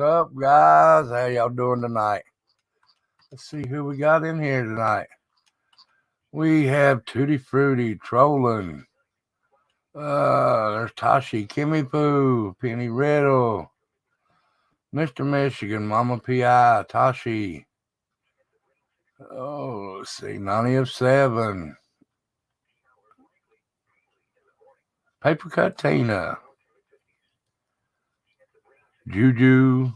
up, guys? How y'all doing tonight? Let's see who we got in here tonight. We have Tutti Frutti trolling. There's Tashi, Kimmy Poo, Penny Riddle, Mr. Michigan, Mama P.I., Tashi. Oh, let's see, 90 of 7. Paper Cut Tina. Juju.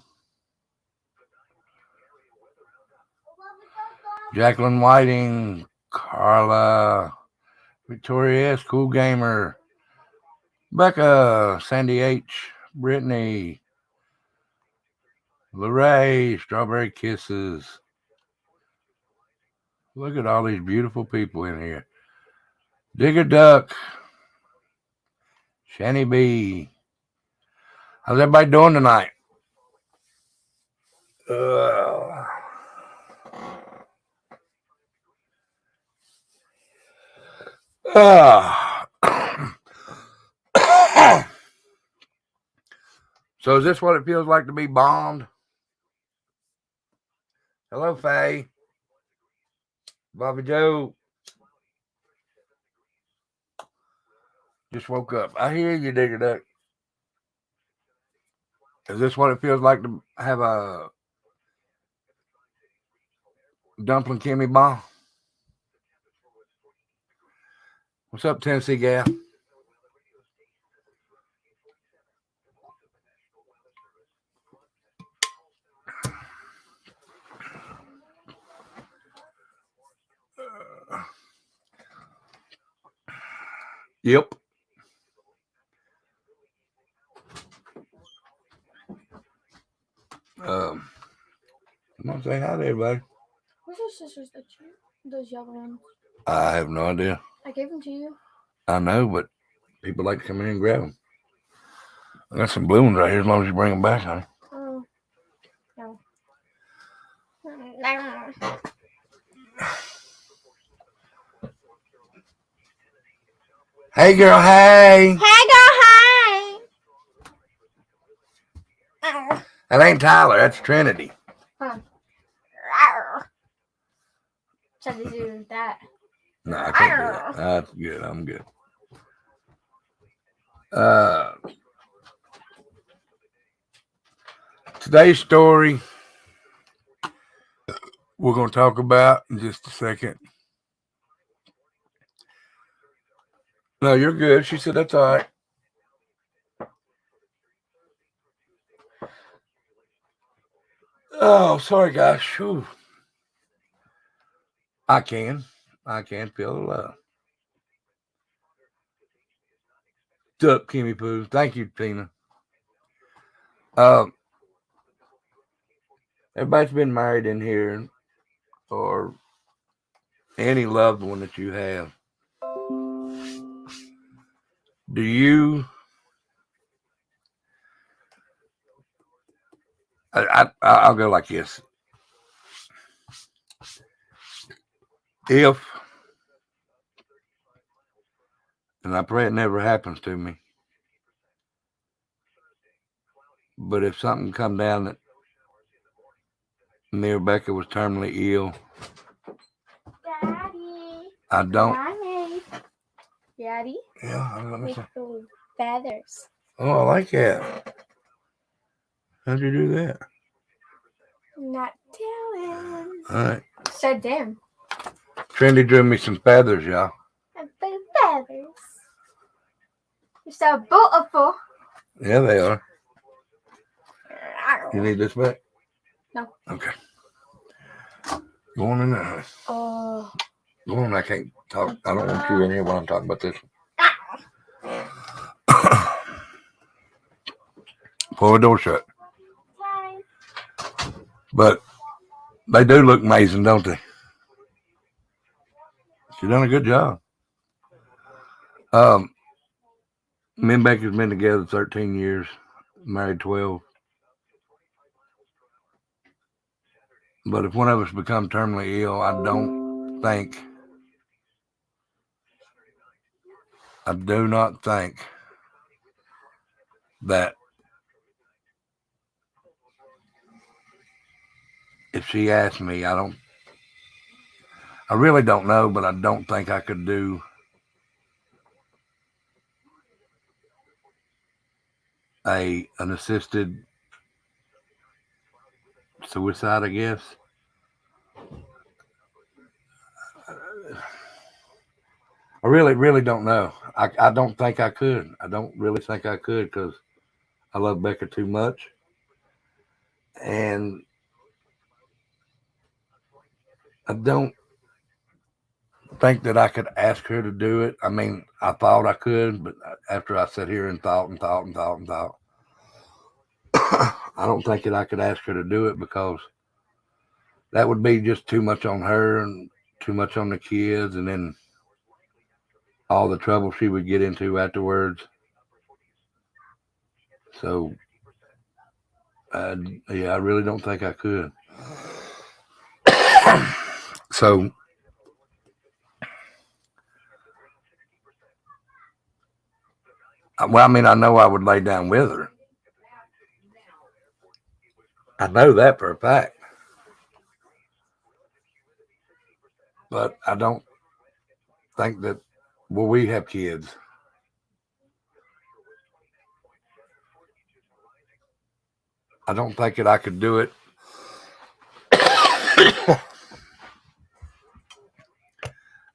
Jacqueline Whiting. Carla. Victoria S. Cool Gamer. Becca. Sandy H. Brittany. Lorraine. Strawberry Kisses. Look at all these beautiful people in here. Digger Duck. Shanny B. How's everybody doing tonight? So is this what it feels like to be bombed? Hello, Faye. Bobby Joe. Just woke up. I hear you, Digger Duck. Is this what it feels like to have a dumpling Kimmy bomb? What's up, Tennessee gal? Yep. I'm gonna say hi to everybody. Where's your sisters? Those yellow ones? I have no idea. I gave them to you. I know, but people like to come in and grab them. I got some blue ones right here as long as you bring them back, honey. Oh. No. Hey, girl, hey. Hey, girl, hi. That ain't Tyler. That's Trinity. Huh. Tried to do that. No, I can't do that. That's good. I'm good. Today's story we're going to talk about in just a second. No, you're good. She said that's all right. Oh, sorry, guys. Whew. I can feel the love. What's up, Kimmy Poo? Thank you, Tina. Everybody's been married in here, or any loved one that you have. Do you? I'll go like this. If, and I pray it never happens to me, but if something come down that me or Rebecca was terminally ill, Daddy. I don't. Daddy. Yeah, let me see. Feathers. Oh, I like that. How'd you do that? Not telling. All right. Said them. Trendy drew me some feathers, y'all. Feathers. You're so beautiful. Yeah, they are. You need this back? No. Okay. Go on in there. Oh. Go on, I can't talk. I don't want you in here when I'm talking about this. Pull the door shut. But they do look amazing, don't they? She's done a good job. Me and Becky's been together 13 years, married 12. But if one of us become terminally ill, I do not think that if she asked me, I really don't know, but I don't think I could do an assisted suicide, I guess. I really don't know. I don't think I could. I don't really think I could because I love Becca too much. And I don't think that I could ask her to do it. I mean, I thought I could, but after I sat here and thought and thought and thought and thought, I don't think that I could ask her to do it because that would be just too much on her and too much on the kids, and then all the trouble she would get into afterwards. So, yeah, I really don't think I could. So, well, I mean, I know I would lay down with her. I know that for a fact. But I don't think that, well, we have kids. I don't think that I could do it.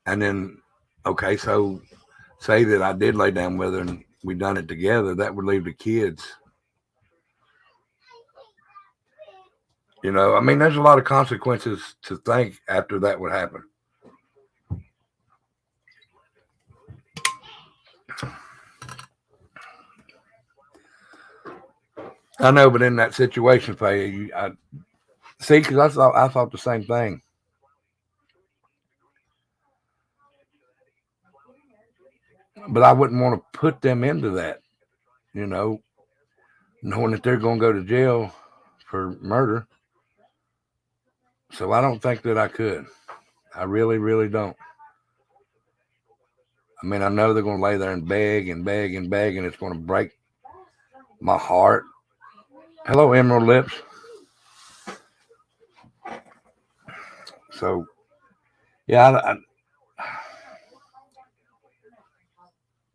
And then, okay, so say that I did lay down with her and we done it together, that would leave the kids. You know, I mean, there's a lot of consequences to think after that would happen. I know, but in that situation, Faye, I see, because I thought the same thing. But I wouldn't want to put them into that, you know, knowing that they're going to go to jail for murder. So I don't think that I could. I really don't. I mean, I know they're going to lay there and beg and beg and beg, and it's going to break my heart. Hello, Emerald Lips. So, yeah,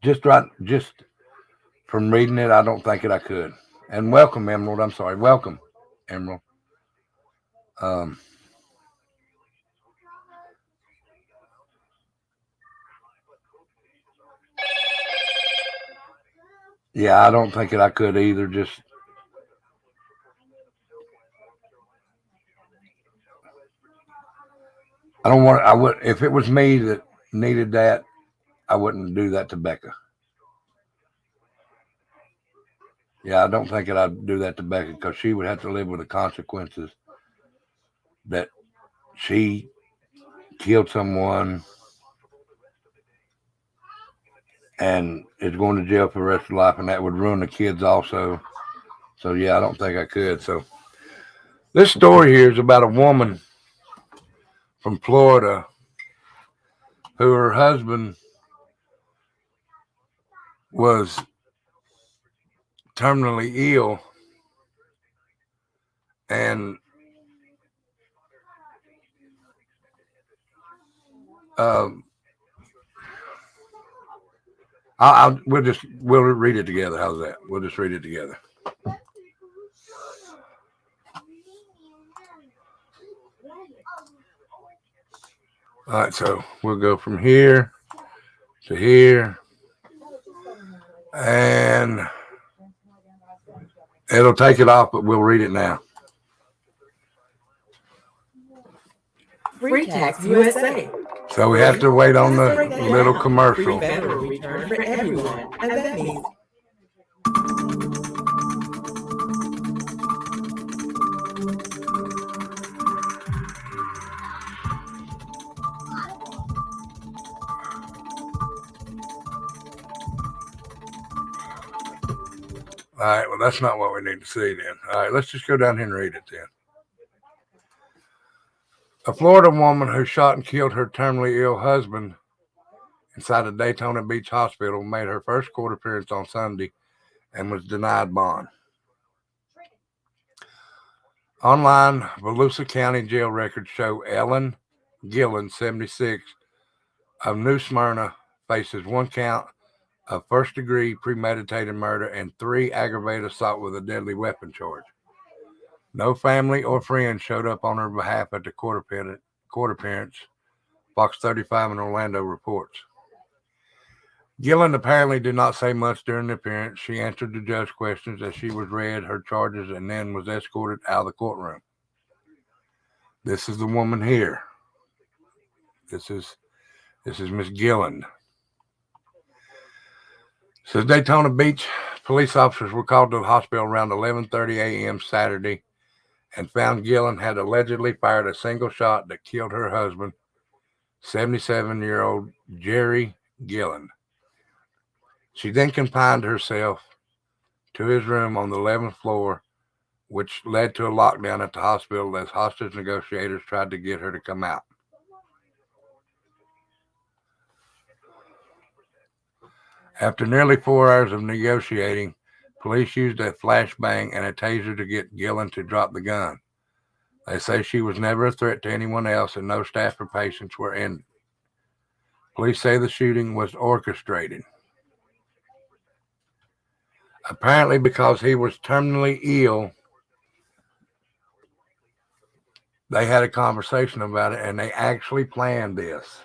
just from reading it, I don't think that I could. And welcome, Emerald. I'm sorry, welcome, Emerald. Um, yeah, I don't think that I could either. Just I don't want. I would if it was me that needed that. I wouldn't do that to Becca. Yeah, I don't think that I'd do that to Becca because she would have to live with the consequences that she killed someone and is going to jail for the rest of her life, and that would ruin the kids also. So yeah, I don't think I could. So this story here is about a woman from Florida who her husband was terminally ill, and we'll read it together. How's that? We'll just read it together. All right, so we'll go from here to here, and it'll take it off, but we'll read it now. Free Tax USA. So we have to wait on the little commercial. Free federal return for everyone, and that means All right, well, that's not what we need to see then. All right, let's just go down here and read it then. A Florida woman who shot and killed her terminally ill husband inside a Daytona Beach hospital made her first court appearance on Sunday and was denied bond. Online, Volusia County jail records show Ellen Gillen, 76, of New Smyrna, faces 1 count of first-degree premeditated murder and 3 aggravated assault with a deadly weapon charge. No family or friends showed up on her behalf at the court appearance, Fox 35 in Orlando reports. Gillen apparently did not say much during the appearance. She answered the judge's questions as she was read her charges and then was escorted out of the courtroom. This is the woman here. This is Miss Gillen. Says Daytona Beach police officers were called to the hospital around 11:30 a.m. Saturday and found Gillen had allegedly fired a single shot that killed her husband, 77-year-old Jerry Gillen. She then confined herself to his room on the 11th floor, which led to a lockdown at the hospital as hostage negotiators tried to get her to come out. After nearly 4 hours of negotiating, police used a flashbang and a taser to get Gillen to drop the gun. They say she was never a threat to anyone else and no staff or patients were injured. Police say the shooting was orchestrated. Apparently because he was terminally ill, they had a conversation about it and they actually planned this.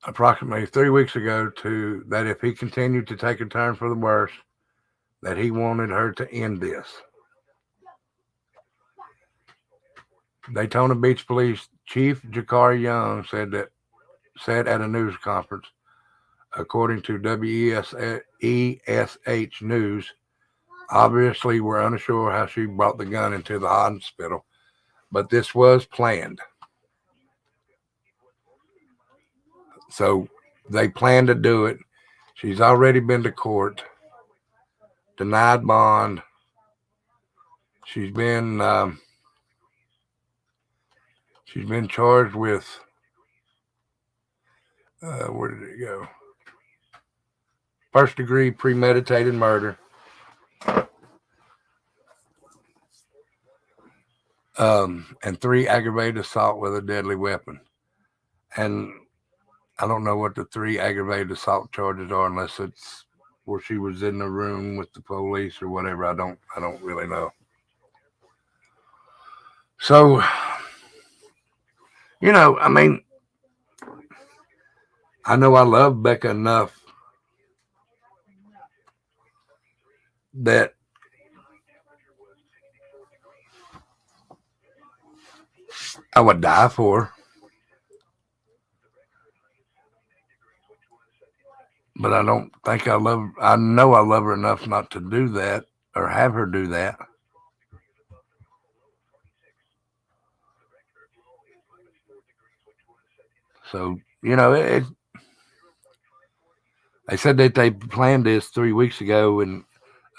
Approximately 3 weeks ago, that if he continued to take a turn for the worse, that he wanted her to end this. Daytona Beach Police Chief Jakari Young said at a news conference, according to WESH News, obviously we're unsure how she brought the gun into the hospital, but this was planned. So they planned to do it. She's already been to court, denied bond. She's been charged with where did it go? First degree premeditated murder. And 3 aggravated assault with a deadly weapon. And I don't know what the 3 aggravated assault charges are unless it's where she was in the room with the police or whatever. I don't really know. So, I mean, I know I love Becca enough that I would die for her. But I don't think I know I love her enough not to do that or have her do that. So, they said that they planned this 3 weeks ago, and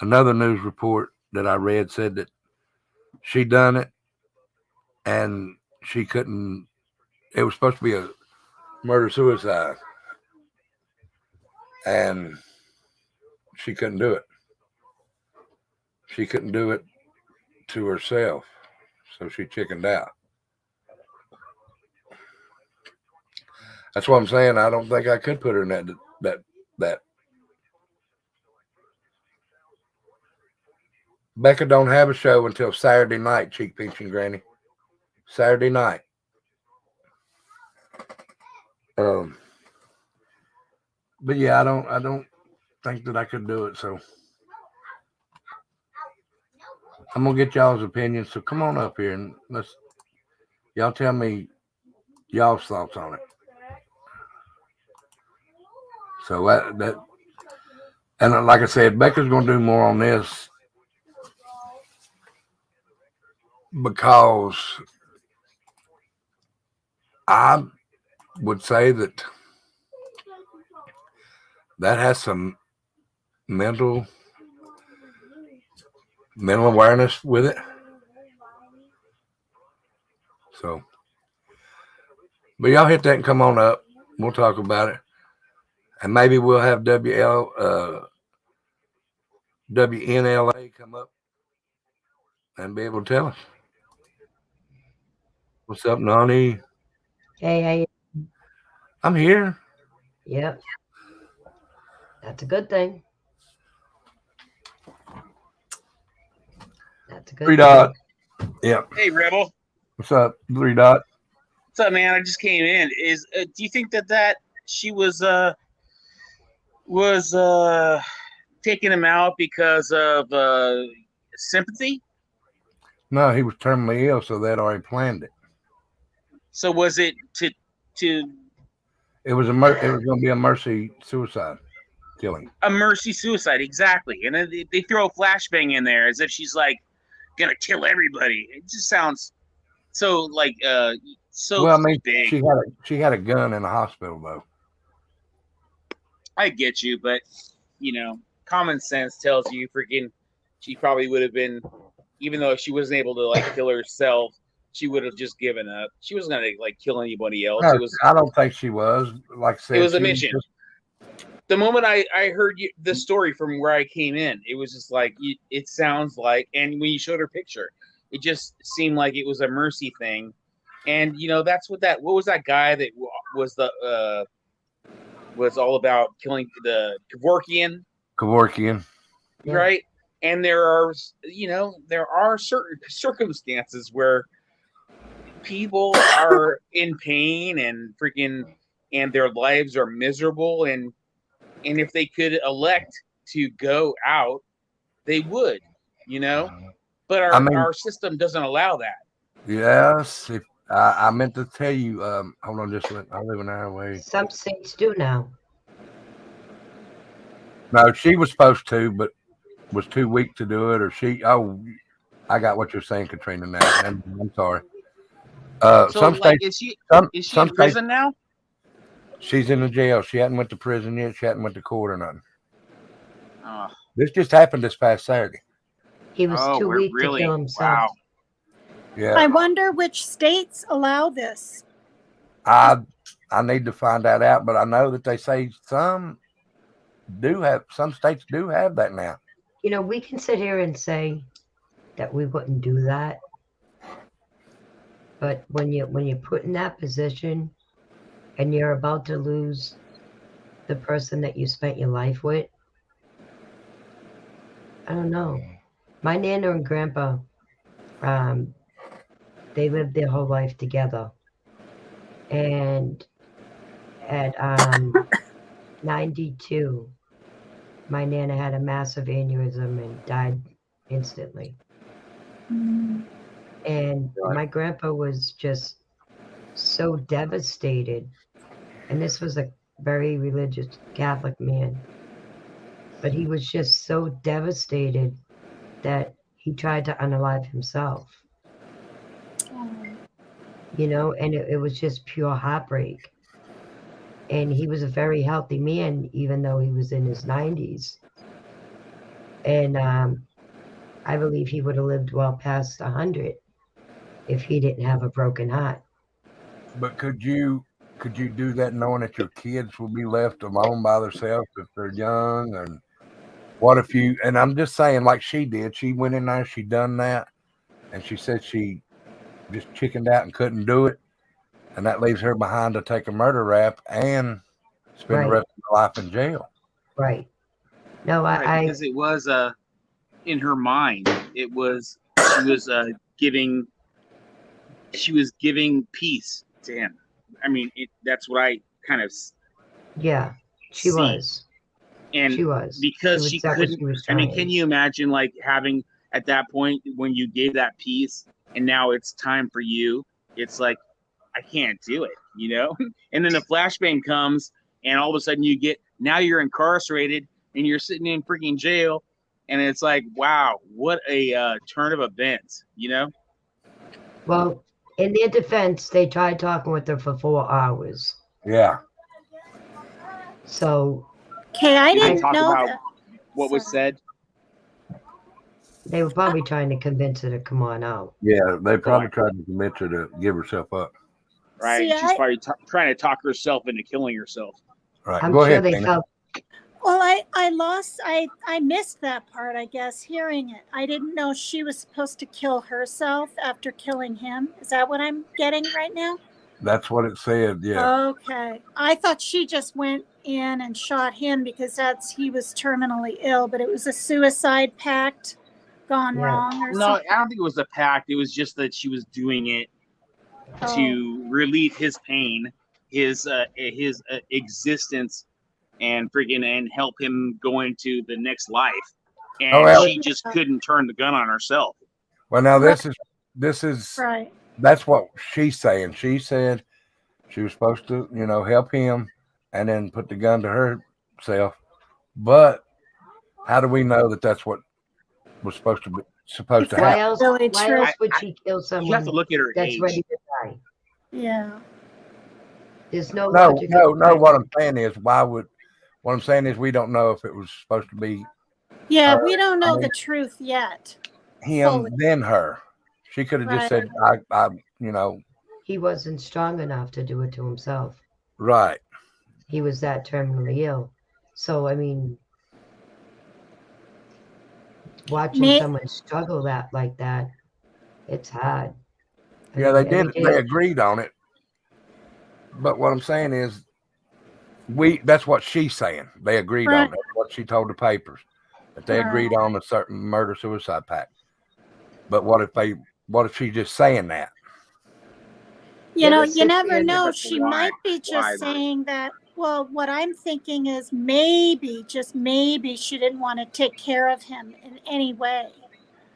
another news report that I read said that she done it and she couldn't. It was supposed to be a murder-suicide, and she couldn't do it. She couldn't do it to herself, so she chickened out. That's what I'm saying. I don't think I could put her in that. Becca don't have a show until Saturday night, Cheek Pinching Granny. Saturday night. But yeah, I don't think that I could do it. So I'm gonna get y'all's opinions. So come on up here and y'all tell me y'all's thoughts on it. So that and like I said, Becca's gonna do more on this because I would say that has some mental awareness with it. So, but y'all hit that and come on up. We'll talk about it. And maybe we'll have WNLA come up and be able to tell us. What's up, Nani? Hey, I'm here. yep, that's a good thing. That's a good Three thing. Dot. Yep. Hey, Rebel. What's up, Three Dot? What's up, man? I just came in. Do you think that she was taking him out because of sympathy? No, he was terminally ill, so they'd already planned it. So was it to It was going to be a mercy suicide killing. a mercy suicide? Exactly. And then they throw a flashbang in there as if she's like gonna kill everybody. It just sounds so like so Well, I mean, big. she had a gun in the hospital though. I get you, but common sense tells you freaking she probably would have been, even though she wasn't able to like kill herself, she would have just given up. She wasn't gonna like kill anybody else. No, It was I don't think she was. Like I said, it was a she mission. The moment I heard the story from where I came in, it was just like it sounds like, and when you showed her picture, it just seemed like it was a mercy thing, and that's what was that guy that was was all about killing the Kevorkian. Yeah. right? And there are certain circumstances where people are in pain and their lives are miserable, and if they could elect to go out, they would, but our system doesn't allow that. Yes. If I meant to tell you, hold on just a minute. I live an hour away. Some states do now. No, she was supposed to, but was too weak to do it, or I got what you're saying, Katrina, now. I'm sorry. So some like, states, is she some in prison now? she's in the jail. She hadn't went to prison yet. She hadn't went to court or nothing. Oh, This just happened this past Saturday. He was too we're weak really to kill himself. wow. Yeah. I wonder which states allow this. I need to find that out, but I know that they say some states do have that now. We can sit here and say that we wouldn't do that, but when you're put in that position and you're about to lose the person that you spent your life with, I don't know. My nana and grandpa, they lived their whole life together, and at 92, my nana had a massive aneurysm and died instantly. And my grandpa was just so devastated. And this was a very religious Catholic man. But he was just so devastated that he tried to unalive himself. And it was just pure heartbreak. And he was a very healthy man, even though he was in his 90s. And I believe he would have lived well past 100 if he didn't have a broken heart. But could you do that knowing that your kids will be left alone by themselves if they're young? And what if you, and I'm just saying, like she did, she went in there, she done that, and she said she just chickened out and couldn't do it. And that leaves her behind to take a murder rap and spend the rest of her life in jail. Right. No, Because it was in her mind, it was she was giving peace to him. I mean, that's what I kind of she see. was. And she was because she couldn't. I mean, can you imagine like having at that point when you gave that peace and now it's time for you? It's like I can't do it, And then the flashbang comes, and all of a sudden now you're incarcerated and you're sitting in freaking jail, and it's like, wow, what a turn of events, Well, in their defense, they tried talking with her for 4 hours. Yeah. So. Okay, I didn't talk know about that. what was said. They were probably trying to convince her to come on out. Yeah, they probably tried to convince her to give herself up. Right. See, She's probably trying to talk herself into killing herself. Right. I'm Go sure ahead, they Tina. felt Well, I missed that part, I guess, hearing it. I didn't know she was supposed to kill herself after killing him. Is that what I'm getting right now? That's what it said. Yeah. Okay. I thought she just went in and shot him because he was terminally ill, but it was a suicide pact gone Yeah. wrong or No, something. I don't think it was a pact. It was just that she was doing it Oh, to relieve his pain, his existence, and help him go into the next life. And Oh, well, she just couldn't turn the gun on herself. well, now Right. this is right. that's what she's saying. She said she was supposed to, help him and then put the gun to herself. But how do we know that that's what was supposed Is to that why happen? else really why true? else would she kill You have to someone look at her that's age. ready to die? Yeah. There's no No, logic. no, no. What I'm saying is, what I'm saying is, we don't know if it was supposed to be Yeah, her, we don't I know mean, the truth yet. him, Fully. then her. She could have just Right. said, I, He wasn't strong enough to do it to himself. right. He was that terminally ill. So I mean, watching Me, someone struggle like that, it's hard. I Yeah, mean, they every did. They day. agreed on it. But what I'm saying is, that's what she's saying. They agreed right. on it. That's what she told the papers, that they Right. agreed on a certain murder suicide pact. But what if she's just saying that? You know, ever you sit never there- know. But She why? might be Why, just though? saying that. Well, what I'm thinking is maybe, just maybe, she didn't want to take care of him in any way.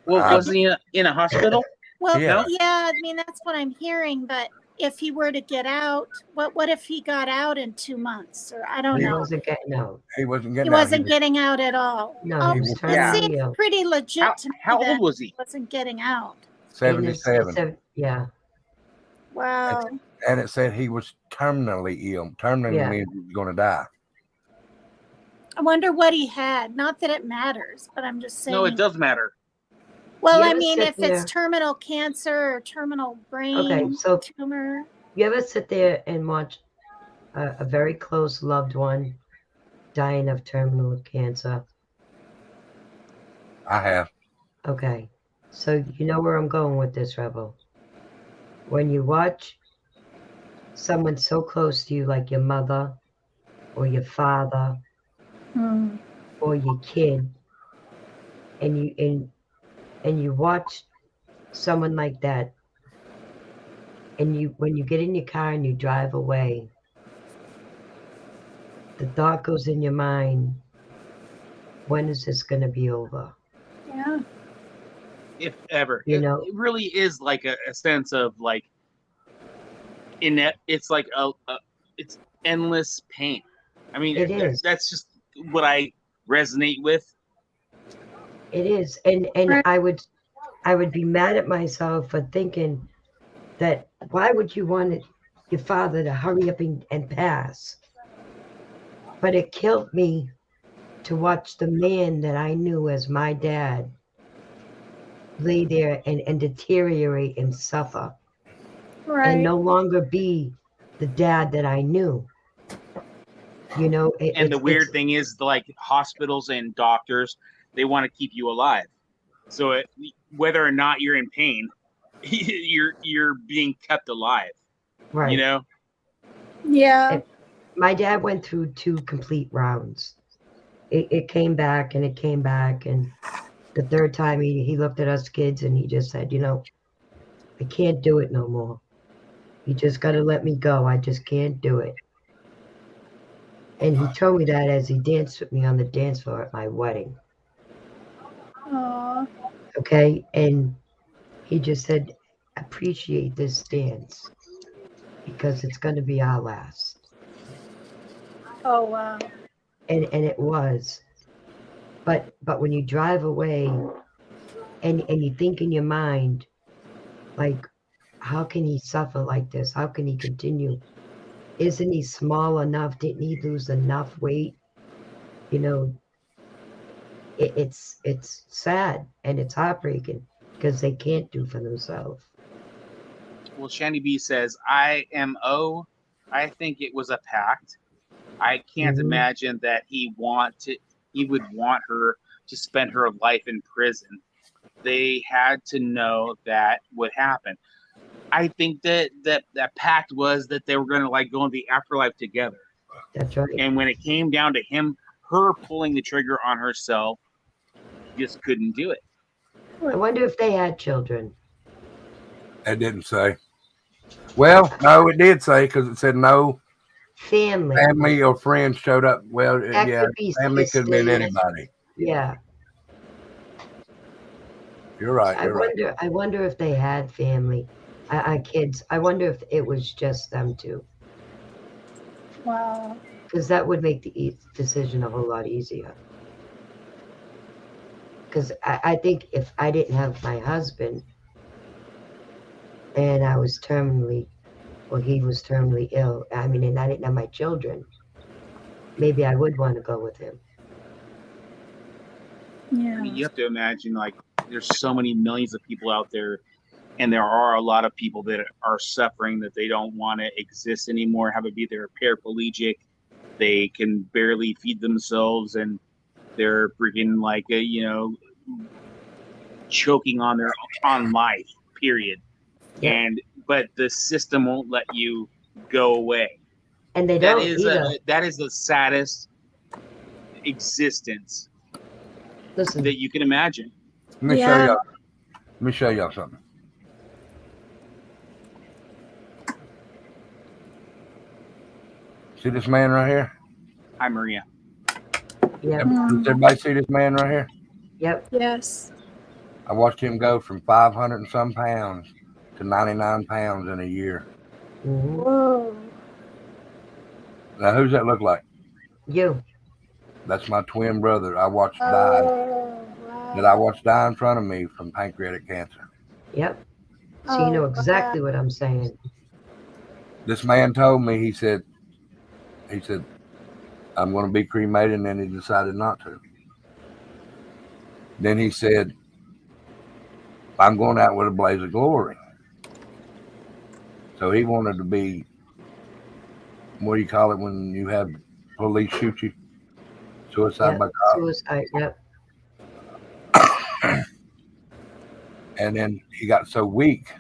Well, I- was he in a hospital? Well, Yeah. yeah, I mean, that's what I'm hearing. But if he were to get out, what if he got out in 2 months? Or I don't He know. wasn't getting out. He wasn't He getting out. wasn't getting out at all. No, Oh, he was it Yeah. terminally seems ill. pretty legit to me How that old was he? he wasn't getting out. In his 77. yeah, Wow. And it said he was terminally ill. Terminally Yeah. means he's going to die. I wonder what he had. Not that it matters, but I'm just saying. No, it does matter. Well, You I ever mean, sit if there- it's terminal cancer or terminal brain Okay, so tumor. you ever sit there and watch a very close loved one dying of terminal cancer? I have. Okay, so you know where I'm going with this, Rebel. When you watch someone so close to you, like your mother or your father Hmm. or your kid, and you watch someone like that, and when you get in your car and you drive away, the thought goes in your mind, when is this going to be over? Yeah. If ever. You know- it really is like a sense of like it's like it's endless pain. I mean, It is. that's just what I resonate with. It is, and Right. I would be mad at myself for thinking that why would you want your father to hurry up and pass? But it killed me to watch the man that I knew as my dad lay there and deteriorate and suffer Right. and no longer be the dad that I knew. You know, And the weird thing is, like, hospitals and doctors, they want to keep you alive. So whether or not you're in pain, you're being kept alive. right. You know. Yeah. My dad went through 2 complete rounds. It came back and it came back, and the third time he looked at us kids and he just said, I can't do it no more. You just got to let me go. I just can't do it. And he told me that as he danced with me on the dance floor at my wedding. Aw. Okay. And he just said, appreciate this dance because it's going to be our last. Oh, wow. And it was. But when you drive away and you think in your mind, like, how can he suffer like this? How can he continue? Isn't he small enough? Didn't he lose enough weight? It's sad and it's heartbreaking because they can't do for themselves. Well, Shandy B says, IMO, I think it was a pact. I can't Mhm. imagine that he would want her to spend her life in prison. They had to know that would happen. I think that pact was that they were going to like go in the afterlife together. That's right. And when it came down to her pulling the trigger on herself, he just couldn't do it. I wonder if they had children. It didn't say. Well, no, it did say because it said no family or friends showed up. Well, That yeah, could be family could have been distant. anybody. Yeah. You're right. I You're right. wonder. I wonder if they had family, kids. I wonder if it was just them two, Wow. because that would make the decision a whole lot easier. Because I think if I didn't have my husband and I was terminally, well, he was terminally ill. I mean, and I didn't have my children, maybe I would want to go with him. Yeah. I mean, you have to imagine like there's so many millions of people out there, and there are a lot of people that are suffering that they don't want to exist anymore. Have it be they're paraplegic, they can barely feed themselves, and they're freaking like choking on life. Period. Yep. And but the system won't let you go away. And they That don't is either. that is the saddest existence Listen, that you can imagine. Let me show y'all. Let me show y'all something. See this man right here? Hi, Maria. yep, Does everybody see this man right here? yep. Yes. I watched him go from 500 and some pounds to 99 pounds in a year. Mhm. Whoa. Now, who's that look like? You. That's my twin brother. I watched die. Oh, That I wow. watched die in front of me from pancreatic cancer. Yep. So you know exactly what I'm saying. This man told me, he said, I'm going to be cremated, and then he decided not to. Then he said, I'm going out with a blaze of glory. So he wanted to be, what do you call it when you have police shoot you? Suicide Yep. by cop. Suicide. Yep. And then he got so weak.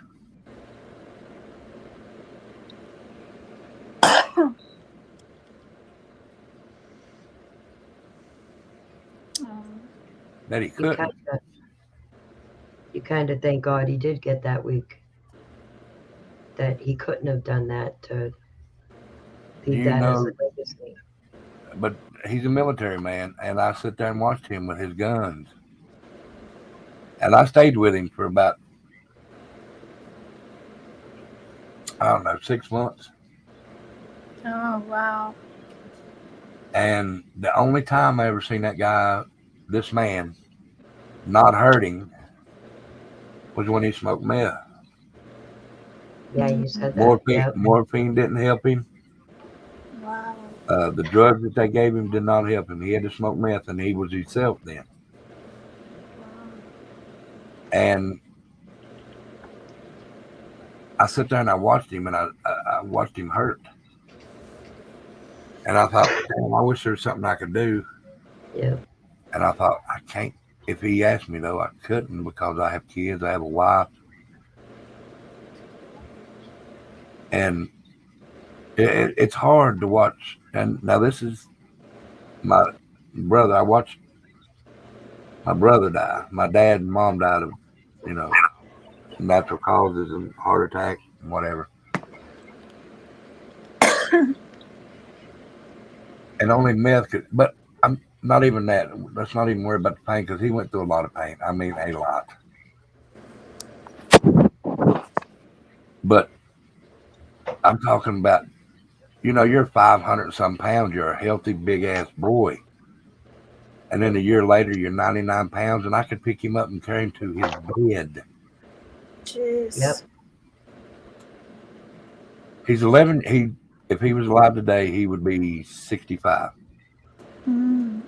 That he couldn't. You kind of thank God he did get that weak. That he couldn't have done that to leave that as a legacy. But he's a military man, and I sit there and watched him with his guns. And I stayed with him for about, I don't know, 6 months. Oh, wow. And the only time I ever seen that guy, this man, not hurting was when he smoked meth. Yeah, you said that. Morphine didn't help him. Wow. The drugs that they gave him did not help him. He had to smoke meth, and he was himself then. And I sit there and I watched him, and I watched him hurt. And I thought, damn, I wish there was something I could do. Yeah. And I thought, I can't. If he asked me, though, I couldn't because I have kids, I have a wife. And it's hard to watch. And now this is my brother. I watched my brother die. My dad and mom died of, natural causes and heart attack and whatever. And only meth could, but I'm not even that. Let's not even worry about the pain because he went through a lot of pain. I mean, a lot. But I'm talking about, you're 500 some pounds. You're a healthy, big ass boy. And then a year later, you're 99 pounds, and I could pick him up and carry him to his bed. Jeez. Yep. He's 11. If he was alive today, he would be 65. Mm.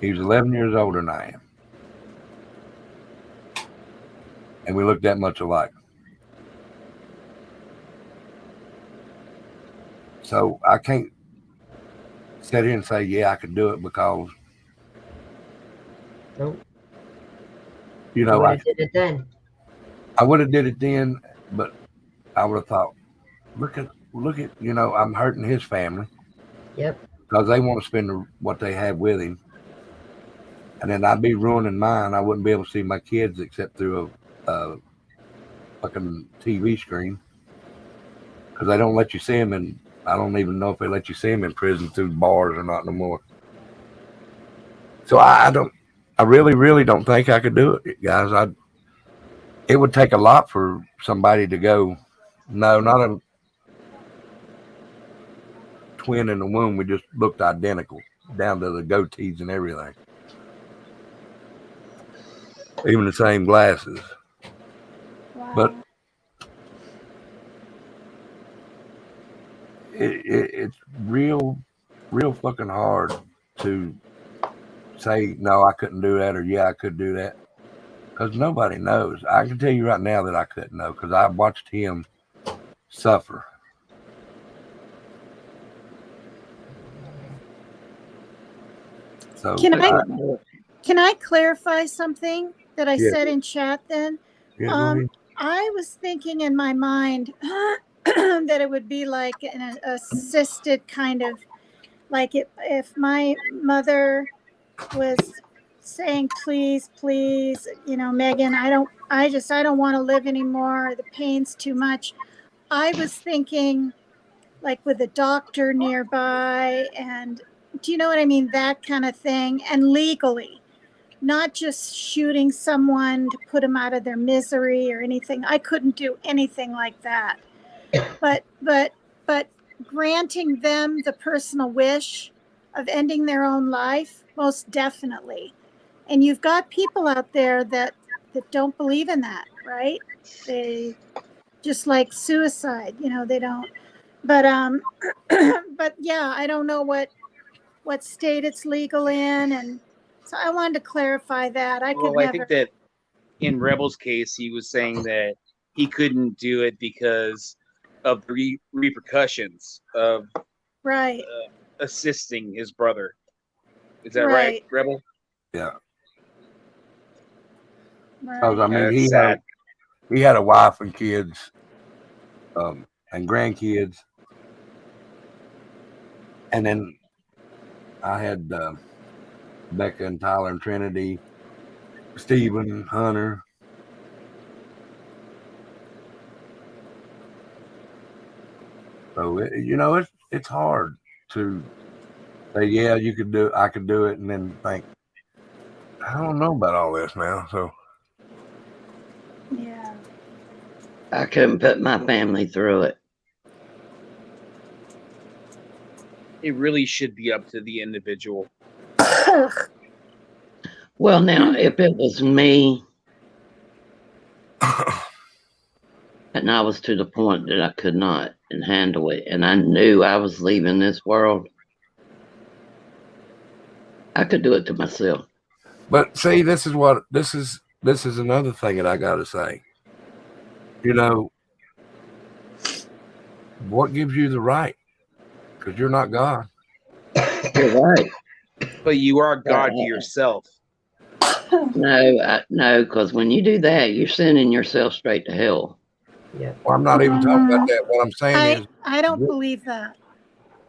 He was 11 years older than I am. And we look that much alike. So I can't sit here and say, yeah, I could do it because, Nope. you I know, would have did it then. I would have did it then, but I would have thought, look at, you know, I'm hurting his family Yep. because they want to spend what they have with him. And then I'd be ruining mine. I wouldn't be able to see my kids except through a fucking TV screen because they don't let you see them in. I don't even know if they let you see them in prison through bars or not no more. So I don't. I really don't think I could do it, guys. It would take a lot for somebody to go. No, not a twin in the womb. We just looked identical down to the goatees and everything, even the same glasses. Wow. But it's real fucking hard to say no, I couldn't do that, or yeah, I could do that, because nobody knows. I can tell you right now that I couldn't know because I watched him suffer. So Can I clarify something that I Yeah. said in chat then? yeah, go ahead. I was thinking in my mind that it would be like an assisted kind of, like if my mother was saying, please, you know, Megan, I don't want to live anymore. The pain's too much. I was thinking like with a doctor nearby, and do you know what I mean? That kind of thing, and legally. Not just shooting someone to put them out of their misery or anything. I couldn't do anything like that. But granting them the personal wish of ending their own life, most definitely. And you've got people out there that don't believe in that, right? They just like suicide, you know, they don't. But but yeah, I don't know what state it's legal in, and so I wanted to clarify that. I think that in Rebel's case, he was saying that he couldn't do it because of the repercussions of right assisting his brother. Is that right, Rebel? Yeah. Right. Because I mean, That's sad. He had a wife and kids, and grandkids, and then I had Becca and Tyler and Trinity, Stephen, Hunter. So you know, it's hard to say, yeah, I could do it, and then think, I don't know about all this now. So Yeah. I couldn't put my family through it. It really should be up to the individual. Well, now, if it was me and I was to the point that I could not and handle it, and I knew I was leaving this world, I could do it to myself. But see, this is another thing that I got to say. You know, what gives you the right? Because you're not God. You're right. But you are God to yourself. No, because when you do that, you're sending yourself straight to hell. Yeah. Well, I'm not even talking about that. What I'm saying is, I don't believe that.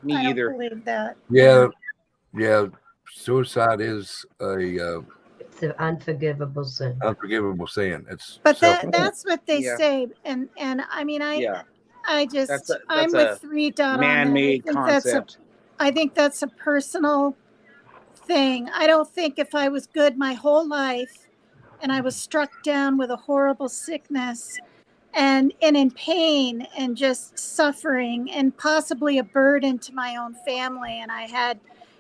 Me I either. don't believe that. yeah, suicide is a It's an unforgivable sin. unforgivable sin. It's But that's what they Yeah. say, and I mean, I'm That's with 3 Dot man-made on that. concept. I think that's a personal thing. I don't think if I was good my whole life and I was struck down with a horrible sickness and in pain and just suffering and possibly a burden to my own family, and I had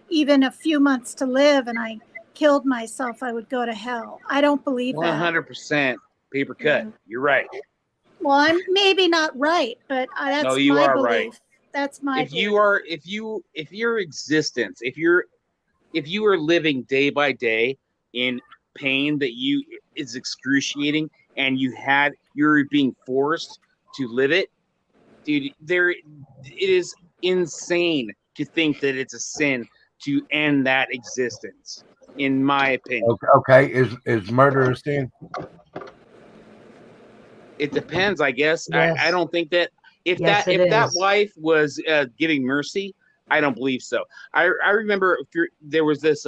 even a few months to live and I killed myself, I would go to hell. I don't believe that. 100% paper cut. Yeah. You're right. Well, I'm maybe not right, but that's No, you my are belief. right. That's my If belief. you are, if your existence, if you are living day by day in pain that is excruciating, and you're being forced to live it, dude, it is insane to think that it's a sin to end that existence, in my opinion. Okay. Is murder a sin? It depends, I guess. Yes. I don't think that if Yes, that it if that is. wife was getting mercy, I don't believe so. I remember there was this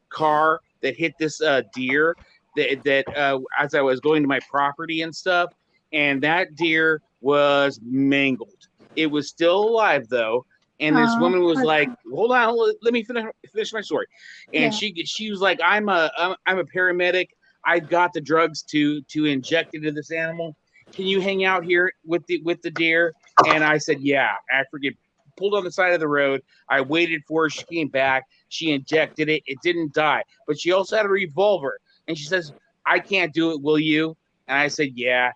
car that hit this deer that as I was going to my property and stuff, and that deer was mangled. It was still alive though, and this Oh, woman was okay. like, "Hold on, let me finish my story." And Yeah. she was like, "I'm a paramedic. I've got the drugs to inject into this animal. Can you hang out here with the deer?" And I said, "Yeah." I forget. Pulled on the side of the road. I waited for her. She came back. She injected it. It didn't die, but she also had a revolver. And she says, "I can't do it. Will you?" And I said, "Yeah."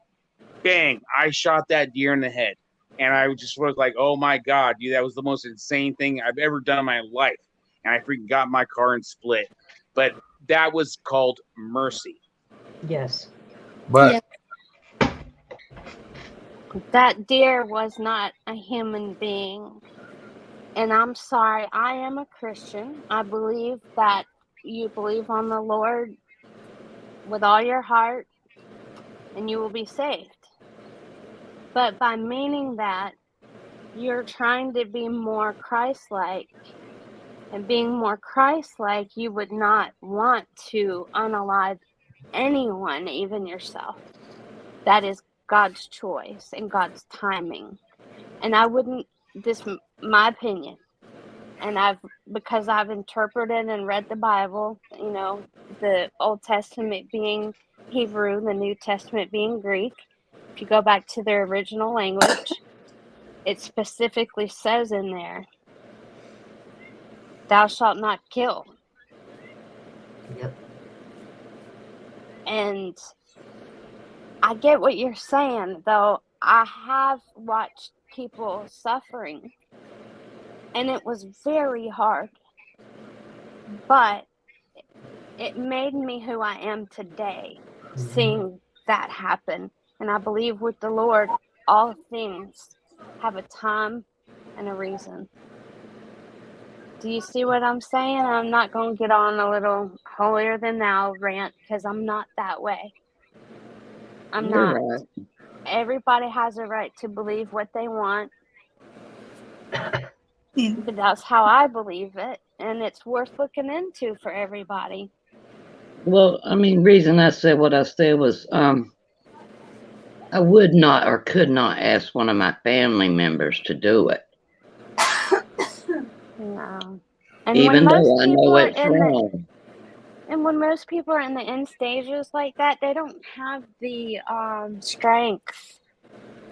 Bang! I shot that deer in the head, and I just was like, "Oh my god, dude, that was the most insane thing I've ever done in my life." And I freaking got in my car and split. But that was called mercy. Yes. But That deer was not a human being. And I'm sorry, I am a Christian. I believe that you believe on the Lord with all your heart and you will be saved. But by meaning that, you're trying to be more Christ-like. And being more Christ-like, you would not want to unalive anyone, even yourself. That is God's choice and God's timing. And I wouldn't, my opinion, and because I've interpreted and read the Bible, the Old Testament being Hebrew, the New Testament being Greek. If you go back to their original language, it specifically says in there, "Thou shalt not kill." Yep. And I get what you're saying, though. I have watched people suffering, and it was very hard. But it made me who I am today, seeing that happen. And I believe with the Lord, all things have a time and a reason. Do you see what I'm saying? I'm not going to get on a little holier than thou rant because I'm not that way. I'm You're not. right. Everybody has a right to believe what they want. Yeah. But that's how I believe it. And it's worth looking into for everybody. Well, I mean, reason I said what I said was, I would not or could not ask one of my family members to do it, No. And even when most though I people know are it's in wrong. and when most people are in the end stages like that, they don't have the strength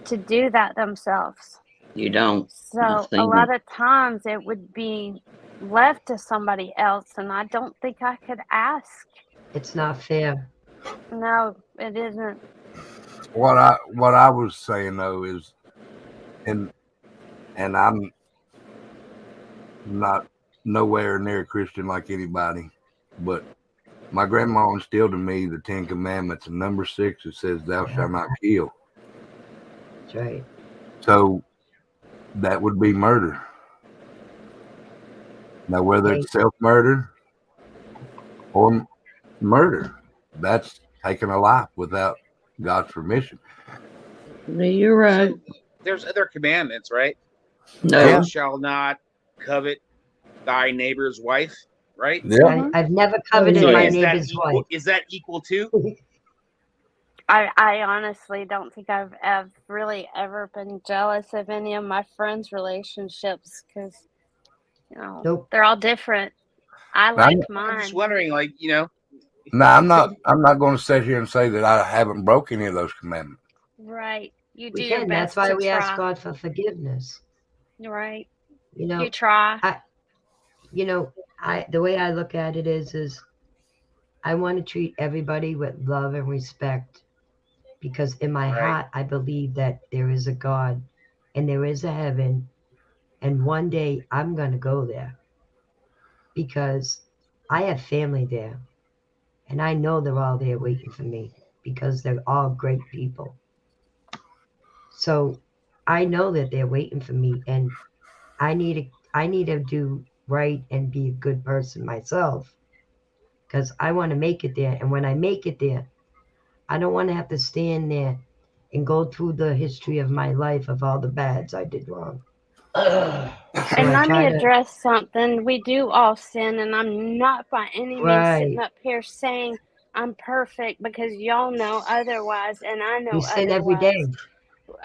to do that themselves. You don't. I've So a seen lot it. of times it would be left to somebody else, and I don't think I could ask. It's not fair. No, it isn't. what I was saying though is, and I'm not nowhere near Christian like anybody, but my grandma instilled in me the 10 Commandments, and number 6 it says, "Thou shalt not kill." That's right. So that would be murder. Now, whether Hey, it's self-murder or murder, that's taking a life without God's permission. You're right. So there's other commandments, right? No, Thou shalt not covet thy neighbor's wife, right? Yeah. I've never coveted So my is that neighbor's equal? wife. Is that equal to? I honestly don't think I've really ever been jealous of any of my friends' relationships because, Nope. they're all different. I Now, like I'm just mine. wondering, like, No, I'm not going to sit here and say that I haven't broke any of those commandments. Right. You do We your can. That's best why to we ask try. God for forgiveness. Right. You know, You try. the way I look at it is I want to treat everybody with love and respect, because in my Right. heart I believe that there is a God and there is a heaven, and one day I'm going to go there because I have family there, and I know they're all there waiting for me because they're all great people. So I know that they're waiting for me, and I need I need to do right and be a good person myself because I want to make it there. And when I make it there, I don't want to have to stand there and go through the history of my life of all the bads I did wrong. So And I let me try to, address something. We do all sin, and I'm not by any means sitting right. up here saying I'm perfect because y'all know otherwise, and I know We sin every day. otherwise.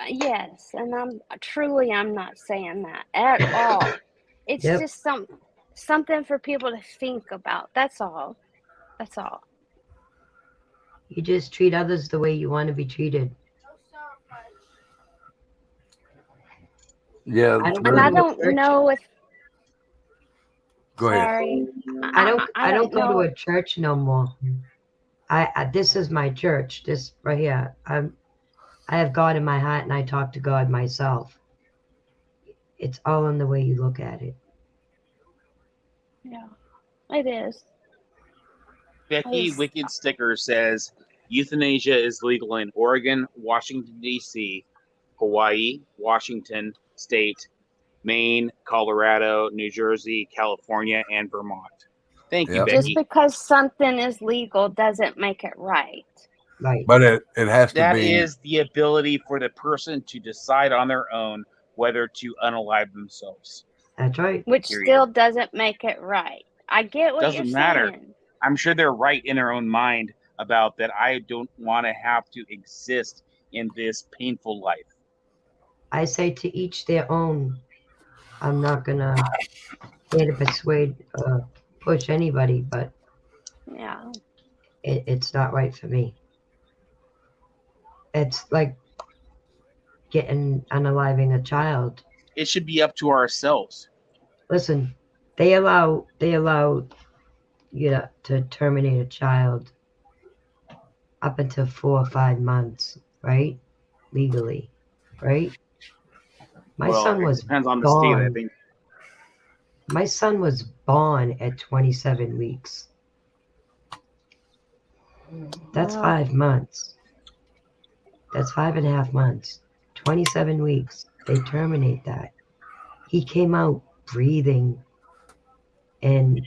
Yes, and I'm not saying that at all. It's Yep. just something for people to think about. That's all. That's all. You just treat others the way you want to be treated. Yeah, I don't And go I to a don't church. know if go ahead. sorry. I don't go to know. a church no more. I this is my church. This right here. I have God in my heart, and I talk to God myself. It's all in the way you look at it. Yeah, it is. Becky Wicked Sticker says euthanasia is legal in Oregon, Washington, D.C., Hawaii, Washington State, Maine, Colorado, New Jersey, California, and Vermont. Thank you, Yep. Just Becky. because something is legal doesn't make it right. Right. But it has to That be. is the ability for the person to decide on their own whether to unalive themselves. That's right. Which Period. still doesn't make it right. I get what Doesn't you're matter. saying. I'm sure they're right in their own mind about that. I don't want to have to exist in this painful life. I say to each their own. I'm not gonna try to persuade, push anybody, but Yeah. it's not right for me. It's like unaliving a child. It should be up to ourselves. Listen, they allow you to terminate a child up until 4 or 5 months, right? Legally, right? My son It was depends on the state, I born. think. My son was born at 27 weeks. That's Wow. 5 months. That's 5.5 months. 27 weeks. They terminate that. He came out breathing and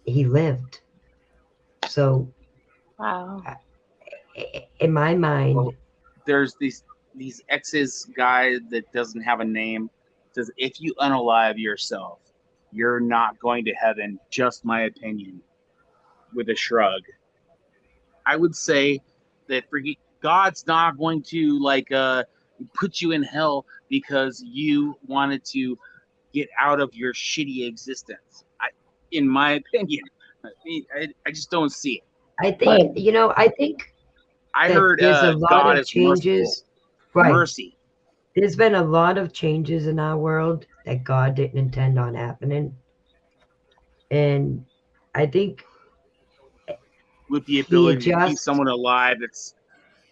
he lived. So, Wow. in my mind, Well, there's these exes guy that doesn't have a name says if you unalive yourself, you're not going to heaven. Just my opinion. With a shrug, I would say that God's not going to put you in hell because you wanted to get out of your shitty existence. In my opinion, I just don't see it. I think, I think I that heard there's a lot God of is merciful. changes. Right. Mercy. There's been a lot of changes in our world that God didn't intend on happening. And I think With the he ability to keep adjusts. someone alive that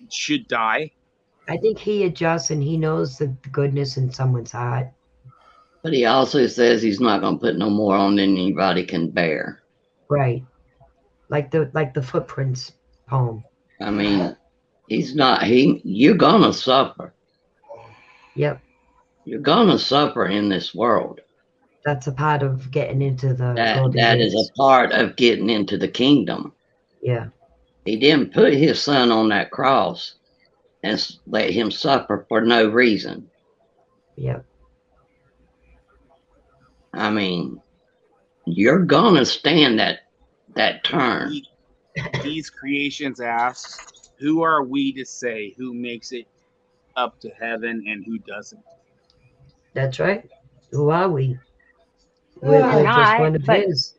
should die. I think he adjusts and he knows the goodness in someone's heart. But he also says he's not going to put no more on than anybody can bear. Right. Like the Footprints poem. I mean, you're going to suffer. Yep. You're going to suffer in this world. That's a part of getting into the golden That gates. is a part of getting into the kingdom. Yeah. He didn't put his son on that cross and let him suffer for no reason. Yep. I mean, you're going to stand that turn. These creations ask, who are we to say who makes it up to heaven and who doesn't? That's right. Who are we? We're just one of his.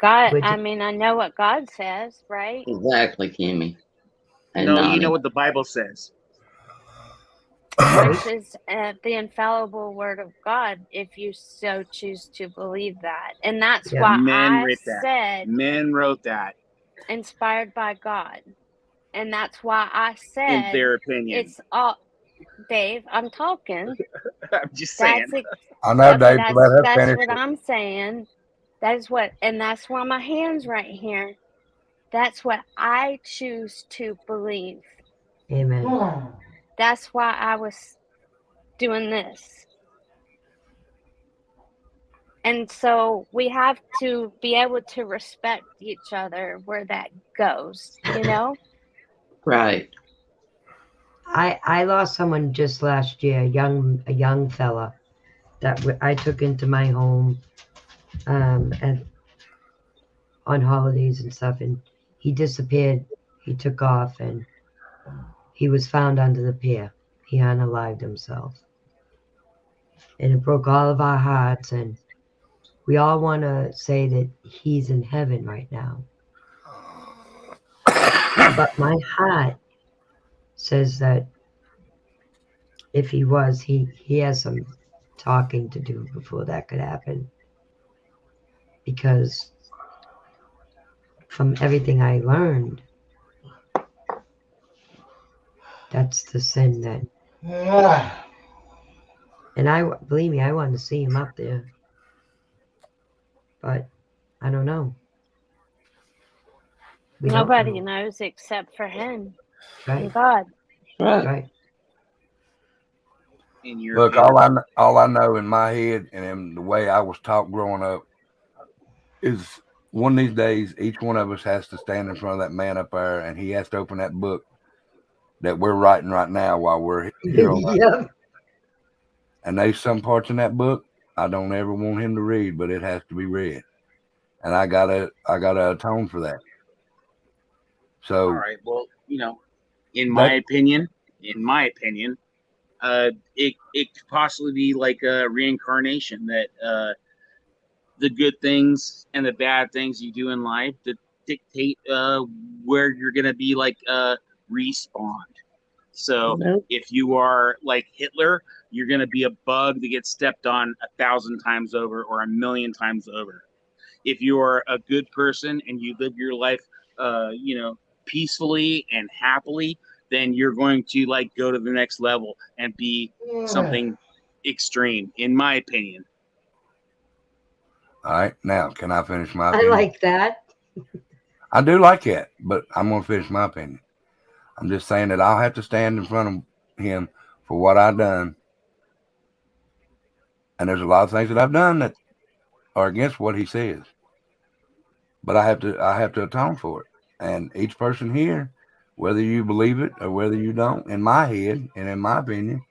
God, I mean, I know what God says, right? Exactly, Kimmy. And no, you know what the Bible says. Which is the infallible word of God, if you so choose to believe that. And that's why I said Men wrote that. Inspired by God. And that's why I said in their opinion. It's all Dave, I'm talking. I'm just saying. I know, Dave. That's what I'm saying. That's why my hand's right here. That's what I choose to believe. Amen. That's why I was doing this. And so we have to be able to respect each other where that goes, you know? Right. I lost someone just last year, a young fella that I took into my home and on holidays and stuff, and he disappeared. He took off, and he was found under the pier. He unalived himself, and it broke all of our hearts. And we all want to say that he's in heaven right now, but my heart says that if he was, he has some talking to do before that could happen, because from everything I learned, that's the sin that. And believe me, I wanted to see him up there, but I don't know. Nobody knows except for him Right. and God. Right. In your Look, opinion. all I know in my head and in the way I was taught growing up is one of these days, each one of us has to stand in front of that man up there, and he has to open that book that we're writing right now while we're here on Earth. Yep. And there's some parts in that book I don't ever want him to read, but it has to be read, and I gotta atone for that. So, all right. Well, in my opinion, it could possibly be like a reincarnation, that the good things and the bad things you do in life that dictate where you're gonna be respawned. So if you are like Hitler, you're gonna be a bug that gets stepped on 1,000 times over or 1,000,000 times over. If you are a good person and you live your life, peacefully and happily, then you're going to go to the next level and be something extreme, in my opinion. all right, now can I finish my I opinion? like that. I do like that, but I'm gonna finish my opinion. I'm just saying that I'll have to stand in front of him for what I've done, and there's a lot of things that I've done that are against what he says. But I have to atone for it. And each person here, whether you believe it or whether you don't, in my head and in my opinion,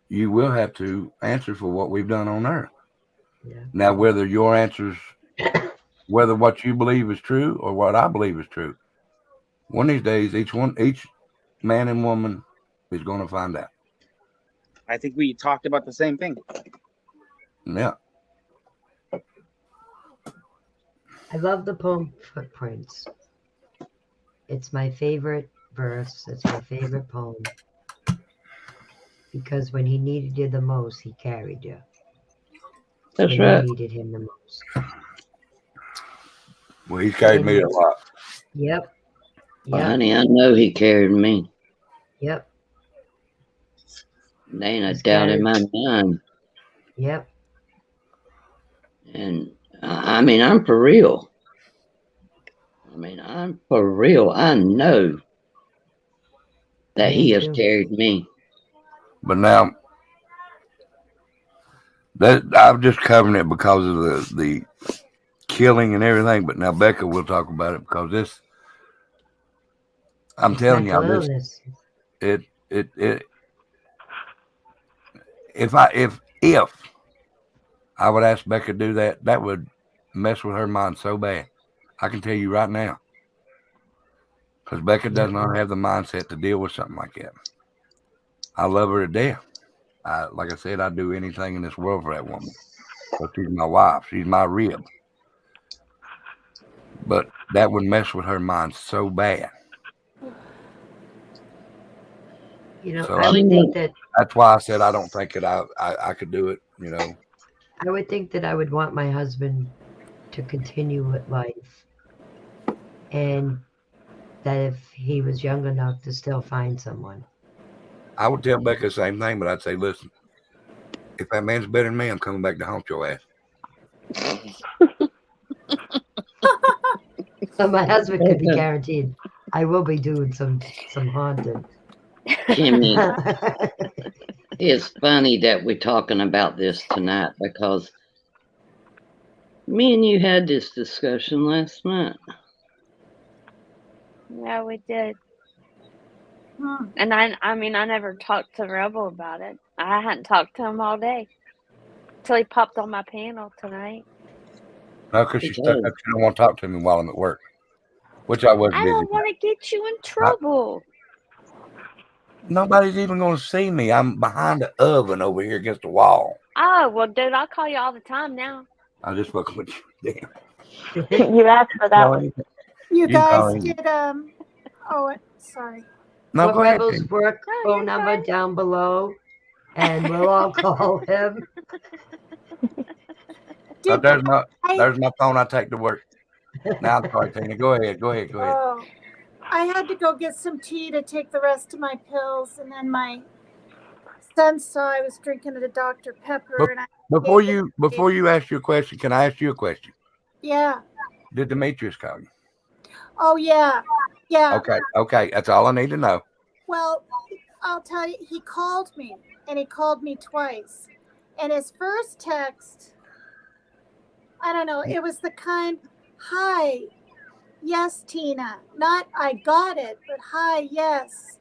you will have to answer for what we've done on Earth. Yeah. Now, whether your answers, whether what you believe is true or what I believe is true, one of these days, each man and woman is going to find out. I think we talked about the same thing. Yeah. I love the poem Footprints. It's my favorite verse. It's my favorite poem. Because when he needed you the most, he carried you. That's when right. you needed him the most. Well, he's carried me a lot. Yep. Well, honey, I know he carried me. Yep. There ain't a doubt in my mind. Yep. And I mean, I'm for real. I'm for real. I know that he has carried me. But now, that I'm just covering it because of the killing and everything. But now Becca will talk about it because this. I'm telling y'all this. If I would ask Becca to do that, that would mess with her mind so bad. I can tell you right now. Because Becca does not have the mindset to deal with something like that. I love her to death. Like I said, I'd do anything in this world for that woman. But she's my wife. She's my rib. But that would mess with her mind so bad. So I would think that. That's why I said I don't think that I could do it, I would think that I would want my husband to continue with life. And that if he was young enough to still find someone. I would tell Becca the same thing, but I'd say, listen, if that man's better than me, I'm coming back to haunt your ass. So my husband could be guaranteed I will be doing some haunting. Jimmy, It's funny that we're talking about this tonight because me and you had this discussion last night. Yeah, we did. Hmm. And I mean, I never talked to Rebel about it. I hadn't talked to him all day till he popped on my panel tonight. No, because she's stuck up. She don't want to talk to me while I'm at work, which I was I busy. don't want to get you in trouble. Nobody's even going to see me. I'm behind the oven over here against the wall. Oh, well, dude, I'll call you all the time now. I just fucking with you. Damn. You asked for that one. You You guys call him. did, sorry. No, Put go ahead. Rebel's Tina. work No, phone you're number fine. down below, and we'll all call him. Did There's I, my phone I take to work. Now I'm sorry, Tina. Go ahead. oh, I had to go get some tea to take the rest of my pills, and then my son saw I was drinking a Dr. Pepper, and Before you ask your question, can I ask you a question? yeah. Did Demetrius call you? Oh, yeah. Yeah. Okay. That's all I need to know. Well, I'll tell you, he called me, and he called me twice. And his first text, I don't know, it was the kind, hi, yes, Tina. Not, I got it, but hi, yes.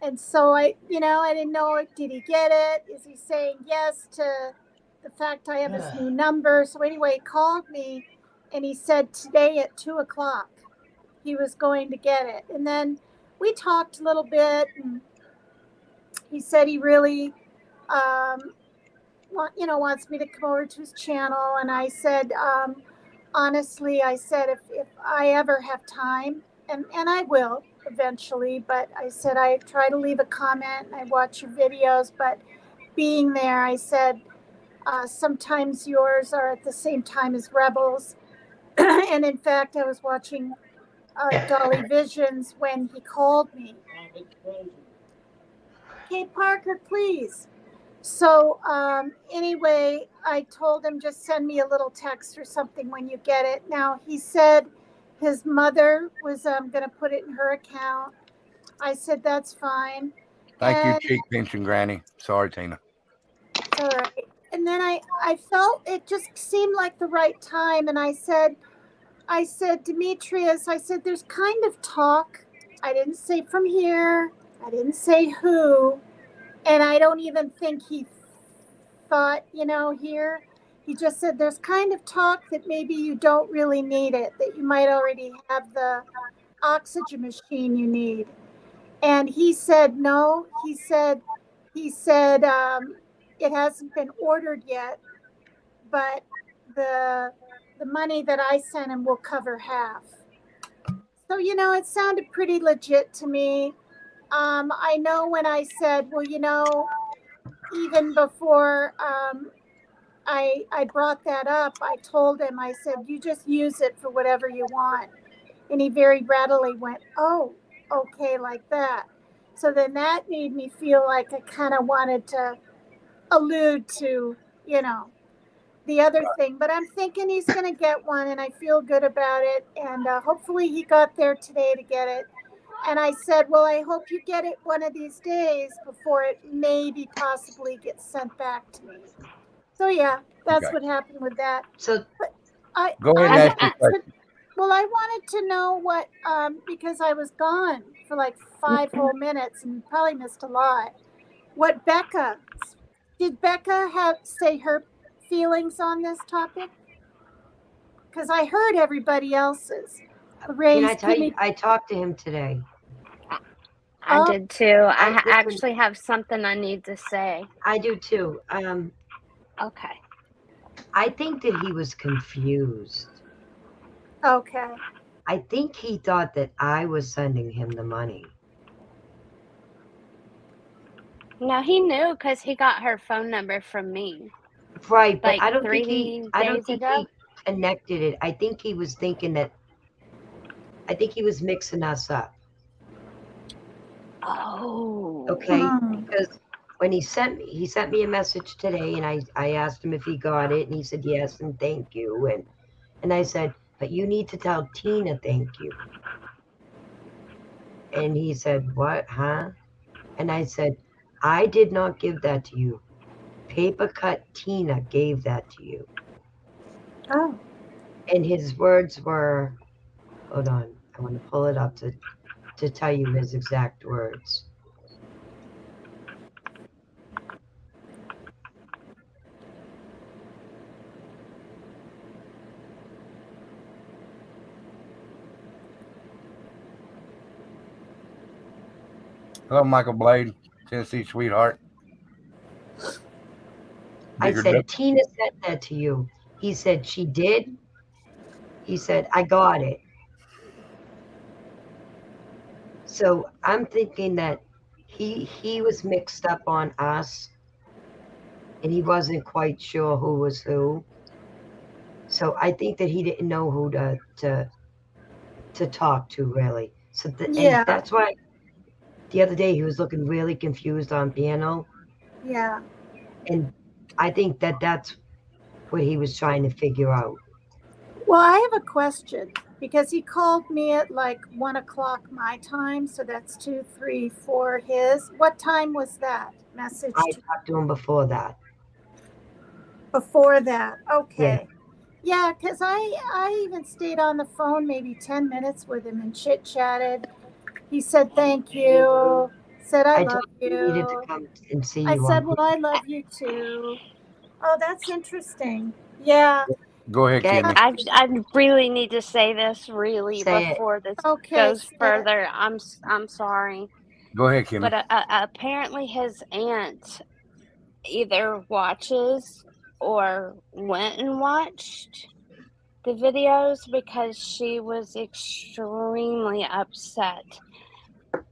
And so I didn't know, did he get it? Is he saying yes to the fact I have his new number? So anyway, he called me, and he said today at 2:00 he was going to get it. And then we talked a little bit, and he said he really, wants me to come over to his channel. And I said, honestly, I said, if I ever have time, and I will eventually, but I said, I try to leave a comment and I watch your videos, but being there, I said, sometimes yours are at the same time as Rebels. And in fact, I was watching Dolly Visions when he called me. Okay, Parker, please. So anyway, I told him just send me a little text or something when you get it. Now, he said his mother was going to put it in her account. I said, that's fine. Thank you, cheek pinching granny. Sorry, Tina. It's all right. And then I felt it just seemed like the right time. And I said, Demetrius, I said, there's kind of talk. I didn't say from here. I didn't say who. And I don't even think he thought, here. He just said there's kind of talk that maybe you don't really need it, that you might already have the oxygen machine you need. And he said, no. He said, it hasn't been ordered yet, but the money that I sent him will cover half. So, it sounded pretty legit to me. I know when I said, well, even before I brought that up, I told him, I said, you just use it for whatever you want. And he very readily went, oh, okay, like that. So then that made me feel like I kind of wanted to allude to, the other thing. But I'm thinking he's going to get one, and I feel good about it. And hopefully he got there today to get it. And I said, well, I hope you get it one of these days before it maybe possibly gets sent back to me. So, yeah, that's what happened with that. So go ahead and ask your question. Well, I wanted to know what, because I was gone for like 5 whole minutes and probably missed a lot. What did Becca say her feelings on this topic? Because I heard everybody else's. Can I tell you, I talked to him today. I did too. I actually have something I need to say. I do too. Okay. I think that he was confused. Okay. I think he thought that I was sending him the money. No, he knew because he got her phone number from me. Right, but Like I don't 3 think he days connected it. I think he was thinking I think he was mixing us up. Oh. Okay, because when he sent me a message today, and I asked him if he got it, and he said yes and thank you, and I said, but you need to tell Tina thank you. And he said, what, huh? And I said, I did not give that to you. Paper Cut Tina gave that to you. Oh. And his words were, hold on, I want to pull it up to tell you his exact words. Hello, Michael Blade, Tennessee sweetheart. I Bigger said, duck. Tina sent that to you. He said, she did. He said, I got it. So I'm thinking that he was mixed up on us, and he wasn't quite sure who was who. So I think that he didn't know who to talk to, really. So Yeah. and that's why the other day he was looking really confused on piano, Yeah. and I think that that's what he was trying to figure out. Well, I have a question because he called me at like 1 o'clock my time, so that's 2, 3, 4 his. What time was that message? I talked to him before that. Before that, okay. Yeah, because I even stayed on the phone maybe 10 minutes with him and chit chatted. He said thank you. Said I I love told him he needed to you. come and see I you said, on. well, I love you too. Oh, that's interesting. Yeah. Go ahead, Okay. Kimmy. I really need to say this really Say it. before this Okay. goes say it. further. I'm sorry, Go ahead, Kimmy. but apparently his aunt either watches or went and watched the videos because she was extremely upset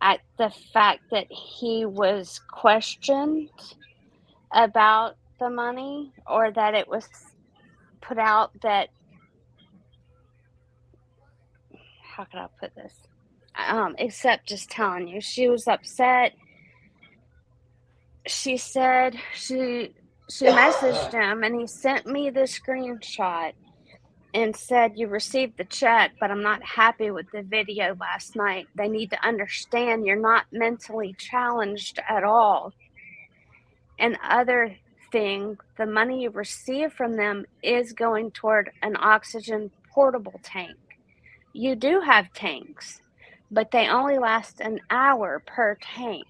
at the fact that he was questioned about the money, or that it was put out that, how can I put this? Except just telling you, she was upset. She said she messaged him and he sent me the screenshot and said, you received the check, but I'm not happy with the video last night. They need to understand you're not mentally challenged at all. And other thing, the money you receive from them is going toward an oxygen portable tank. You do have tanks, but they only last an hour per tank.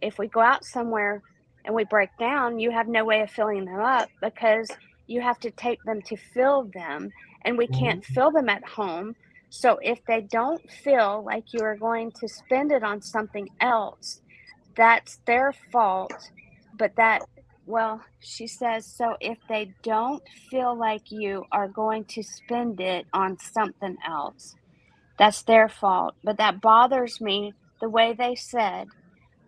If we go out somewhere and we break down, you have no way of filling them up because you have to take them to fill them, and we can't fill them at home. So if they don't feel like you are going to spend it on something else, that's their fault. But well, she says, so if they don't feel like you are going to spend it on something else, that's their fault. But that bothers me, the way they said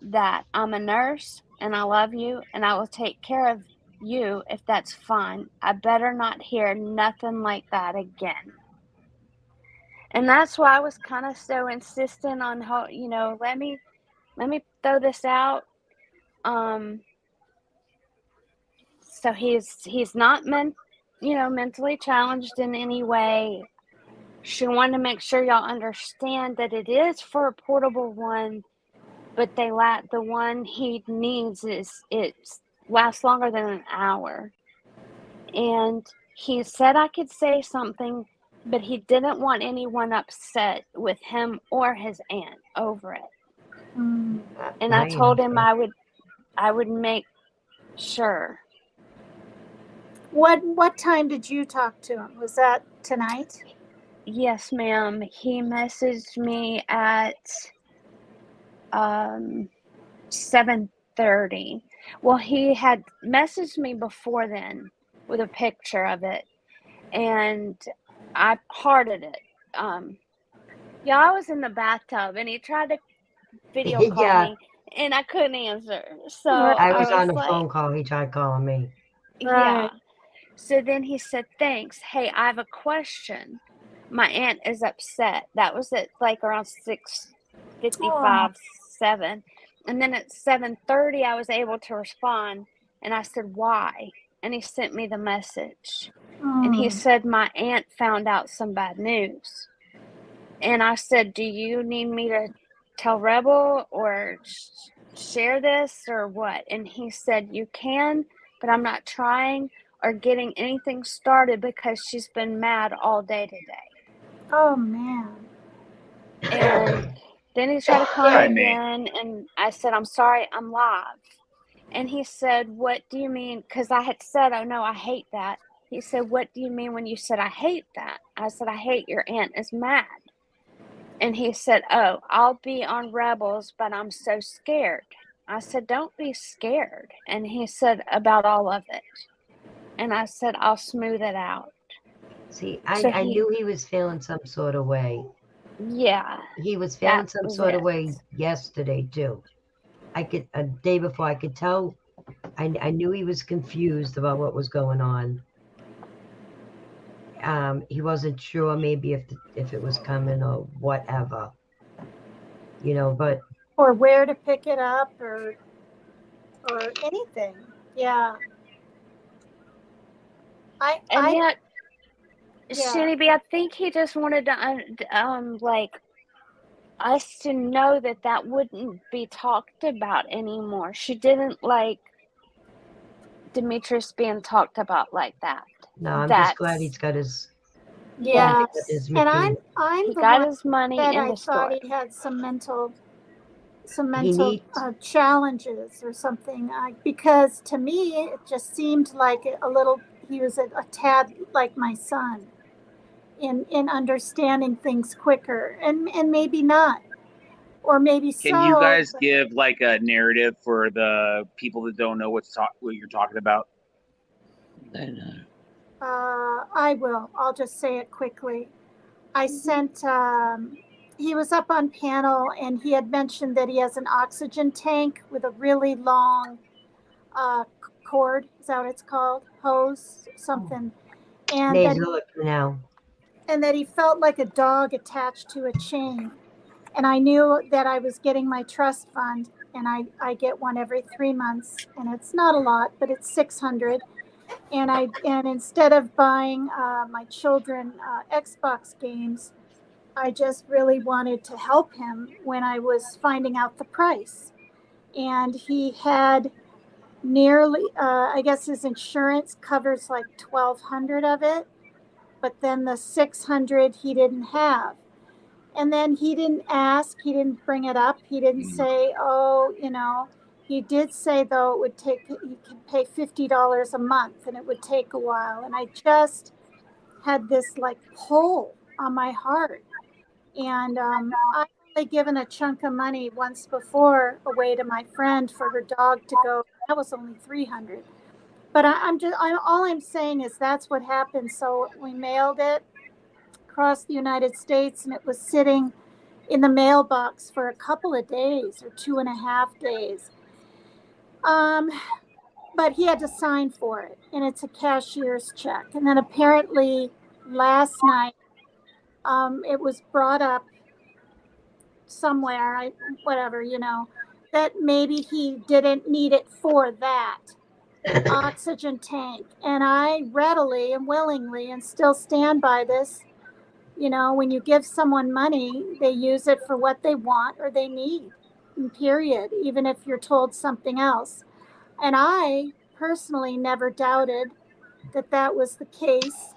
that I'm a nurse and I love you and I will take care of you if that's fine. I better not hear nothing like that again. And that's why I was kind of so insistent on how, let me throw this out. So he's not mentally challenged in any way. She wanted to make sure y'all understand that it is for a portable one, but the one he needs it lasts longer than an hour. And he said I could say something, but he didn't want anyone upset with him or his aunt over it. And I told him I would make sure. What time did you talk to him? Was that tonight? Yes, ma'am. He messaged me at 7:30. Well, he had messaged me before then with a picture of it, and I hearted it. Yeah, I was in the bathtub, and he tried to video call me, and I couldn't answer. So I was on a like, phone call. He tried calling me. Yeah. So then he said, thanks. Hey, I have a question. My aunt is upset. That was at like around 6:55, 7. And then at 7:30, I was able to respond. And I said, why? And he sent me the message. And he said, my aunt found out some bad news. And I said, do you need me to tell Rebel or share this or what? And he said, you can, but I'm not trying or getting anything started because she's been mad all day today. Oh, man. And then he tried to call me again, and I said, I'm sorry, I'm live. And he said, what do you mean? Because I had said, oh no, I hate that. He said, what do you mean when you said I hate that? I said, I hate your aunt is mad. And he said, oh, I'll be on Rebels, but I'm so scared. I said, don't be scared. And he said, about all of it. And I said, I'll smooth it out. See, So I knew he was feeling some sort of way. Yeah. He was feeling that some was sort it. of way yesterday too. I could, a day before, I could tell. I knew he was confused about what was going on. He wasn't sure maybe if it was coming or whatever, you know. But Or where to pick it up or anything. Yeah. And yet, yeah. Shinny B, I think he just wanted to, like, us to know that that wouldn't be talked about anymore. She didn't like Demetrius being talked about like that. no, I'm just glad he's got his. Yeah. His And McKinney. I'm he the got one his money that in I the thought store. he had some mental needs- challenges or something, because to me it just seemed like a little, he was a tad like my son in understanding things quicker, and maybe not, or maybe so. Can you guys but- give like a narrative for the people that don't know what you're talking about? They know. I will. I'll just say it quickly. I sent, he was up on panel and he had mentioned that he has an oxygen tank with a really long cord. Is that what it's called? Hose, something. And that, Look now. and that he felt like a dog attached to a chain. And I knew that I was getting my trust fund, and I get one every 3 months, and it's not a lot, but it's $600. And instead of buying my children Xbox games, I just really wanted to help him when I was finding out the price. And he had nearly, I guess his insurance covers like 1,200 of it, but then the 600 he didn't have. And then he didn't ask, he didn't bring it up, he didn't say, oh, he did say though it would take, he could pay $50 a month and it would take a while. And I just had this like pull on my heart. And I've only given a chunk of money once before away to my friend for her dog to go. That was only 300. But all I'm saying is that's what happened. So we mailed it across the United States, and it was sitting in the mailbox for a couple of days or 2.5 days. But he had to sign for it, and it's a cashier's check. And then apparently last night, it was brought up somewhere, whatever, that maybe he didn't need it for that oxygen tank. And I readily and willingly and still stand by this. When you give someone money, they use it for what they want or they need, period, even if you're told something else. And I personally never doubted that was the case.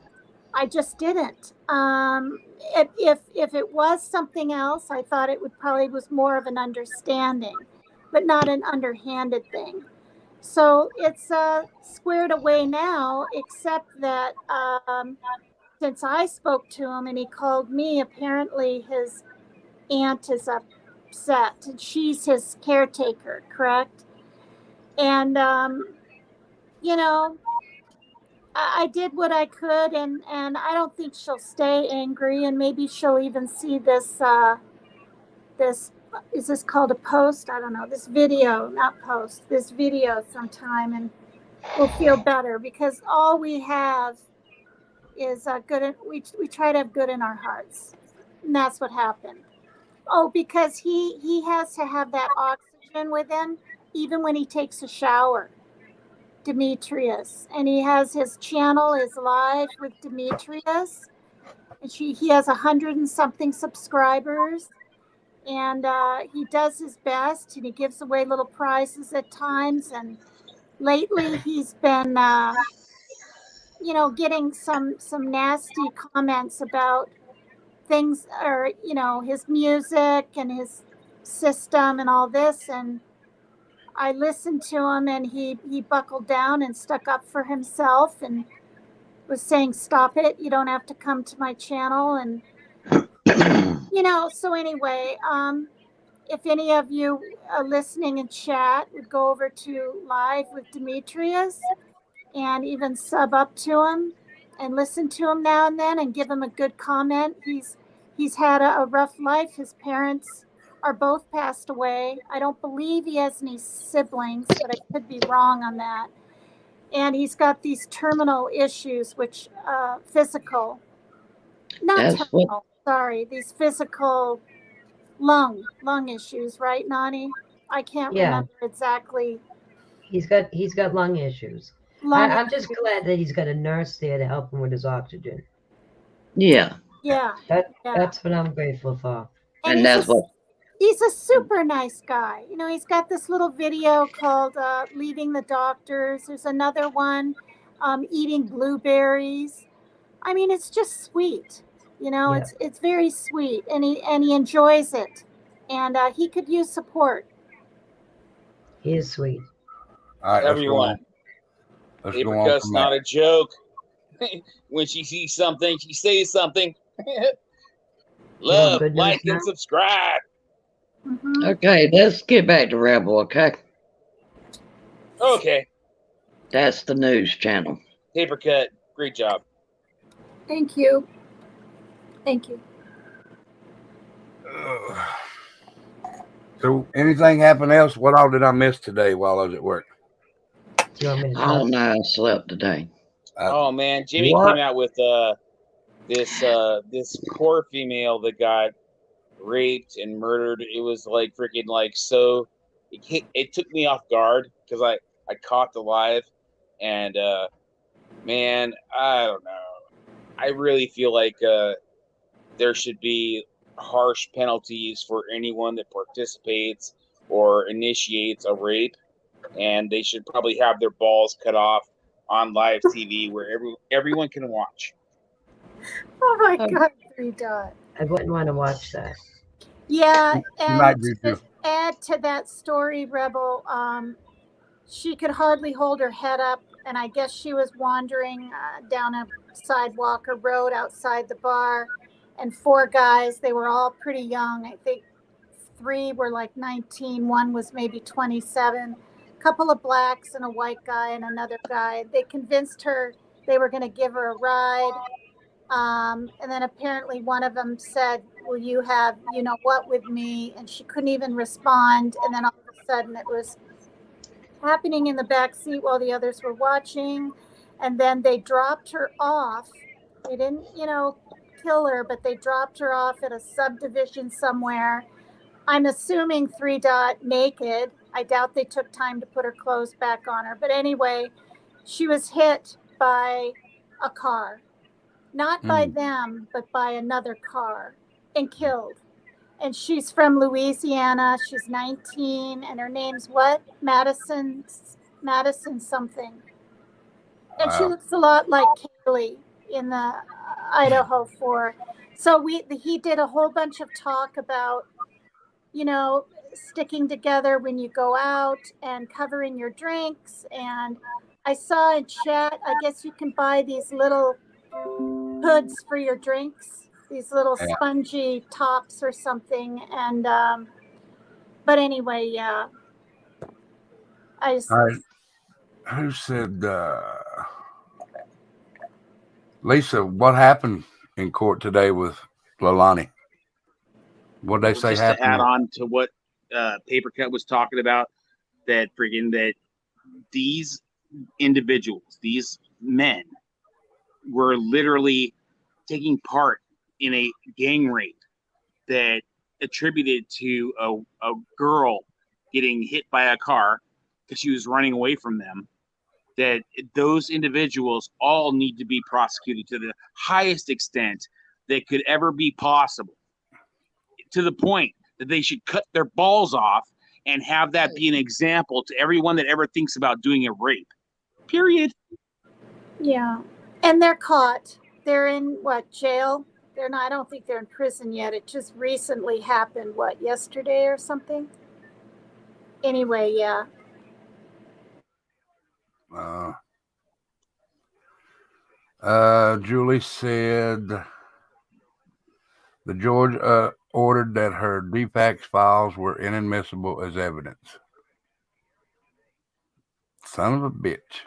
I just didn't. If it was something else, I thought it would probably was more of an understanding, but not an underhanded thing. So it's squared away now, except that since I spoke to him and he called me, apparently his aunt is upset and she's his caretaker, correct? And I did what I could, and I don't think she'll stay angry, and maybe she'll even see this is this called a post? I don't know, this video, not post, this video sometime, and we'll feel better, because all we have is good. We try to have good in our hearts, and that's what happened. Oh, because he has to have that oxygen with him even when he takes a shower. Demetrius, and he has his channel is live with Demetrius, and he has 100 and something subscribers, and he does his best, and he gives away little prizes at times. And lately, he's been, getting some nasty comments about things, or his music and his system and all this. And I listened to him, and he buckled down and stuck up for himself and was saying, "Stop it! You don't have to come to my channel." And so anyway, if any of you listening in chat would go over to Live with Demetrius and even sub up to him and listen to him now and then and give him a good comment. He's had a rough life. His parents are both passed away. I don't believe he has any siblings, but I could be wrong on that. And he's got these terminal issues, which physical, not That's what. terminal, sorry, these physical lung issues, right, Nani? I can't Yeah. remember exactly. He's got lung issues. I'm just glad that he's got a nurse there to help him with his oxygen. Yeah. Yeah. That's what I'm grateful for. And that's what. He's a super nice guy. He's got this little video called Leaving the Doctors. There's another one, Eating Blueberries. I mean, it's just sweet. Yeah. It's very sweet, and he enjoys it. And he could use support. He is sweet. All right, Everyone. Let's Paper go on Cut's from not that. a joke. When she sees something, she says something. Love, good news like, now? and subscribe. Mm-hmm. Okay, let's get back to Rebel, okay? Okay. That's the news channel. Paper Cut, great job. Thank you. Thank you. So, anything happen else? What all did I miss today while I was at work? Do you want me to I tell? don't know. I slept today. Oh man, Jimmy What? came out with this poor female that got raped and murdered. It was like freaking like so. It took me off guard because I caught the live, and man, I don't know. I really feel like there should be harsh penalties for anyone that participates or initiates a rape, and they should probably have their balls cut off on live TV where everyone can watch. Oh my God, 3 Dot. I wouldn't want to watch that. Yeah, You might and do to too. add to that story, Rebel, she could hardly hold her head up, and I guess she was wandering down a sidewalk or road outside the bar, and 4 guys, they were all pretty young. I think 3 were like 19, 1 was maybe 27, a couple of blacks and a white guy and another guy. They convinced her they were going to give her a ride. And then apparently one of them said, "Will you have, what with me?" And she couldn't even respond. And then all of a sudden it was happening in the back seat while the others were watching. And then they dropped her off. They didn't, kill her, but they dropped her off at a subdivision somewhere. I'm assuming 3 Dot naked. I doubt they took time to put her clothes back on her. But anyway, she was hit by a car. Not by them, but by another car, and killed. And she's from Louisiana. She's 19, and her name's what? Madison something. And she looks a lot like Kaylee in the Idaho 4. So he did a whole bunch of talk about, sticking together when you go out and covering your drinks. And I saw in chat, I guess you can buy these little hoods for your drinks, these little spongy tops or something. And but anyway, yeah, I just All right. Who said Lisa, what happened in court today with Lalani? What did they say Just happened? to add on to what Paper Cut was talking about, that these individuals, these men, were literally taking part in a gang rape that attributed to a girl getting hit by a car because she was running away from them. That those individuals all need to be prosecuted to the highest extent that could ever be possible, to the point that they should cut their balls off and have that be an example to everyone that ever thinks about doing a rape. Period. Yeah. And they're caught. They're in what, jail? They're not, I don't think they're in prison yet. It just recently happened, what, yesterday or something? Anyway, yeah. Julie said the judge ordered that her DFAX files were inadmissible as evidence. Son of a bitch.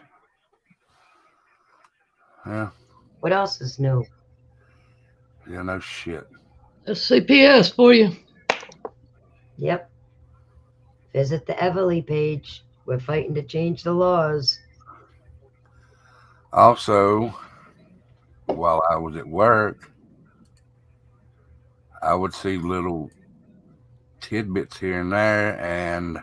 Yeah. What else is new? Yeah, no shit. That's CPS for you. Yep. Visit the Everly page. We're fighting to change the laws. Also, while I was at work, I would see little tidbits here and there, and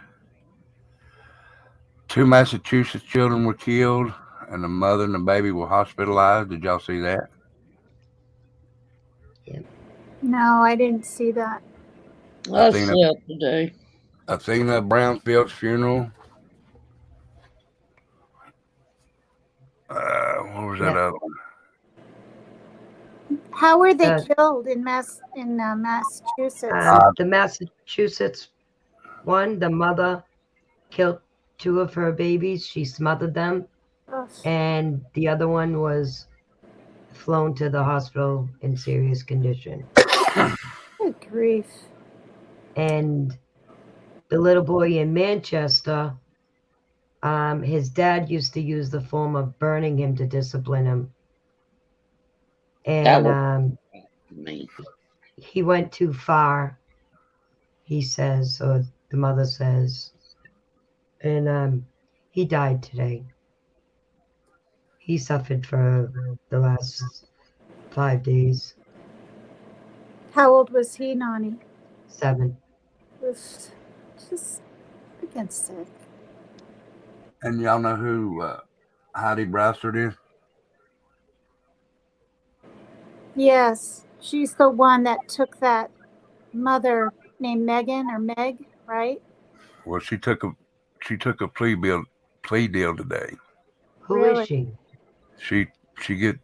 2 Massachusetts children were killed, and the mother and the baby were hospitalized. Did y'all see that? No, I didn't see that. I slept today. Athena Brownfield's funeral. What was that other one? How were they killed in Massachusetts? The Massachusetts one, the mother killed 2 of her babies. She smothered them. Ugh. And the other one was flown to the hospital in serious condition. Good grief. And the little boy in Manchester, his dad used to use the form of burning him to discipline him. And he went too far, he says, or the mother says. And he died today. He suffered for the last 5 days. How old was he, Nani? 7. Oof. Just against sick. And y'all know who Heidi Brassard is? Yes, she's the one that took that mother named Megan or Meg, right? Well, she took a plea deal today. Who is she? She gets.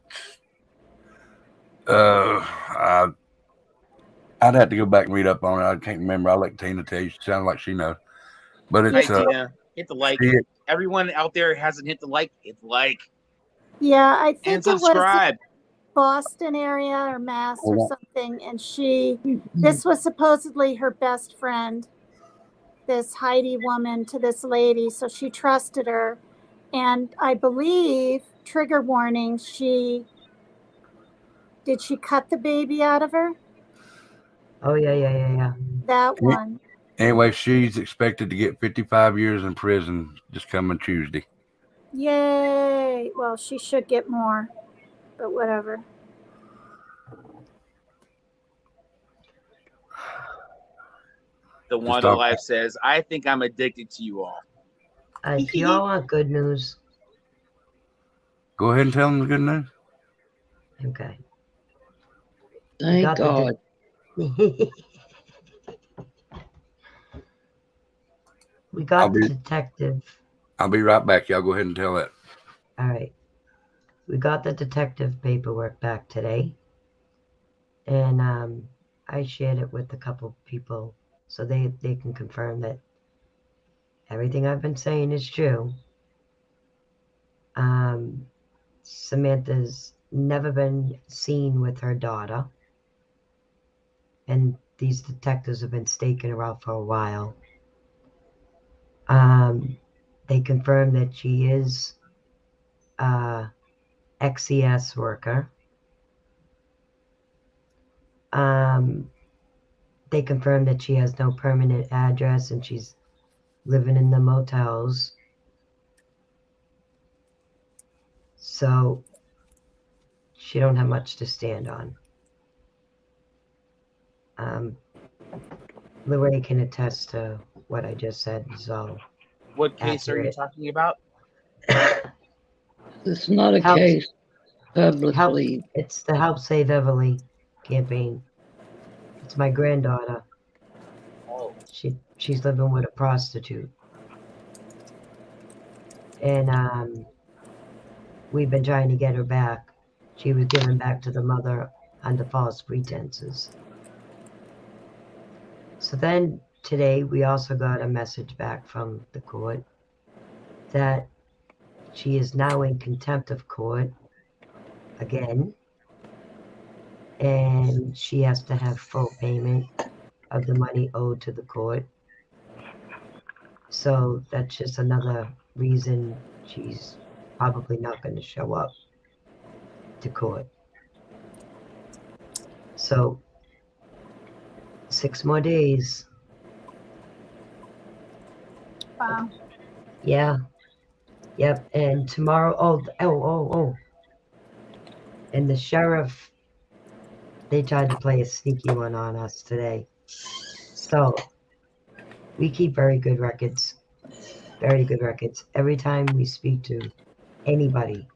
I'd have to go back and read up on it. I can't remember. I'll let Tina tell you. She sounds like she knows. But it's Tina, hit the like. Everyone out there hasn't hit the like. Hit the like. Yeah, I think and subscribe. It was Boston area or Mass or something. And this was supposedly her best friend, this Heidi woman, to this lady. So she trusted her. And I believe, trigger warning, did she cut the baby out of her? Oh, yeah. That one. Anyway, she's expected to get 55 years in prison this coming Tuesday. Yay. Well, she should get more, but whatever. The Wanda Life says, I think I'm addicted to you all. Y'all want good news? Go ahead and tell them the good news. Okay. Thank God. We got the detective. I'll be right back. Y'all go ahead and tell that. All right. We got the detective paperwork back today. And I shared it with a couple people so they can confirm that everything I've been saying is true. Samantha's never been seen with her daughter. And these detectives have been staking her out for a while. They confirmed that she is a XES worker. They confirmed that she has no permanent address and she's living in the motels. So she don't have much to stand on. Lorraine can attest to what I just said. So, what case are you talking about? It's not a case publicly. It's the Help Save Everly campaign. It's my granddaughter. She's living with a prostitute. And we've been trying to get her back. She was given back to the mother under false pretenses. So then today we also got a message back from the court that she is now in contempt of court again, and she has to have full payment of the money owed to the court. So that's just another reason she's probably not going to show up to court. So 6 more days. Wow. Yeah. Yep. And tomorrow, oh. And the sheriff, they tried to play a sneaky one on us today. So we keep very good records. Very good records. Every time we speak to anybody,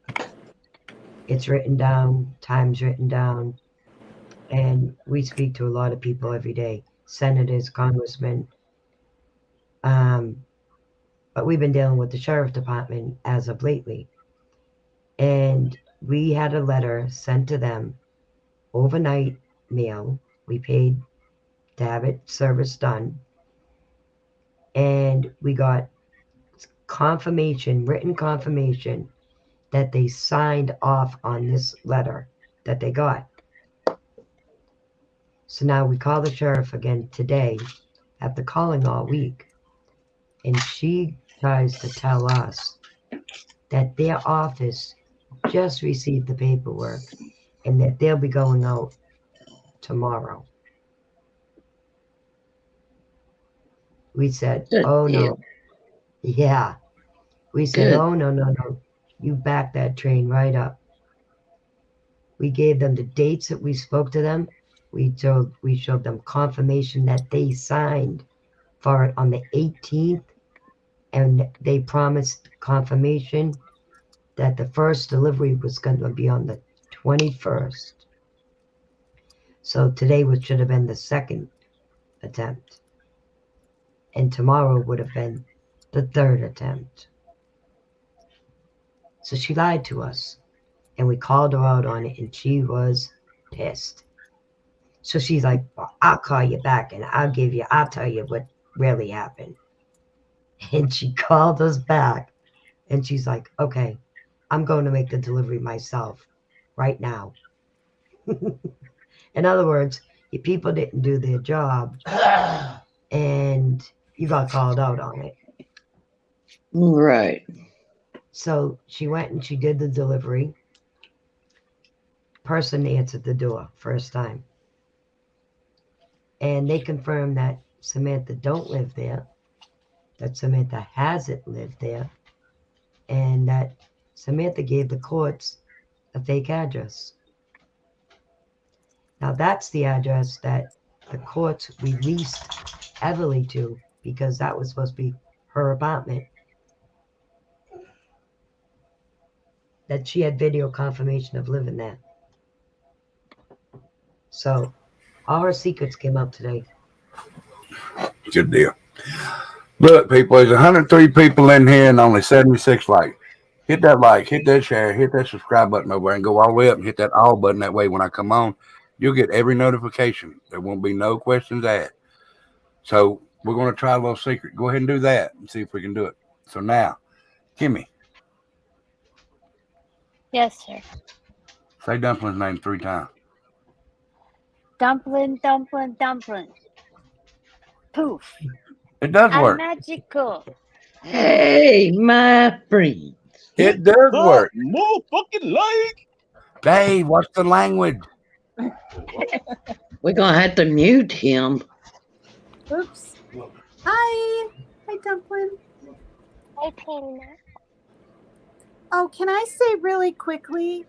it's written down, time's written down. And we speak to a lot of people every day, senators, congressmen. But we've been dealing with the sheriff department as of lately. And we had a letter sent to them, overnight mail. We paid to have it service done. And we got confirmation, written confirmation, that they signed off on this letter that they got. So now we call the sheriff again today after calling all week. And she tries to tell us that their office just received the paperwork and that they'll be going out tomorrow. We said, Good oh deal. no. Yeah. We said, Good. oh no. You back that train right up. We gave them the dates that we spoke to them. We showed them confirmation that they signed for it on the 18th, and they promised confirmation that the first delivery was going to be on the 21st. So today should have been the second attempt, and tomorrow would have been the third attempt. So she lied to us, and we called her out on it, and she was pissed. So she's like, well, I'll call you back and I'll tell you what really happened. And she called us back and she's like, okay, I'm going to make the delivery myself right now. In other words, your people didn't do their job and you got called out on it. Right. So she went and she did the delivery. Person answered the door first time. And they confirmed that Samantha don't live there, that Samantha hasn't lived there, and that Samantha gave the courts a fake address. Now that's the address that the courts released Everly to because that was supposed to be her apartment. That she had video confirmation of living there. So all her secrets came out today. Good deal. Look, people, there's 103 people in here and only 76 likes. Hit that like, hit that share, hit that subscribe button over there and go all the way up and hit that all button. That way, when I come on, you'll get every notification. There won't be no questions asked. So we're going to try a little secret. Go ahead and do that and see if we can do it. So now, Kimmy. Yes, sir. Say Dumpling's name 3 times. Dumpling, dumpling, dumpling. Poof. It does I'm work. magical. Hey, my friend. It does work. More fucking like. Dave, what's the language? We're going to have to mute him. Oops. Hi. Hi, Dumpling. Hi, Tina. Oh, can I say really quickly?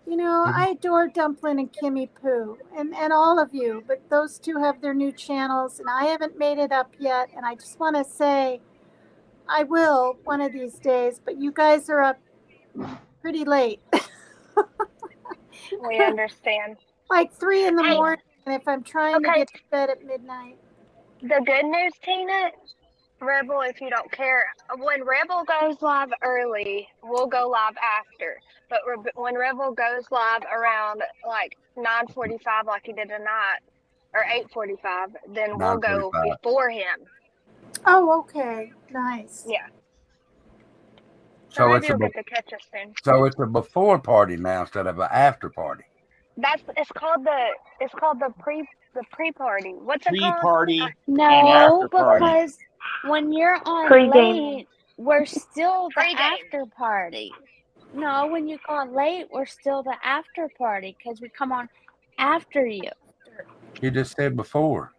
You know, I adore Dumpling and Kimmy Poo and all of you, but those two have their new channels and I haven't made it up yet. And I just want to say I will one of these days, but you guys are up pretty late. We understand. Like 3 in the morning, and if I'm trying to get to bed at midnight. The good news, Tina, Rebel, if you don't care, when Rebel goes live early, we'll go live after. But when Rebel goes live around like 9:45, like he did tonight, or 8:45, then we'll go 9:45. before him. Oh, okay. Nice. Yeah. So maybe it's a you'll get to catch us soon. so it's a before party now instead of an after party. It's called the pre party. What's it called? Pre-party and No, after party. because when you're on Pre-game. late, we're still the Pre-game. after party. No, when you go on late, we're still the after party because we come on after you. You just said before.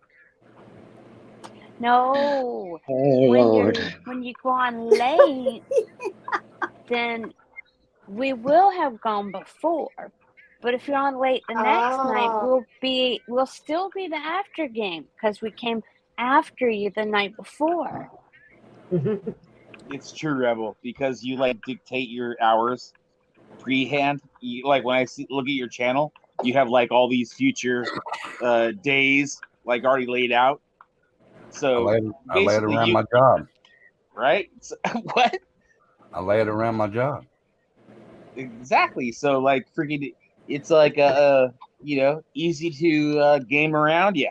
No, Oh, Lord. when you go on late, then we will have gone before. But if you're on late the next night, we'll still be the after game because we came after you the night before. It's true, Rebel, because you like dictate your hours freehand. Like when I look at your channel, you have like all these future days like already laid out. So I lay it basically around my job. right? So, what? I lay it around my job. Exactly. So like freaking, it's like easy to game around. Yeah.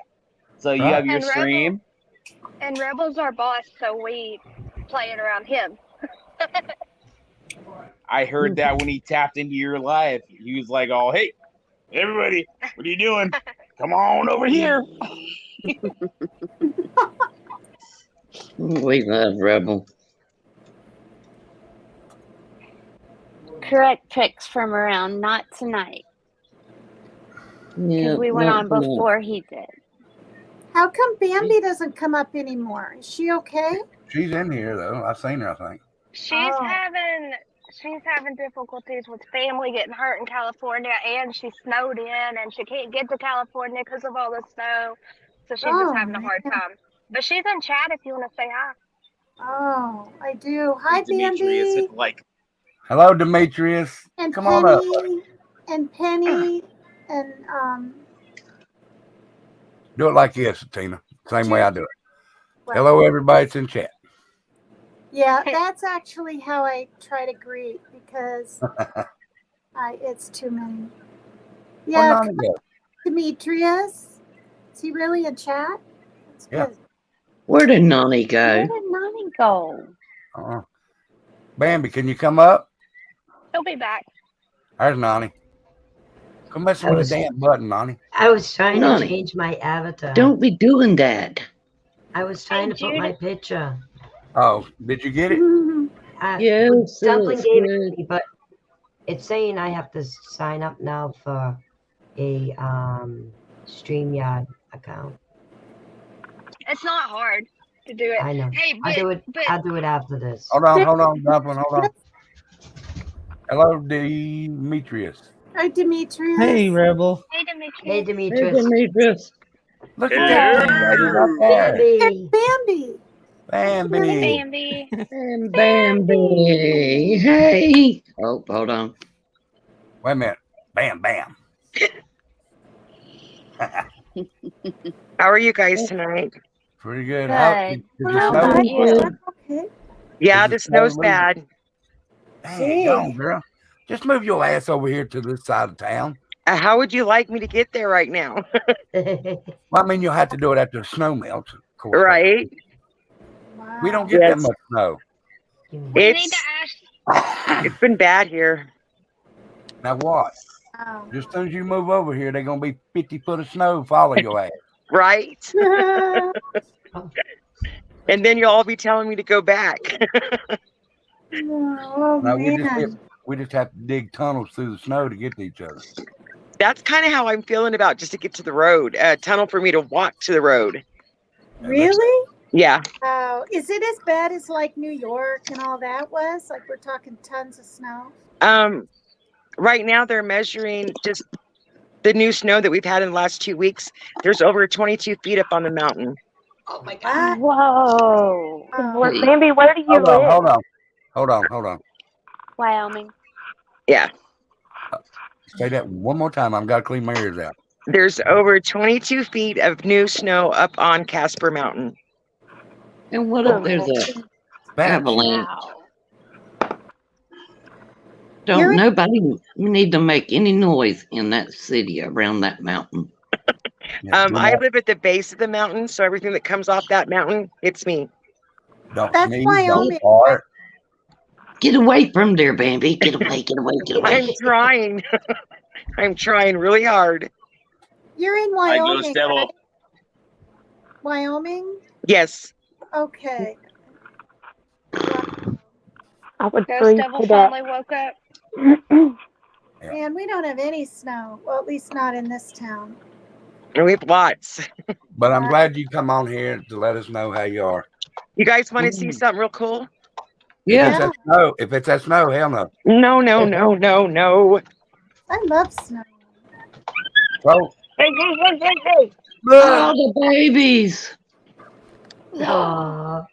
So you Right. have your And stream. And Rebel's our boss, so we play it around him. I heard that when he tapped into your live, he was like, "Oh, hey, everybody, what are you doing? Come on over here." We love Rebel. Correct pics from around, not tonight. Yeah, Because we went not on tonight. before he did. How come Bambi doesn't come up anymore? Is she okay? She's in here though. I've seen her, I think. She's having difficulties with family getting hurt in California, and she's snowed in, and she can't get to California because of all the snow. So she's just having a hard time. But she's in chat if you want to say hi. Oh, I do. Hi, Demetrius, Bambi. it's like, Hello, Demetrius. And Come on up. Penny, and Do it like this, Tina. Same way I do it. what? Hello, everybody. It's in chat. Yeah, that's actually how I try to greet because it's too many. Yeah, Well, none of that. Demetrius. Is he really in chat? That's Yeah. good. Where did Nani Where go? did Nani go? Bambi, can you come up? He'll be back. There's Nani. Come messing with the damn button, Nani. I was trying to Nani, change my avatar. don't be doing that. I was trying to put my picture. Oh, did you get it? Yes, Dumpling it's gave it good. to me, but it's saying I have to sign up now for a StreamYard account. It's not hard to do it. I know. Hey, I'll do it after this. Hold on, Dumpling. Hold on. Hello, Demetrius. Hi, Demetrius. Hey, Rebel. Hey, Demetrius. Hey, Hey, Demetrius. Demetrius. Look at that. Bambi. Bambi. Bambi. Bambi. And Bambi. Hey. Oh, hold on. Wait a minute. Bam, bam. How are you guys tonight? Pretty good. Good. Did you How snow? about you? Okay. Yeah, Did you the snow's snow, bad. Dang, go, girl. Just move your ass over here to this side of town. How would you like me to get there right now? Well, I mean, you'll have to do it after the snow melts, of course. Right? Wow. We don't get that Yes. much snow. We need to ask. It's been bad here. Now what? Wow. Just as soon as you move over here, they're gonna be 50 foot of snow follow your ass. Right? And then you'll all be telling me to go back. Oh, No, man. we just have to dig tunnels through the snow to get to each other. That's kind of how I'm feeling about just to get to the road. A tunnel for me to walk to the road. Really? Yeah. Oh, is it as bad as like New York and all that was? Like we're talking tons of snow? Right now they're measuring just the new snow that we've had in the last 2 weeks. There's over 22 feet up on the mountain. Oh my God. Whoa. Oh. Bambi, where do you Hold live? on. Hold on. Wyoming. Yeah. Say that one more time. I've got to clean my ears out. There's over 22 feet of new snow up on Casper Mountain. And what if there's a Banshee. avalanche? Wow. Don't You're in- nobody need to make any noise in that city around that mountain. Yeah, do I not- live at the base of the mountain, so everything that comes off that mountain, it's me. don't That's sneeze, Wyoming, don't fart. Get away from there, Bambi. Get away, get away, get I'm away. trying. I'm trying really hard. You're in I goes Wyoming, devil. right? Wyoming? Yes. Okay. I would Ghost freeze Devil to death. finally woke up. Man, we don't have any snow. Well, at least not in this town. And we have lots. But I'm glad you come on here to let us know how you are. You guys want to see something real cool? Yeah. If it's that snow, hell no. No, no, no, no, no. I love snow. So, Oh, the babies. Aw.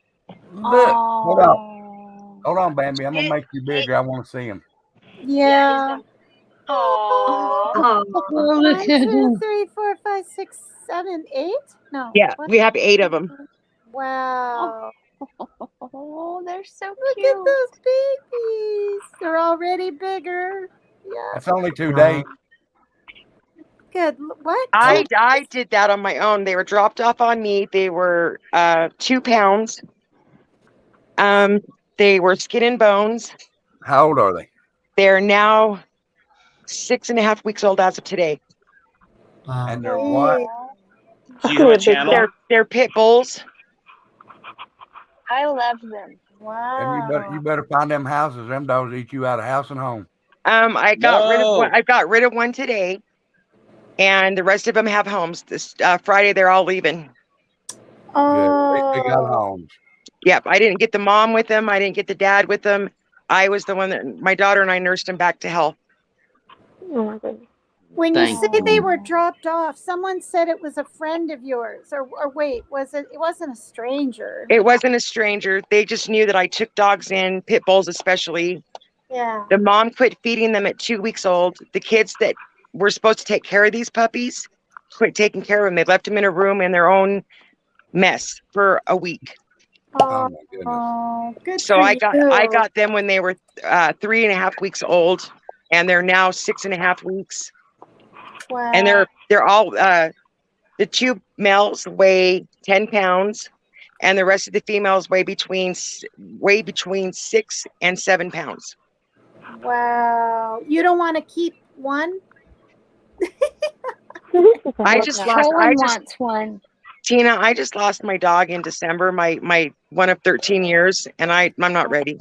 look, hold on. Oh. Hold on, Bambi. I'm gonna make you bigger. I want to see him. Yeah. Oh. Oh, Oh, look 1, at 2, them. 3, 4, 5, 6, 7, 8? No. Yeah, What? we have 8 of them. Wow. Oh, they're so Look cute. at those babies. They're already bigger. Yeah. It's only 2 days. Good. What? I did that on my own. They were dropped off on me. They were 2 pounds. They were skin and bones. How old are they? They're now 6.5 weeks old as of today. And they're what? Do you have a channel? They're pit bulls. I love them. Wow. And you better find them houses. Them dogs eat you out of house and home. I got rid of No. one. I got rid of one today, and the rest of them have homes. This Friday, they're all leaving. Good. At least they got Oh. homes. Yep, I didn't get the mom with them. I didn't get the dad with them. I was the one that my daughter and I nursed them back to health. Oh my goodness. When you Thank say they you. were dropped off, someone said it was a friend of yours, or wait, was it? It wasn't a stranger. It wasn't a stranger. They just knew that I took dogs in, pit bulls especially. Yeah. The mom quit feeding them at 2 weeks old. The kids that were supposed to take care of these puppies quit taking care of them. They left them in a room in their own mess for a week. Oh my goodness. Oh, good. So for I you. got them when they were 3.5 weeks old, and they're now 6.5 weeks. Wow. And they're all the 2 males weigh 10 pounds, and the rest of the females weigh between 6 and 7 pounds. Wow. You don't want to keep one? I just Colin wants one. Tina, I just lost my dog in December, my one of 13 years, and I'm not ready.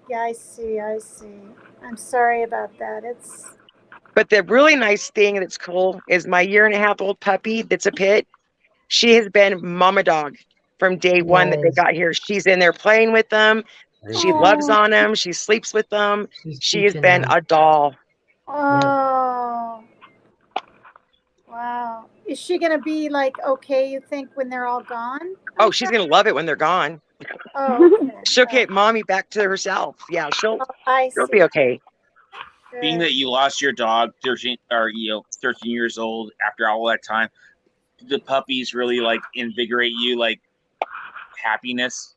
Yeah, I see. I'm sorry about that. But the really nice thing that's cool is my 1.5-year-old puppy that's a pit. She has been mama dog from day one that they Yes. got here. She's in there playing with them. She loves on them. She sleeps with them. She has teaching been them. a doll. Oh. Wow. Is she going to be like, okay, you think, when they're all gone? Oh, she's going to love it when they're gone. Oh, okay. She'll get mommy back to herself. Yeah, she'll I she'll see. be okay. Being that you lost your dog 13 years old after all that time, did the puppies really like invigorate you, like happiness?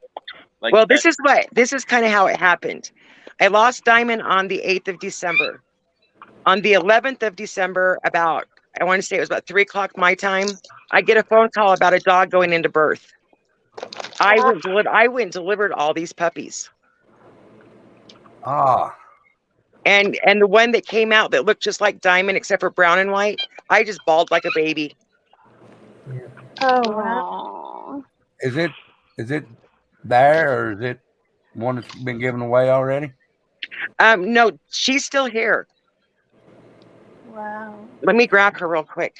Like, Well, this is kind of how it happened. I lost Diamond on the 8th of December. On the 11th of December, I want to say it was about 3:00 my time, I get a phone call about a dog going into birth. I went and delivered all these puppies. Ah. And the one that came out that looked just like Diamond, except for brown and white, I just bawled like a baby. Oh, wow. Is it there, or is it one that's been given away already? No, she's still here. Wow. Let me grab her real quick.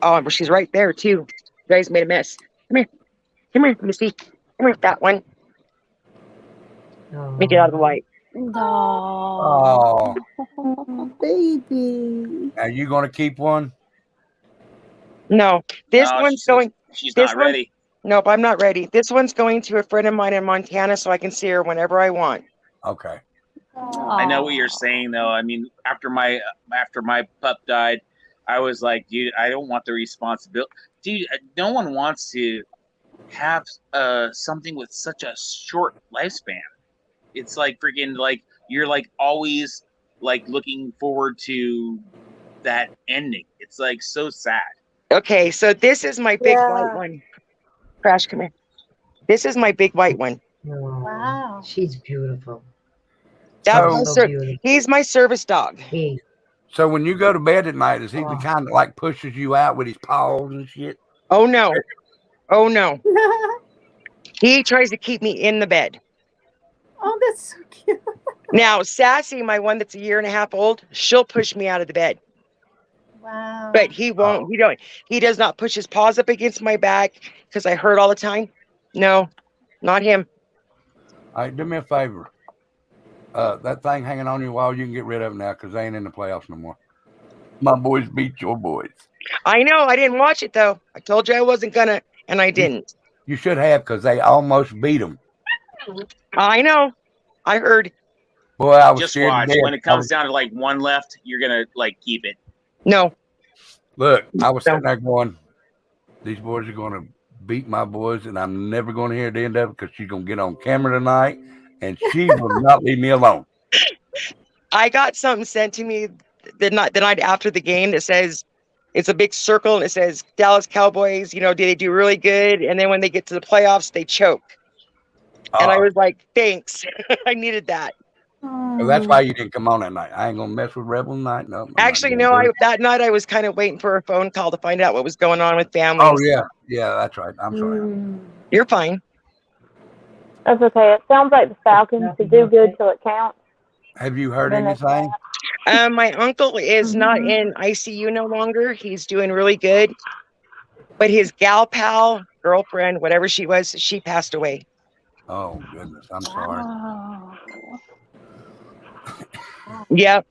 Oh, well, she's right there too. You guys made a mess. Come here, Missy. Come here, that one. Let me get out of the light. Oh. Baby. Are you going to keep one? No, this No, one's going. She's this not one- ready. Nope, I'm not ready. This one's going to a friend of mine in Montana, so I can see her whenever I want. Okay. I know what you're saying, though. I mean, after my pup died, I was like, dude, I don't want the responsibility. Dude, no one wants to have something with such a short lifespan. It's like freaking like you're like always like looking forward to that ending. It's like so sad. Okay, so this is my big Yeah. white one. Crash, come here. This is my big white one. Oh, Wow. she's beautiful. That's So- my So beautiful. he's my service dog. Hey, So when you go to bed at night, is he the Oh. kind that like pushes you out with his paws and shit? Oh no. Oh no. He tries to keep me in the bed. Oh, that's so cute. Now, Sassy, my one that's a year and a half old, she'll push me out of the bed. Wow. But he won't. He does not push his paws up against my back because I hurt all the time. No, not him. All right, do me a favor. That thing hanging on your wall, you can get rid of it now because they ain't in the playoffs no more. My boys beat your boys. I know. I didn't watch it though. I told you I wasn't gonna, and I didn't. You should have because they almost beat them. I know. I heard. Boy, I was Just scared to watch. death. When it comes down to like one left, you're gonna like keep it. No. Look, I was sitting there going, these boys are going to beat my boys, and I'm never going to hear the end of it because she's going to get on camera tonight, and she will not leave me alone. I got something sent to me the night after the game that says it's a big circle and it says Dallas Cowboys, you know, did they do really good? And then when they get to the playoffs, they choke. And I was like, thanks. I needed that. So that's why you didn't come on that night. I ain't going to mess with Rebel night. No. I'm not Actually, gonna no, do it. that night I was kind of waiting for a phone call to find out what was going on with families. Oh, yeah. Yeah, that's right. I'm sorry. You're fine. That's okay. It sounds like the Falcons to do good till it counts. Have you heard Then it's anything? My uncle is not in ICU no longer. He's doing really good. But his gal pal, girlfriend, whatever she was, she passed away. Oh, goodness. I'm sorry. Yep.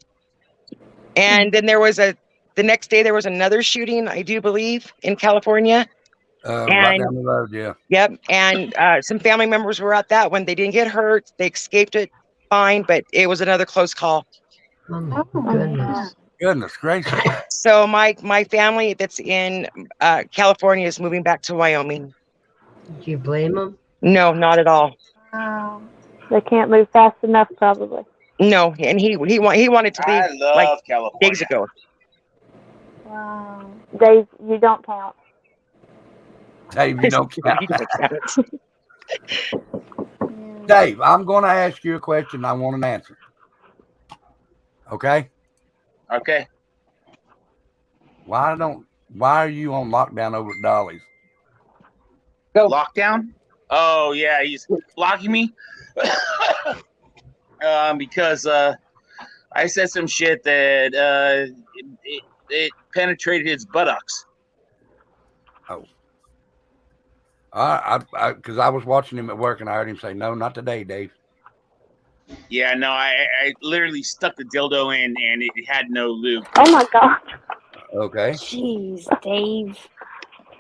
And then the next day there was another shooting, I do believe, in California. Right down the road, yeah. Yep. And some family members were at that one. They didn't get hurt. They escaped it fine, but it was another close call. oh my goodness. Goodness gracious. So my family that's in California is moving back to Wyoming. Do you blame them? No, not at all. Wow. They can't move fast enough, probably. No, and he wanted to leave I love like California. days ago. Wow. Dave, you don't count. Dave, you don't count. Yeah. Dave, I'm going to ask you a question. I want an answer. Okay? Okay. Why are you on lockdown over at Dolly's? Lockdown? Oh yeah, he's locking me. Because I said some shit that it penetrated his buttocks. Because I was watching him at work and I heard him say, "No, not today, Dave." Yeah, no, I literally stuck the dildo in and it had no lube. Oh my God. Okay, Jeez, Dave.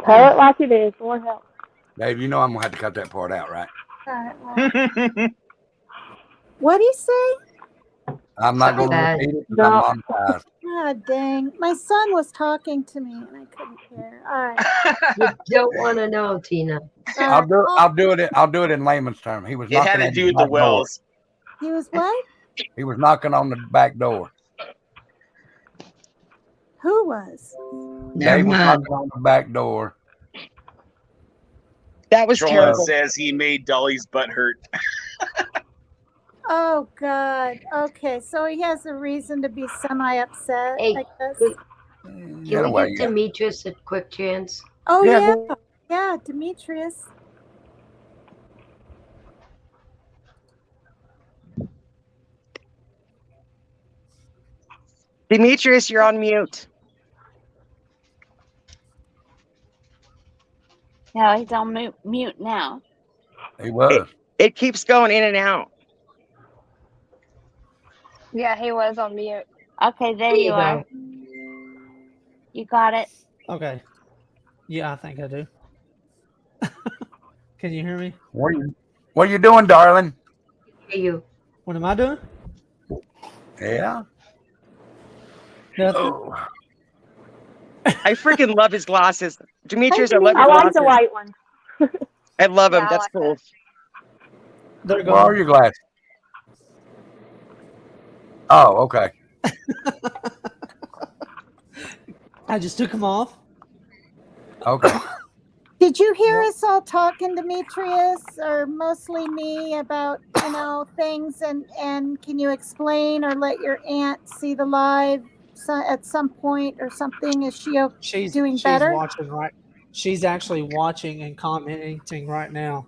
Tell it like it is. Lord help. Dave, you know I'm gonna have to cut that part out, right? All right, well, what do you say? I'm not going to Bad. repeat it. 'Cause No. I'm monetized. Ah, dang. My son was talking to me and I couldn't hear. All right. You don't want to know, Tina. I'll do it in layman's term. He was It knocking had to at do his with the back door. wells. He was what? He was knocking on the back door. Who was? Never Dave was mind. knocking on the back door. That was Trollan terrible. says he made Dolly's butt hurt. Oh God. Okay, so he has a reason to be semi-upset, Hey, I guess. Can Get we away, give yeah. Demetrius a quick chance? Oh Yeah, yeah, Demetrius. Demetrius, you're on mute. No, he's on mute now. He was. It keeps going in and out. Yeah, he was on mute. Okay, there you are. You got it. Okay. Yeah, I think I do. Can you hear me? What are you doing, darling? Hey, you. What am I doing? Yeah. Nothing. Oh. I freaking love his glasses. Demetrius, I love I your like the glasses. white ones. I love Yeah, them. I That's like cool. They're Where are gone. your glasses? Oh, okay. I just took them off. Okay. Did you hear Yep. us all talking, Demetrius, or mostly me about, things, and can you explain or let your aunt see the live at some point or something? Is she doing She's better? watching right. She's actually watching and commenting right now.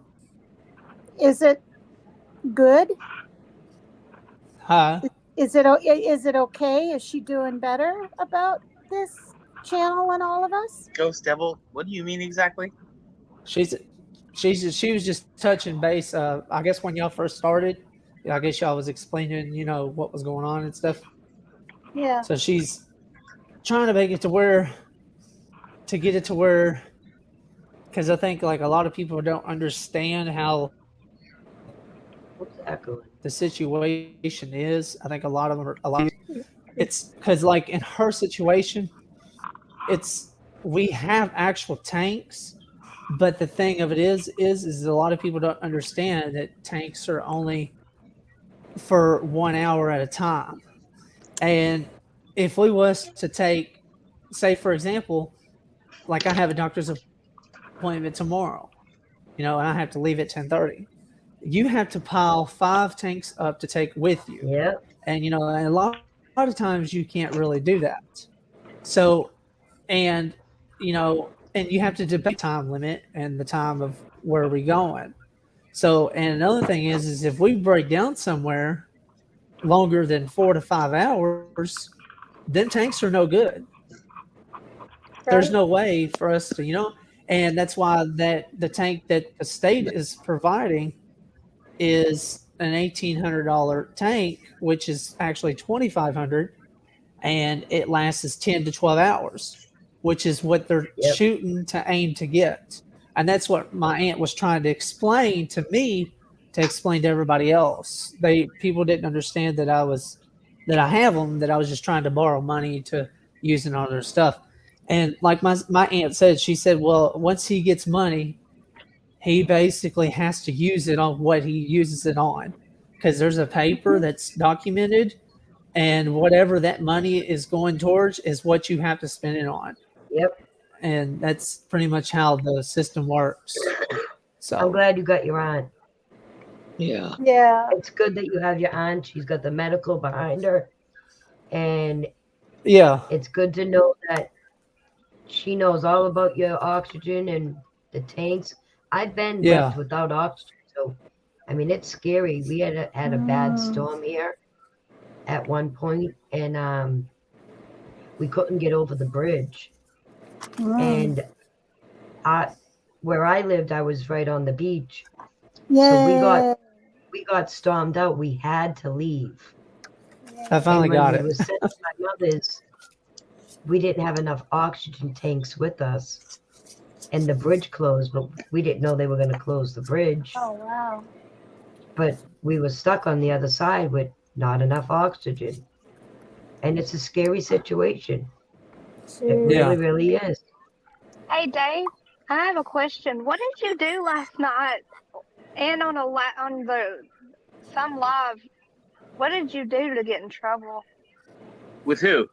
Is it good? Huh? Is it okay? Is she doing better about this channel and all of us? Ghost Devil, what do you mean exactly? She was just touching base. I guess when y'all first started, I guess y'all was explaining, what was going on and stuff. Yeah. So she's trying to make it to get it to where, because I think like a lot of people don't understand how What's echoing? the situation is. I think a lot of them it's because like in her situation, we have actual tanks, but the thing of it is a lot of people don't understand that tanks are only for 1 hour at a time. And if we was to take, say for example, like I have a doctor's appointment tomorrow, and I have to leave at 10:30. You have to pile 5 tanks up to take with you. Yeah. And and a lot of times you can't really do that. So, and and you have to debate time limit and the time of where we going. So, and another thing is if we break down somewhere longer than 4 to 5 hours, then tanks are no good. There's no way for us to, and that's why that the tank that the state is providing is an $1,800 tank, which is actually $2,500, and it lasts 10 to 12 hours, which is what they're Yep. shooting to aim to get. And that's what my aunt was trying to explain to me to explain to everybody else. People didn't understand that I have them, that I was just trying to borrow money to use it on other stuff. And like my aunt said, she said, well, once he gets money, he basically has to use it on what he uses it on, because there's a paper that's documented, and whatever that money is going towards is what you have to spend it on. Yep. And that's pretty much how the system works. I'm So glad you got your aunt. Yeah. Yeah. It's good that you have your aunt. She's got the medical behind her. And yeah, it's good to know that she knows all about your oxygen and the tanks. I've been Yeah. left without oxygen, so I mean it's scary. We had a bad storm here at one point, and we couldn't get over the bridge. And where I lived, I was right on the beach. So we got stormed out. We had to leave. I finally And when got we it. were sent to my mother's, we didn't have enough oxygen tanks with us, and the bridge closed, but we didn't know they were going to close the bridge. Oh, wow. But we were stuck on the other side with not enough oxygen, and it's a scary situation. It really, Yeah. really is. Hey, Dave, I have a question. What did you do last night? And on some live, what did you do to get in trouble? With who?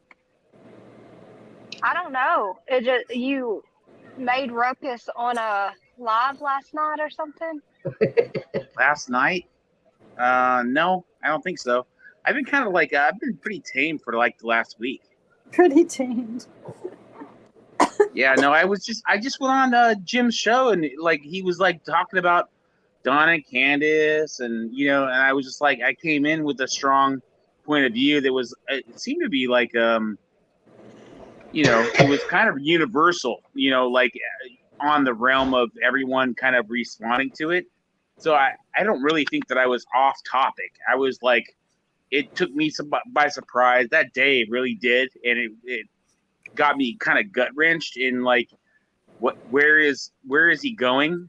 I don't know. You made ruckus on a live last night or something? Last night? No, I don't think so. I've been kind of like I've been pretty tame for like the last week. Pretty tamed. Yeah, no, I just went on Jim's show, and like he was like talking about Donna and Candace, and and I was just like, I came in with a strong point of view that was it seemed to be like it was kind of universal, like on the realm of everyone kind of responding to it. So I don't really think that I was off topic. I was like, it took me by surprise. That day it really did, and it got me kind of gut wrenched in like, where is he going?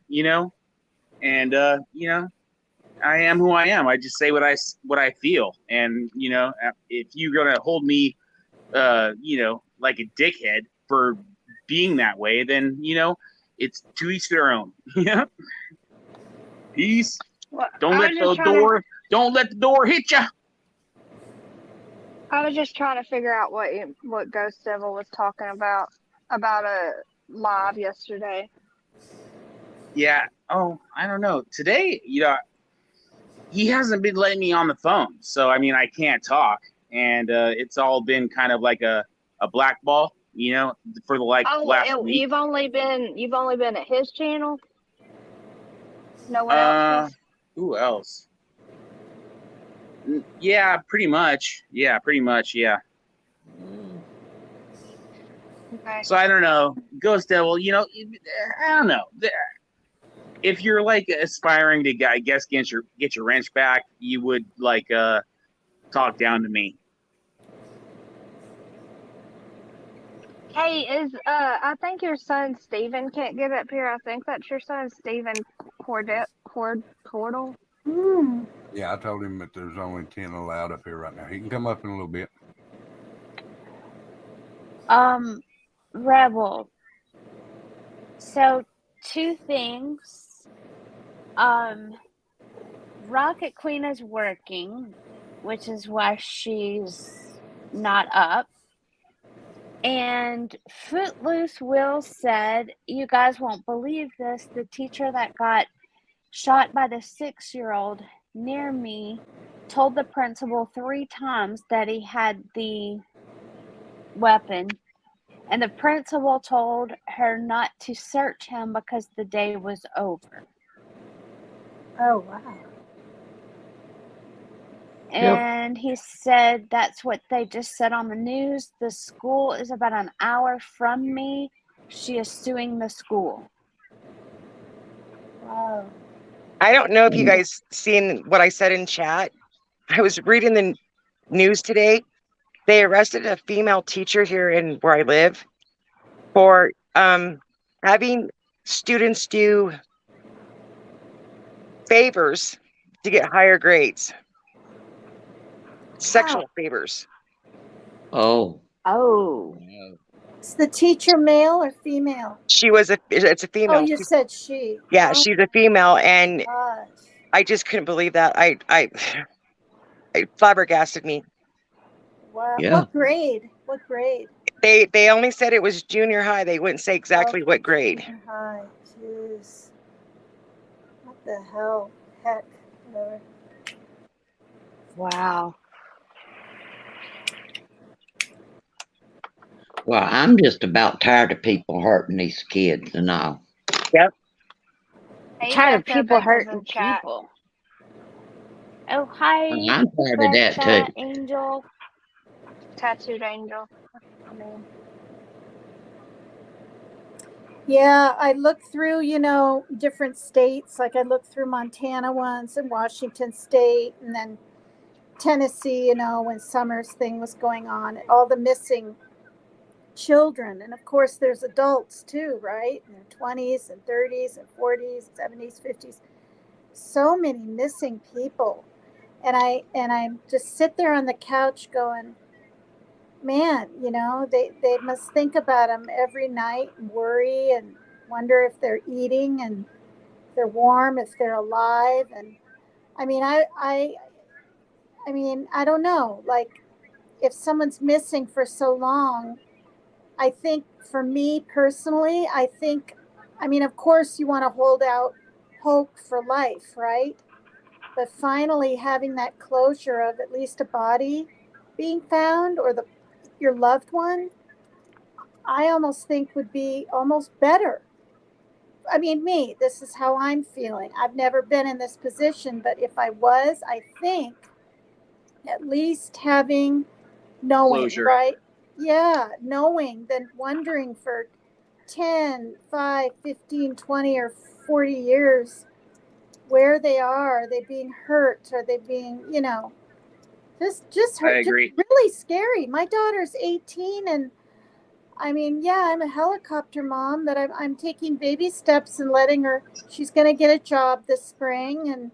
And I am who I am. I just say what I feel, and if you're gonna hold me, like a dickhead for being that way, then it's to each their own. Yeah. Peace. Well, Don't let the door hit you. I was just trying to figure out what Ghost Devil was talking about a live yesterday. Yeah. Oh, I don't know. Today, he hasn't been letting me on the phone, so I mean, I can't talk, and it's all been kind of like a black ball, for the last week. You've only been at his channel. No one else's. Who else? Yeah, pretty much. Yeah. Okay. So I don't know, Ghost Devil. I don't know. If you're like aspiring to, I guess, get your wrench back, you would talk down to me. Hey, I think your son Steven can't get up here. I think that's your son Steven Cordell. Yeah, I told him that there's only 10 allowed up here right now. He can come up in a little bit. Rebel. So 2 things. Rocket Queen is working, which is why she's not up. And Footloose Will said, you guys won't believe this, the teacher that got shot by the 6-year-old near me told the principal 3 times that he had the weapon, and the principal told her not to search him because the day was over. Oh, wow. And he said that's what they just said on the news. The school is about an hour from me. She is suing the school. Wow. I don't know if you guys seen what I said in chat. I was reading the news today. They arrested a female teacher here in where I live for having students do favors to get higher grades. Sexual favors. Oh. Is the teacher male or female? It's a female. Oh, you said she. Yeah, Oh, she's a female, and gosh. I just couldn't believe that. It flabbergasted me. Wow. Yeah. What grade? They only said it was junior high. They wouldn't say exactly what grade. Junior high. Jeez. What the hell? Heck. Whatever. Wow. Well, I'm just about tired of people hurting these kids and all. Yep. Tired of people hurting people. Oh, hi. I'm tired of that too. Angel. Tattooed Angel. Yeah, I looked through, different states. Like I looked through Montana once and Washington State, and then Tennessee, when Summer's thing was going on, all the missing children. And of course, there's adults too, right? In their 20s and 30s and 40s, 70s, 50s. So many missing people. And I just sit there on the couch going, man, they must think about them every night and worry and wonder if they're eating and if they're warm, if they're alive. And I mean, I don't know, like if someone's missing for so long, I think for me personally, of course you want to hold out hope for life, right? But finally having that closure of at least a body being found or your loved one, I almost think would be almost better. I mean, this is how I'm feeling. I've never been in this position, but if I was, I think at least knowing, Closure. right? Yeah, knowing, then wondering for 10, 5, 15, 20, or 40 years where they are. Are they being hurt? Are they being, just hurt? I agree. Just really scary. My daughter's 18, and I'm a helicopter mom, but I'm taking baby steps and letting her, she's going to get a job this spring, and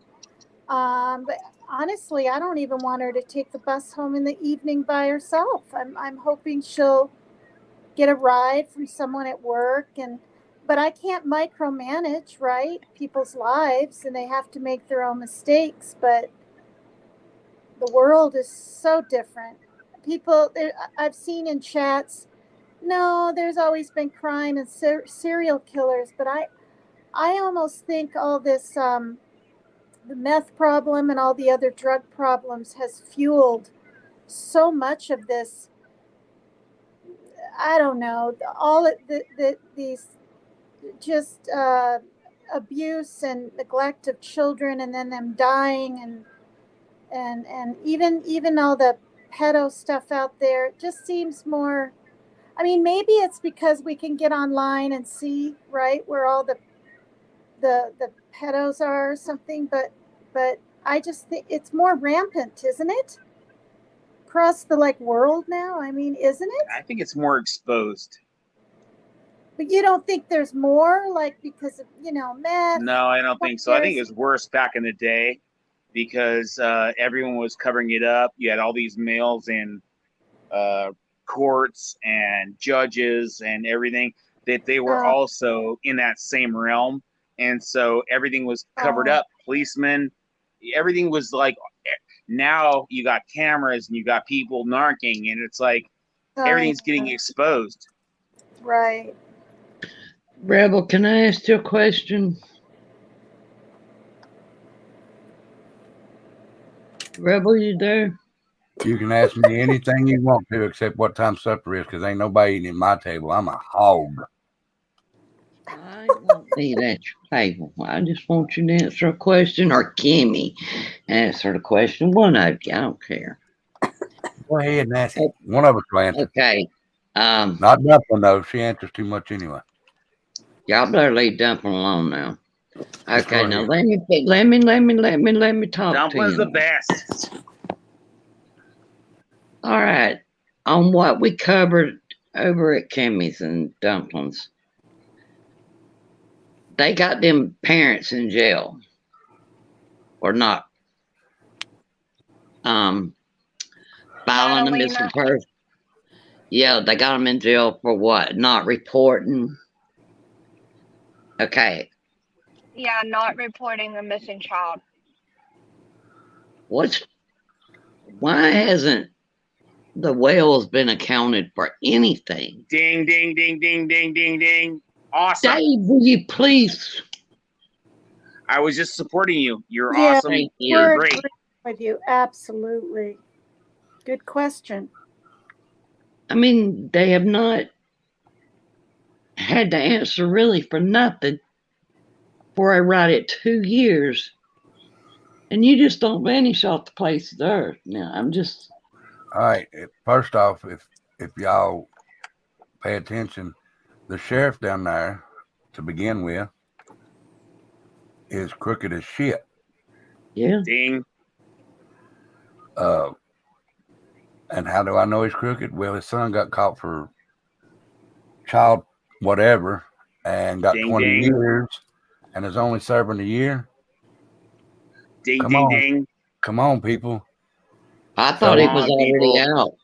But honestly, I don't even want her to take the bus home in the evening by herself. I'm hoping she'll get a ride from someone at work, but I can't micromanage, right? People's lives, and they have to make their own mistakes, but the world is so different. I've seen in chats, no, there's always been crime and serial killers, but I almost think all this the meth problem and all the other drug problems has fueled so much of this. I don't know, these just abuse and neglect of children, and then them dying, and even all the pedo stuff out there. It just seems more. I mean, maybe it's because we can get online and see, right, where all the pedos are or something, but I just think it's more rampant, isn't it? Across the world now. I mean, isn't it? I think it's more exposed. But you don't think there's more, because of meth? No, I don't think so. I think it was worse back in the day because everyone was covering it up. You had all these males in courts and judges and everything that they were also in that same realm, and so everything was covered up. Policemen, everything was like. Now you got cameras and you got people narking, and it's like everything's getting exposed. Right. Rebel, can I ask you a question? Rebel, you there? You can ask me anything you want to, except what time supper is, because ain't nobody eating at my table. I'm a hog. I won't eat at your table. I just want you to answer a question, or Kimmy answer the question. One of you, I don't care. Go ahead and ask it. One of us will answer. Okay. Not Dumpling though. She answers too much anyway. Y'all better leave Dumpling alone now. Okay, now let me talk Dumpling's to you. the best. All right. On what we covered over at Kimmy's and Dumplings, they got them parents in jail. Or not. Filing a missing person. Yeah, they got them in jail for what? Not reporting. Okay. Yeah, not reporting a missing child. Why hasn't the whales been accounted for anything? Ding, ding, ding, ding, ding, ding, ding. Awesome. Dave, will you please? I was just supporting you. You're awesome. You're great. With you, absolutely. Good question. I mean, they have not had to answer really for nothing for a right at 2 years. And you just don't vanish off the place of the earth. Now, I'm just. All right. First off, if y'all pay attention, the sheriff down there, to begin with, is crooked as shit. Yeah. Ding. And how do I know he's crooked? Well, his son got caught for child whatever and got 20 years and is only serving a year. Ding, ding, ding. Come on, people. I thought he was already out.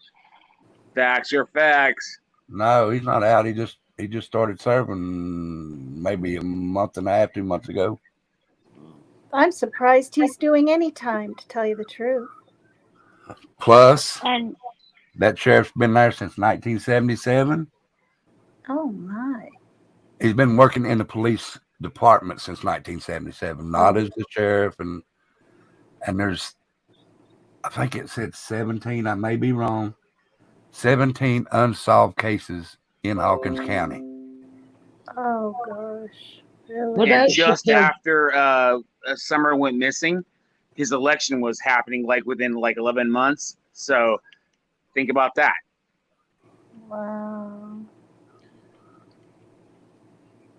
Facts are facts. No, he's not out. He just started serving maybe a month and a half, 2 months ago. I'm surprised he's doing any time, to tell you the truth. Plus, that sheriff's been there since 1977. Oh, my. He's been working in the police department since 1977, not as the sheriff. And there's, I think it said 17, I may be wrong, 17 unsolved cases in Hawkins County. Oh, gosh. Really? And just after Summer went missing, his election was happening within 11 months. So think about that. Wow.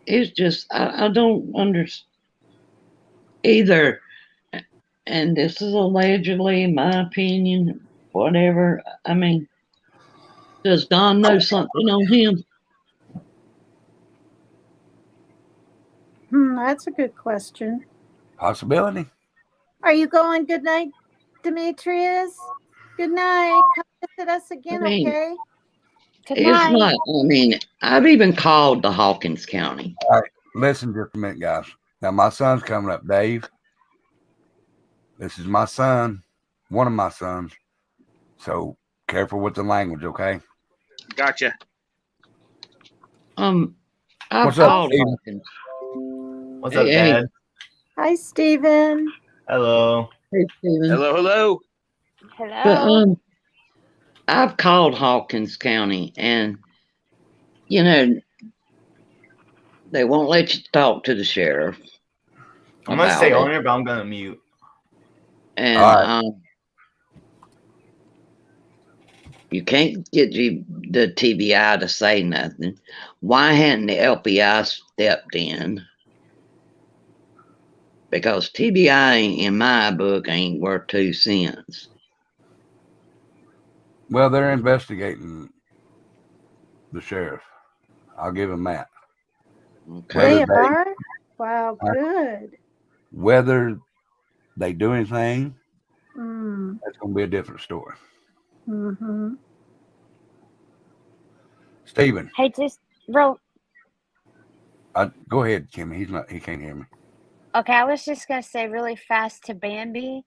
It's just, I don't understand either. And this is allegedly, in my opinion, whatever. I mean, does Don know something on him? That's a good question. Possibility. Are you going? Good night, Demetrius. Good night. Come visit us I again, mean, okay? Good it's night. not, I mean, I've even called the Hawkins County. All right, listen just a minute, guys. Now my son's coming up, Dave. This is my son, one of my sons. So careful with the language, okay? Gotcha. I've What's up, called Steve? Hawkins. What's up, Hey, Dad? Hi, Stephen. Hello. hey, Stephen. Hello, hello. But Hello. I've called Hawkins County, and you know they won't let you talk to the sheriff I'm gonna about stay it. on here, but I'm gonna mute. And All right. you can't get the TBI to say nothing. Why hadn't the LPI stepped in? Because TBI, in my book, ain't worth 2 cents. Well, they're investigating the sheriff. I'll give them that. Okay. They are? Wow, good. Whether they do anything, Mm. that's going to be a different story. Mm-hmm. Stephen, Hey, just real. go ahead, Kimmy. He can't hear me. Okay, I was just gonna say really fast to Bambi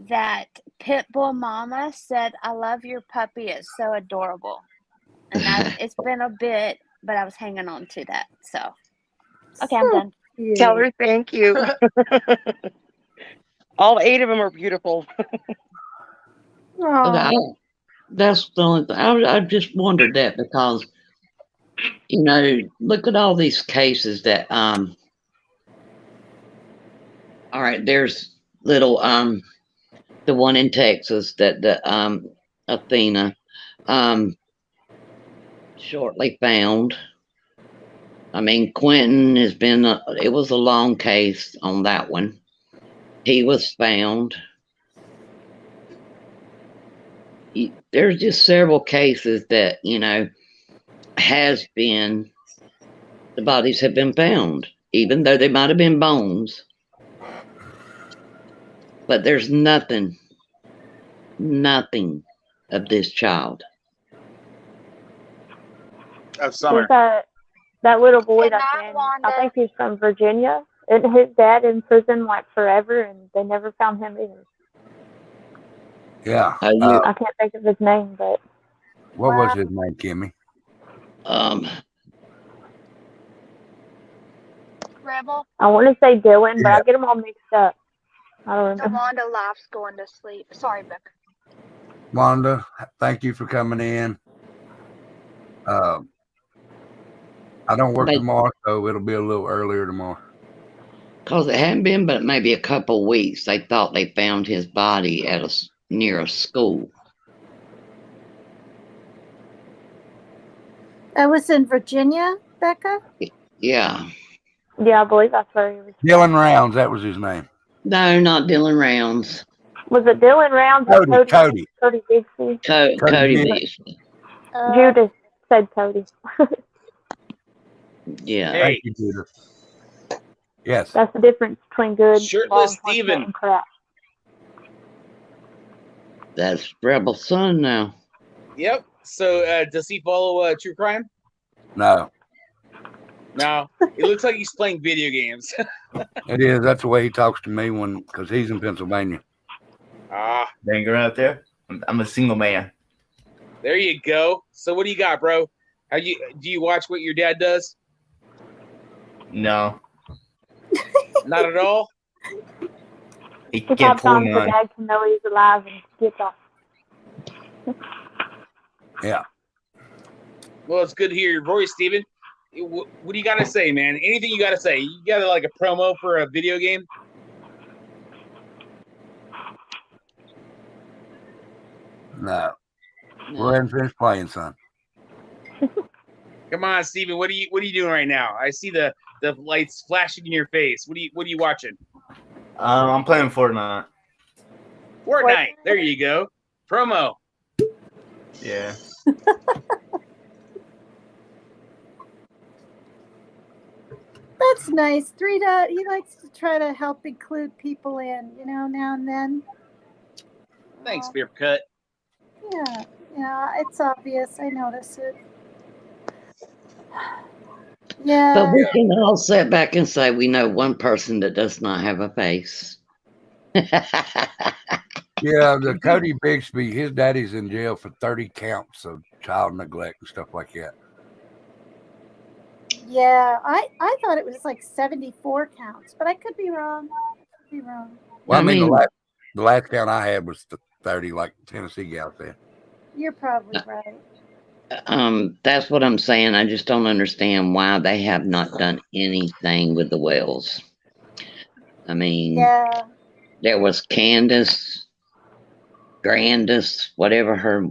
that Pitbull Mama said, "I love your puppy. It's so adorable." And it's been a bit, but I was hanging on to that. So, okay, I'm done. Tell her thank you. All 8 of them are beautiful. That's the only thing. I just wondered that because, look at all these cases that, all right, there's little, the one in Texas that Athena, shortly found. I mean, Quentin has been, it was a long case on that one. He was found. There's just several cases that, has been, the bodies have been found, even though they might have been bones. But there's nothing of this child. Of Summer. That little boy Good that's night, in, Wanda. I think he's from Virginia. And his dad in prison like forever, and they never found him either. Yeah. I can't think of his name, but What was his name, Kimmy? Rebel. I want to say Dylan, but I get them all mixed up. I don't So remember. Wanda Life's going to sleep. Sorry, Becca. Wanda, thank you for coming in. I don't work tomorrow, so it'll be a little earlier tomorrow. Because it hadn't been but maybe a couple of weeks, they thought they found his body near a school. That was in Virginia, Becca? Yeah. Yeah, I believe that's where he was. Dylan Rounds, that was his name. No, not Dylan Rounds. Was it Dylan Rounds or Cody. Cody Bixby? Cody Bixby. Judith said Cody. Yeah. Hey. Thank you, Judith. Yes. That's the difference between good Shirtless law enforcement Steven. and crap. That's Rebel's son now. Yep. So does he follow true crime? No. No. It looks like he's playing video games. It is. That's the way he talks to me because he's in Pennsylvania. Banger out there. I'm a single man. There you go. So what do you got, bro? Do you watch what your dad does? No. Not at all? He He can't pops pull on so none. Dad can know he's alive and gets off. Yeah. Well, it's good to hear your voice, Steven. What do you got to say, man? Anything you got to say? You got like a promo for a video game? No. We're in finished playing, son. Come on, Steven. What are you doing right now? I see the lights flashing in your face. What are you watching? I'm playing Fortnite. Fortnite. There you go. Promo. Yeah. That's nice. He likes to try to help include people in, now and then. Thanks, Beer Cut. Yeah, it's obvious. I notice it. But Yeah. we can all sit back and say we know one person that does not have a face. Yeah, the Cody Bixby, his daddy's in jail for 30 counts of child neglect and stuff like that. Yeah, I thought it was like 74 counts, but I could be wrong. Well, I mean the last count I had was the 30, like Tennessee gal said. You're probably right. That's what I'm saying. I just don't understand why they have not done anything with the Wells. I mean, there was Grandis, whatever her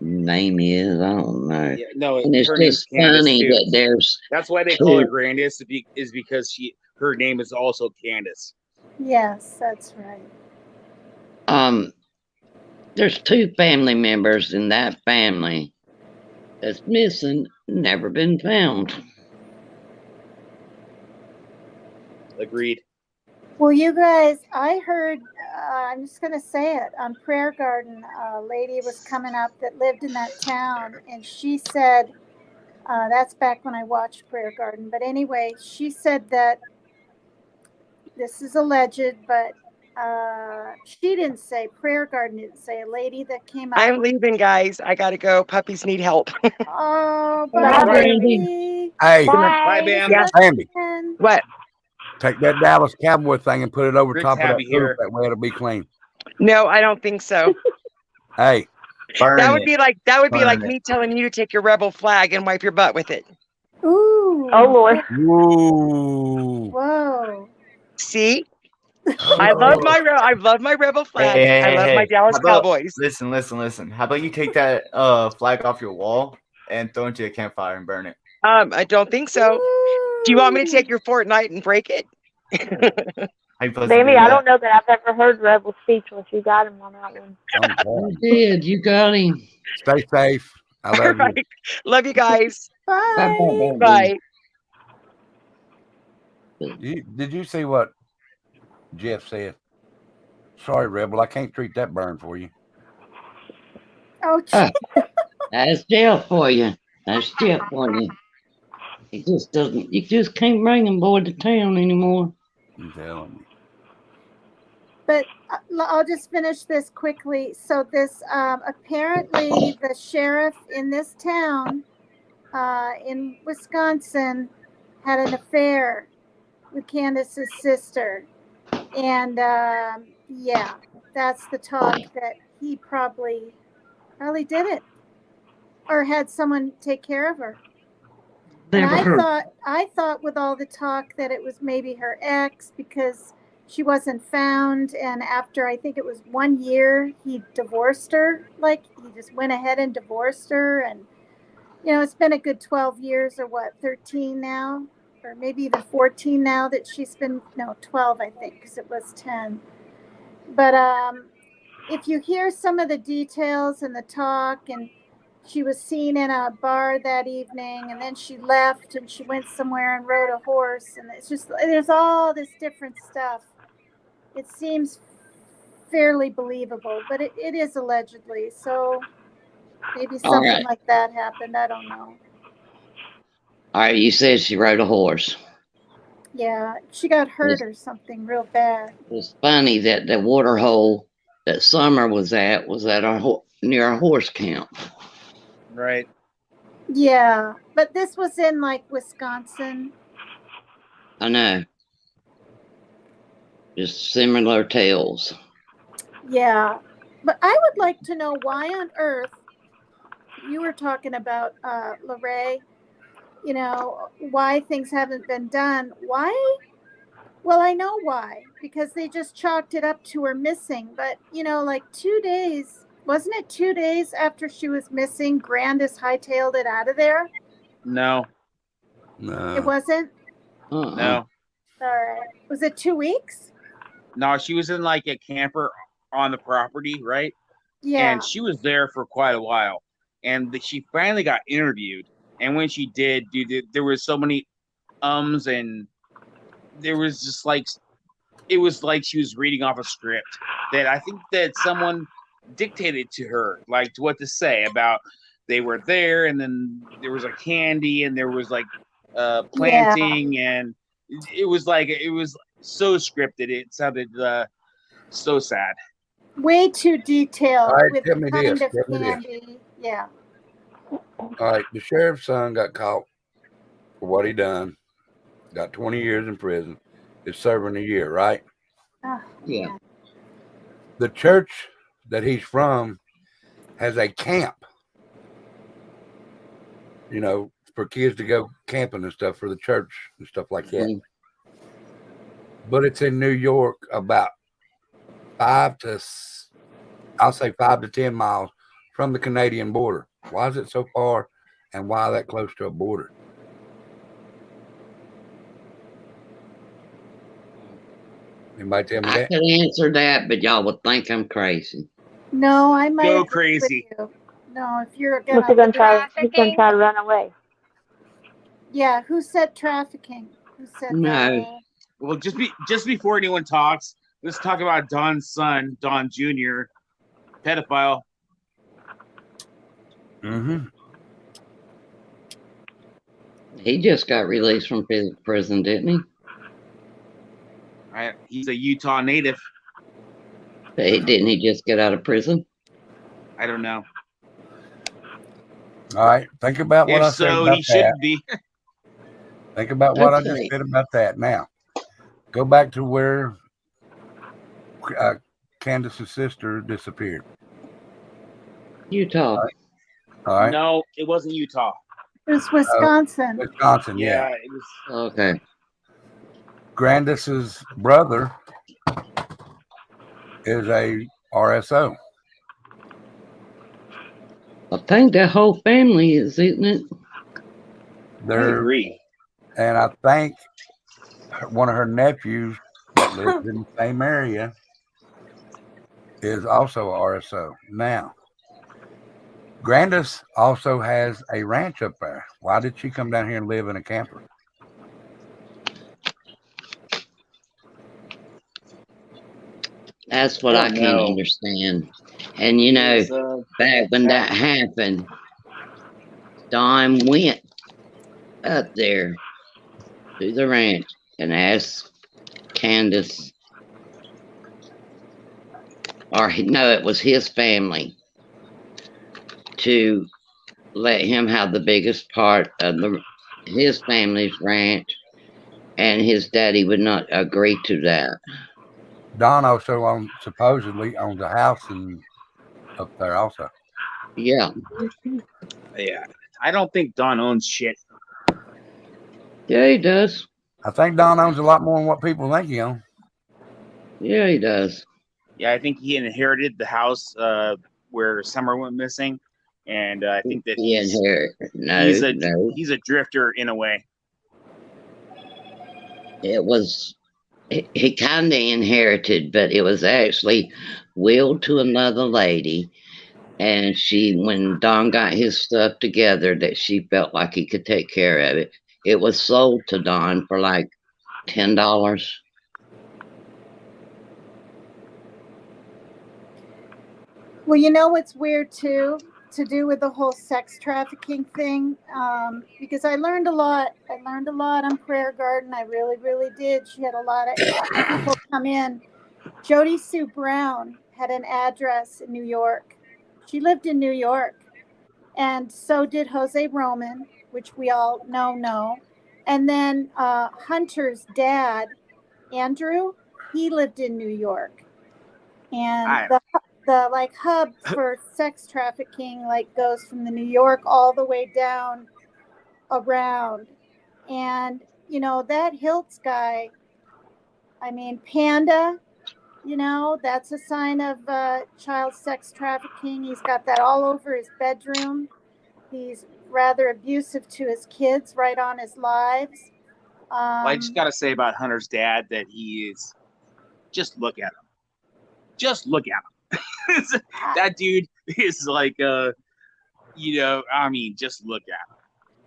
name is. I don't know. Yeah, no, and it's her name's just Candace funny too. that there's. That's why they call her Grandis, is because her name is also Candace. Yes, that's right. There's 2 family members in that family that's missing, never been found. Agreed. Well, you guys, I heard, I'm just going to say it, on Prayer Garden, a lady was coming up that lived in that town, and she said, that's back when I watched Prayer Garden, but anyway, she said that, this is alleged, but she didn't say, Prayer Garden didn't say, a lady that came up. I'm leaving, guys. I got to go. Puppies need help. Oh, Bye, Brandy. Hey, Bye, Bam. Yeah. Andy, What? take that Dallas Cowboy thing and put it over Rick top of that Tabby poop. here. That way it'll be clean. No, I don't think so. Hey, that would be like Burn me telling you to take your rebel flag and wipe your butt with it. Ooh. Oh Lord. Ooh. Whoa. See? I love my rebel flag. I love my Dallas Cowboys. Listen. How about you take that flag off your wall and throw it into a campfire and burn it? I don't think so. Do you want me to take your Fortnite and break it? Baby, I don't know that I've ever heard Rebel speechless. You got him on that one. You did. You got him. Stay safe. I love you. Right. Love you guys. Bye. Bye. Did you see what Jeff said? Sorry, Rebel, I can't treat that burn for you. Oh, that's Jeff for you. That's Jeff for you. He just doesn't. You just can't bring him boy to town anymore. I'm telling you. But I'll just finish this quickly. So this apparently the sheriff in this town in Wisconsin had an affair with Candace's sister, and yeah, that's the talk that he probably did it or had someone take care of her. And I thought with all the talk that it was maybe her ex because she wasn't found, and after I think it was 1 year, he divorced her. Like he just went ahead and divorced her, and it's been a good 12 years or 13 now, or maybe even 14 now that she's been 12 I think because it was 10. But if you hear some of the details and the talk, and she was seen in a bar that evening, and then she left and she went somewhere and rode a horse, and it's just there's all this different stuff. It seems fairly believable, but it is allegedly, so maybe something like that happened. I don't know. All right, you said she rode a horse. Yeah, she got hurt or something real bad. It's funny that the water hole that Summer was at near a horse camp. Right. Yeah, but this was in like Wisconsin. I know. Just similar tales. Yeah, but I would like to know why on earth you were talking about Lorraine, why things haven't been done. Why? Well, I know why, because they just chalked it up to her missing. But, like 2 days, wasn't it 2 days after she was missing, Grandis hightailed it out of there? No. It wasn't? No. All right. Was it 2 weeks? No, she was in like a camper on the property, right? Yeah. And she was there for quite a while. And she finally got interviewed. And when she did, dude, there was so many ums, and there was just like it was like she was reading off a script that I think that someone dictated to her, like what to say about. They were there, and then there was a candy, and there was like planting, and it was so scripted. It sounded so sad. Way too detailed All right, with tell the me kind this. of Tell me this. candy. Yeah. All right, the sheriff's son got caught for what he done. Got 20 years in prison. Is serving a year, right? Oh, Yeah. man. The church that he's from has a camp, you know, for kids to go camping and stuff for the church and stuff like that. Mhm. But it's in New York, about 5 to 10 miles from the Canadian border. Why is it so far, and why that close to a border? Anybody tell me I that? could answer that, but y'all would think I'm crazy. No, I might Go agree with crazy. you. No, if you're He's gonna, gonna try. He's Trafficking? gonna try to run away. yeah. Who said trafficking? Who said that? No. Well, just before anyone talks, let's talk about Don's son, Don Jr., pedophile. Mm-hmm. He just got released from prison, didn't he? He's a Utah native. Didn't he just get out of prison? I don't know. All right. Think about what If I said so, about he that. shouldn't be. Think about what I just Okay. said about that. Now, go back to where Candace's sister disappeared. Utah. All right. No, it wasn't Utah. It was Wisconsin. Wisconsin, yeah. It was. Okay. Grandis's brother is a RSO. I think that whole family is, isn't it? I agree. And I think one of her nephews that lives in the same area is also a RSO. Now, Grandis also has a ranch up there. Why did she come down here and live in a camper? That's what I can't understand. And you know, back when that happened, Don went up there to the ranch and asked Candace, or no, it was his family, to let him have the biggest part of his family's ranch, and his daddy would not agree to that. Don also supposedly owns a house up there also. Yeah. Yeah. I don't think Don owns shit. Yeah, he does. I think Don owns a lot more than what people think he owns. Yeah, he does. Yeah, I think he inherited the house where Summer went missing, and I think that he's a drifter in a way. It was he kind of inherited, but it was actually willed to another lady, and when Don got his stuff together, that she felt like he could take care of it. It was sold to Don for like $10. Well, you know what's weird too, to do with the whole sex trafficking thing, because I learned a lot. I learned a lot on Prayer Garden. I really, really did. She had a lot of people come in. Jody Sue Brown had an address in New York. She lived in New York, and so did Jose Roman, which we all know. And then Hunter's dad, Andrew, he lived in New York, and the like hub for sex trafficking like goes from the New York all the way down around. And you know that Hiltz guy, I mean Panda, you know, that's a sign of child sex trafficking. He's got that all over his bedroom. He's rather abusive to his kids right on his lives. Well, I just gotta say about Hunter's dad that he is, just look at him. Just look at him. That dude is like, you know, I mean, just look at him.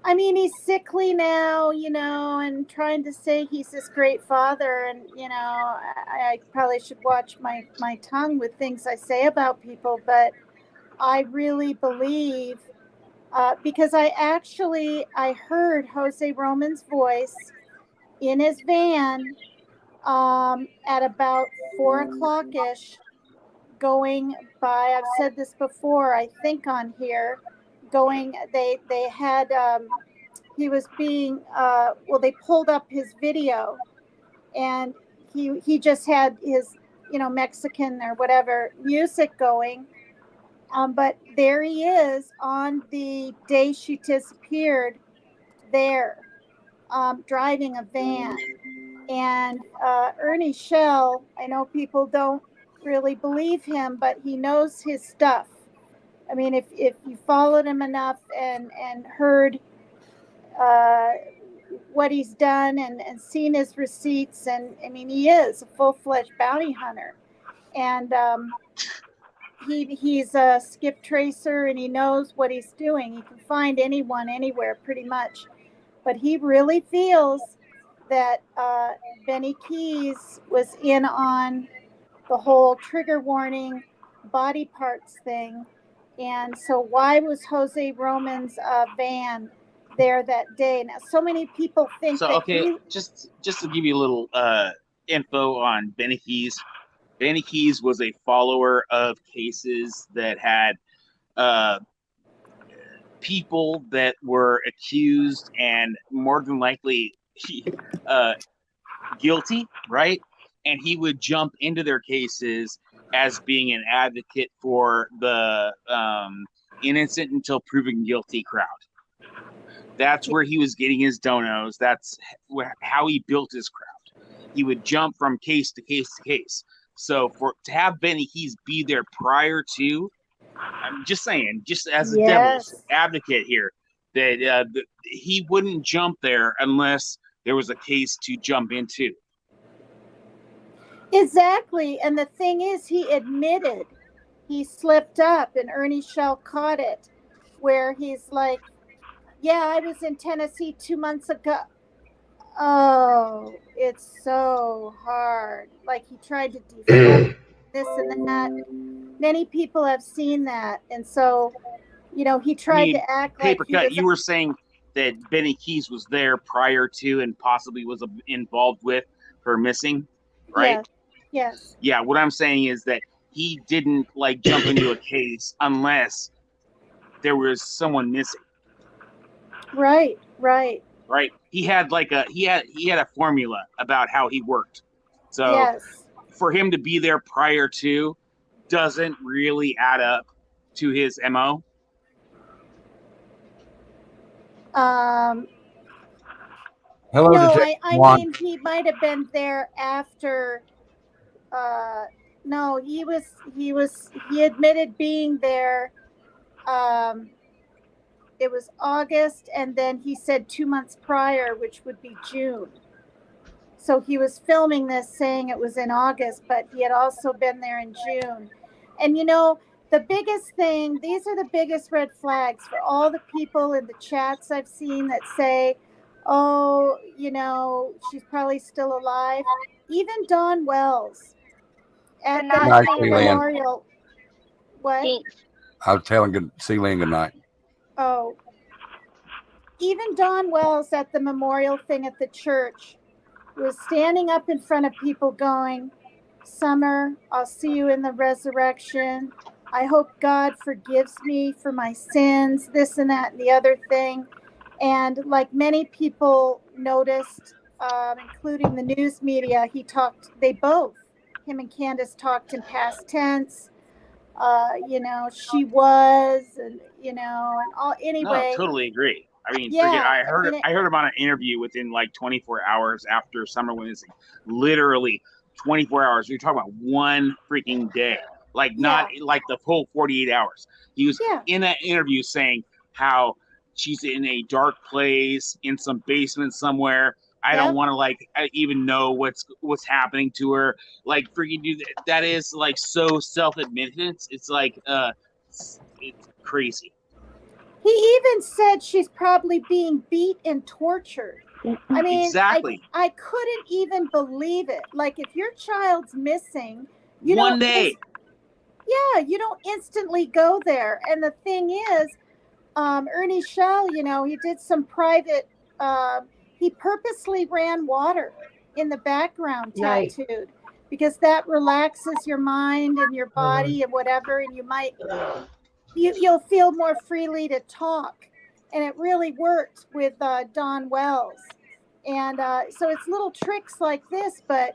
I mean, he's sickly now, and trying to say he's this great father. And, I probably should watch my tongue with things I say about people. But I really believe, because I heard Jose Roman's voice in his van at about 4 o'clock ish, going by. I've said this before, I think on here. They had. He was being they pulled up his video, and he just had his Mexican or whatever music going, but there he is on the day she disappeared, there, driving a van. And Ernie Shell, I know people don't really believe him, but he knows his stuff. I mean, if you followed him enough and heard what he's done and seen his receipts, and I mean, he is a full-fledged bounty hunter. And he's a skip tracer, and he knows what he's doing. He can find anyone anywhere pretty much. But he really feels that Benny Keys was in on the whole trigger warning body parts thing. And so why was Jose Roman's van there that day? Now, so many people think so that okay, just to give you a little info on Benny Keys. Benny Keys was a follower of cases that had people that were accused and more than likely guilty, right? And he would jump into their cases as being an advocate for the innocent until proven guilty crowd. That's where he was getting his donos. That's how he built his crowd. He would jump from case to case to case. So to have Benny Keys be there prior to, I'm just saying, just as a devil's advocate here, that he wouldn't jump there unless there was a case to jump into. Exactly. And the thing is, he admitted he slipped up, and Ernie Shell caught it, where he's like, yeah, I was in Tennessee 2 months ago. Oh, it's so hard. Like, he tried to deflect this and that. Many people have seen that. And so, he tried to act like Paper Cut, you were saying that Benny Keys was there prior to and possibly was involved with her missing, right? Yeah. Yes. Yeah, what I'm saying is that he didn't jump into a case unless there was someone missing. Right. Right. He had a formula about how he worked. So for him to be there prior to doesn't really add up to his MO. Hello, no, I mean, he might have been there after. No, he admitted being there. It was August, and then he said 2 months prior, which would be June. So he was filming this saying it was in August, but he had also been there in June. And the biggest thing, these are the biggest red flags for all the people in the chats I've seen that say, oh, she's probably still alive. Even Dawn Wells at the memorial. What? I was telling Celine good night. Oh. Even Dawn Wells at the memorial thing at the church was standing up in front of people going, Summer, I'll see you in the resurrection. I hope God forgives me for my sins, this and that and the other thing. And like many people noticed, including the news media, him and Candace talked in past tense. She was, and and all. Anyway, no, totally agree. I mean, I heard about an interview within 24 hours after Summer went missing. Literally 24 hours. You're talking about one freaking day, not the full 48 hours. He was in that interview saying how she's in a dark place in some basement somewhere. I don't want to even know what's happening to her. Freaking dude, that is so self-admittance. It's it's crazy. He even said she's probably being beat and tortured. I mean, Exactly. I couldn't even believe it. Like, if your child's missing, you One don't day. you don't instantly go there. And the thing is, Ernie Shell, he did some private, he purposely ran water in the background Right. tattooed because that relaxes your mind and your body and whatever, and you'll feel more freely to talk. And it really worked with Don Wells. And so it's little tricks like this, but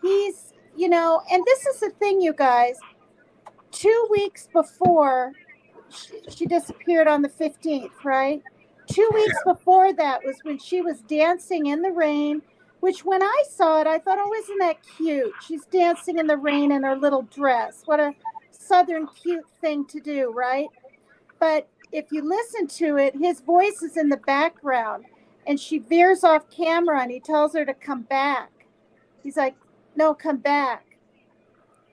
he's, and this is the thing, you guys, 2 weeks before she disappeared on the 15th, right? 2 weeks before that was when she was dancing in the rain, which when I saw it, I thought, oh, isn't that cute? She's dancing in the rain in her little dress. What a Southern cute thing to do, right? But if you listen to it, his voice is in the background and she veers off camera and he tells her to come back. He's like, no, come back.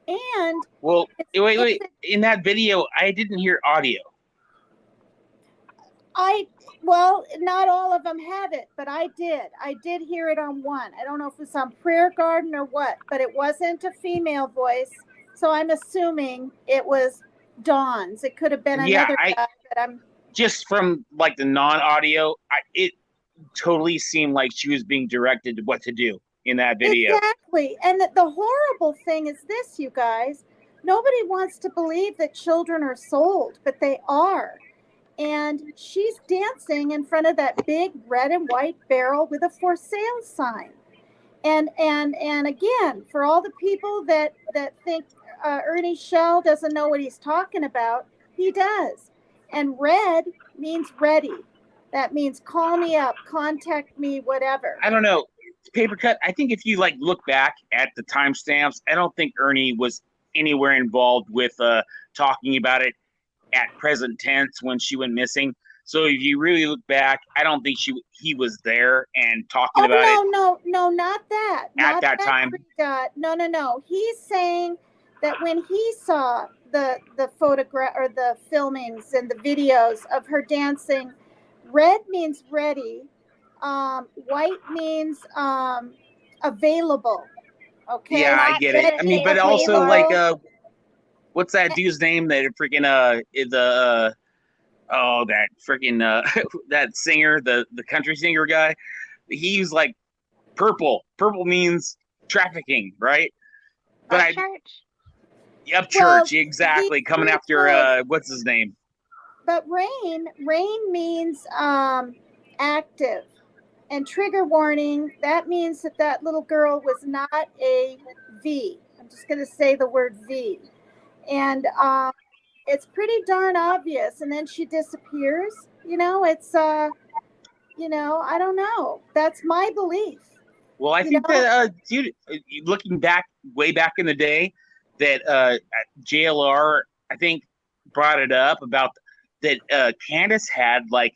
And well, wait. In that video, I didn't hear audio. Well, not all of them have it, but I did hear it on one. I don't know if it was on Prayer Garden or what, but it wasn't a female voice. So I'm assuming it was Dawn's. It could have been another guy, but I'm just from like the non-audio, it totally seemed like she was being directed what to do in that video. Exactly. And the horrible thing is this, you guys. Nobody wants to believe that children are sold, but they are. And she's dancing in front of that big red and white barrel with a for sale sign. And again, for all the people that think Ernie Shell doesn't know what he's talking about, he does. And red means ready. That means call me up, contact me, whatever. I don't know. Paper Cut, I think if you like look back at the timestamps, I don't think Ernie was anywhere involved with talking about it at present tense when she went missing. So if you really look back, I don't think he was there and talking about it. No, not that. At that time. No. He's saying that when he saw the photograph or the filmings and the videos of her dancing, red means ready, white means available. Okay. Yeah, I get it. I mean, but also like what's that dude's name that freaking that freaking that singer, the country singer guy? He's like purple. Purple means trafficking, right? But Upchurch, exactly. Coming after what's his name? But rain means active. And trigger warning, that means that little girl was not a V. I'm just going to say the word V. And it's pretty darn obvious. And then she disappears. It's, I don't know. That's my belief. Well, I think that, dude, looking back, way back in the day, that JLR, I think, brought it up about that Candace had like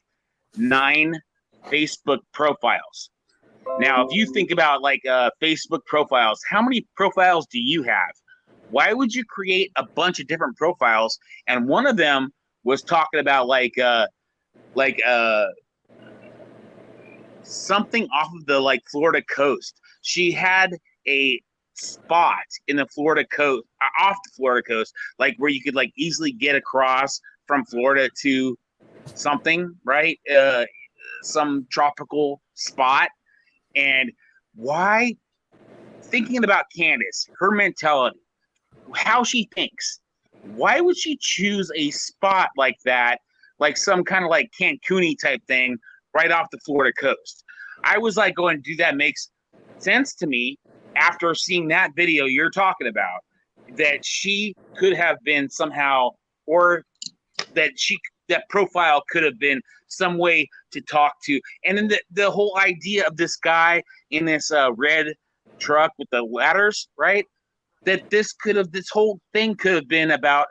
9 Facebook profiles. Now, if you think about like Facebook profiles, how many profiles do you have? Why would you create a bunch of different profiles? And one of them was talking about like something off of the like Florida coast. She had a spot in the Florida coast, off the Florida coast, like where you could like easily get across from Florida to something, right? Some tropical spot. And why, thinking about Candace, her mentality, how she thinks, why would she choose a spot like that, like some kind of like Cancun-y type thing right off the Florida coast? I was like going, dude, that makes sense to me after seeing that video you're talking about, that she could have been somehow, or that that profile could have been some way to talk to. And then the whole idea of this guy in this red truck with the ladders, right? That this whole thing could have been about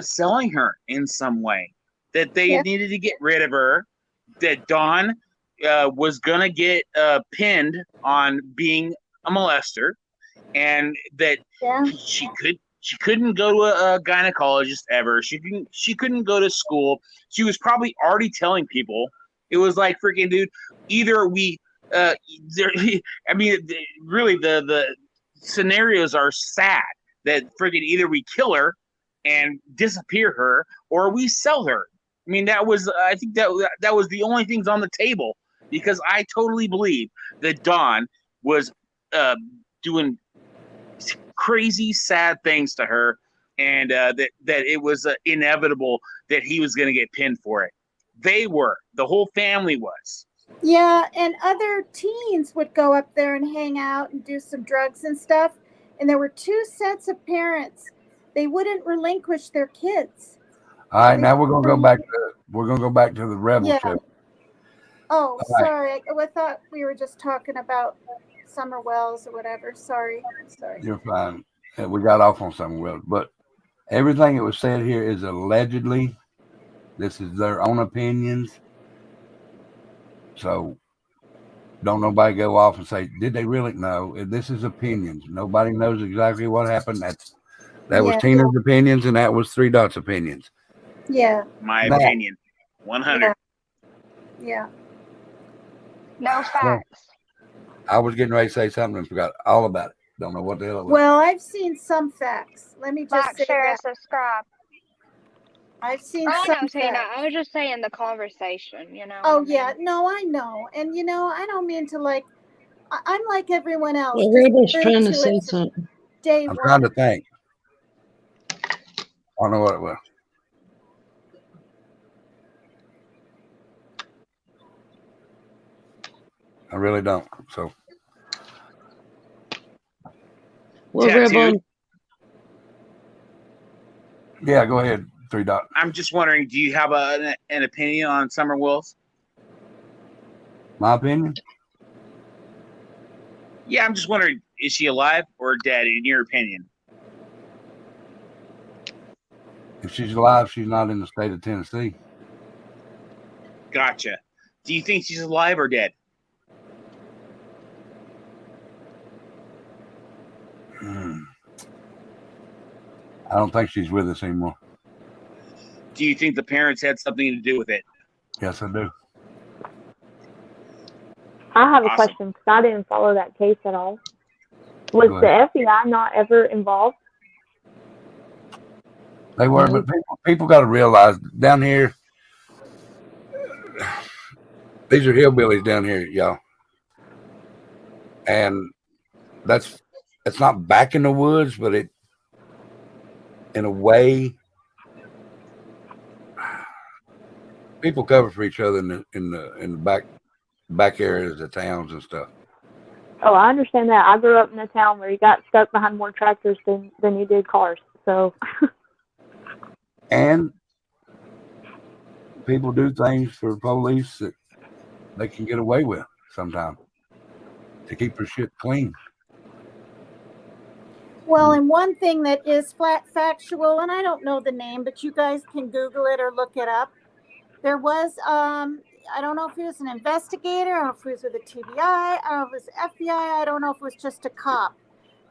selling her in some way. That they needed to get rid of her. That Dawn was gonna get pinned on being a molester, and that She couldn't go to a gynecologist ever. She couldn't go to school. She was probably already telling people. It was like, freaking dude, either we I mean, really the scenarios are sad that freaking either we kill her and disappear her or we sell her. I mean, I think that was the only things on the table, because I totally believe that Don was doing crazy, sad things to her, and that it was inevitable that he was going to get pinned for it. The whole family was. Yeah, and other teens would go up there and hang out and do some drugs and stuff. And there were two sets of parents. They wouldn't relinquish their kids. All right, now we're gonna go back to the Rebel Yeah. show. Oh, All right. sorry. I thought we were just talking about Summer Wells or whatever. Sorry. I'm sorry. You're fine. We got off on something well, but everything that was said here is allegedly. This is their own opinions. So don't nobody go off and say, did they really? No, this is opinions. Nobody knows exactly what happened. That was Tina's opinions, and that was Three Dots' opinions. Yeah. My opinion. 100. Yeah. No facts. I was getting ready to say something and forgot all about it. Don't know what the hell it was. Well, I've seen some facts. Let me just Like, say share, that. subscribe. I've seen Oh, some no, Tina. facts. I was just saying the conversation, you know. Oh, yeah. No, I know. And, I don't mean to I'm like everyone else. Well, just Rebel's glued trying to to say it from something. day I'm one. trying to think. I don't know what it was. I really don't. So. Well, Rebel. Yeah, go ahead, Three Dots. I'm just wondering, do you have an opinion on Summer Wells? My opinion? Yeah, I'm just wondering, is she alive or dead, in your opinion? If she's alive, she's not in the state of Tennessee. Gotcha. Do you think she's alive or dead? I don't think she's with us anymore. Do you think the parents had something to do with it? Yes, I do. I have a Awesome. question because I didn't follow that case at all. Was Go the ahead. FBI not ever involved? They were, but people got to realize down here, these are hillbillies down here, y'all. And it's not back in the woods, but it, in a way, people cover for each other in the back areas of towns and stuff. Oh, I understand that. I grew up in a town where you got stuck behind more tractors than you did cars. So. And people do things for police that they can get away with sometimes to keep their shit clean. Well, and one thing that is factual, and I don't know the name, but you guys can Google it or look it up. There was, I don't know if he was an investigator, I don't know if he was with the TBI, I don't know if it was FBI, I don't know if it was just a cop,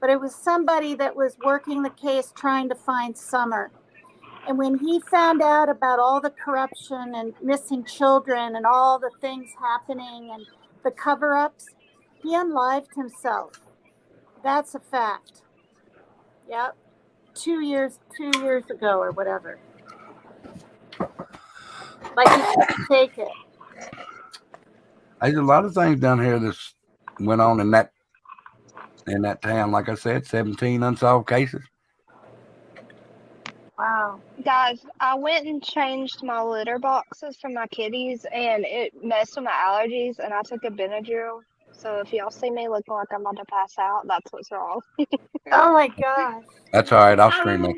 but it was somebody that was working the case trying to find Summer. And when he found out about all the corruption and missing children and all the things happening and the cover-ups, he unlived himself. That's a fact. Yep. 2 years ago or whatever. Like he couldn't take it. There's a lot of things down here that's went on in that town. Like I said, 17 unsolved cases. Wow. Guys, I went and changed my litter boxes for my kitties, and it messed with my allergies, and I took a Benadryl. So if y'all see me looking like I'm about to pass out, that's what's wrong. Oh my gosh. That's all right. I'll stream it.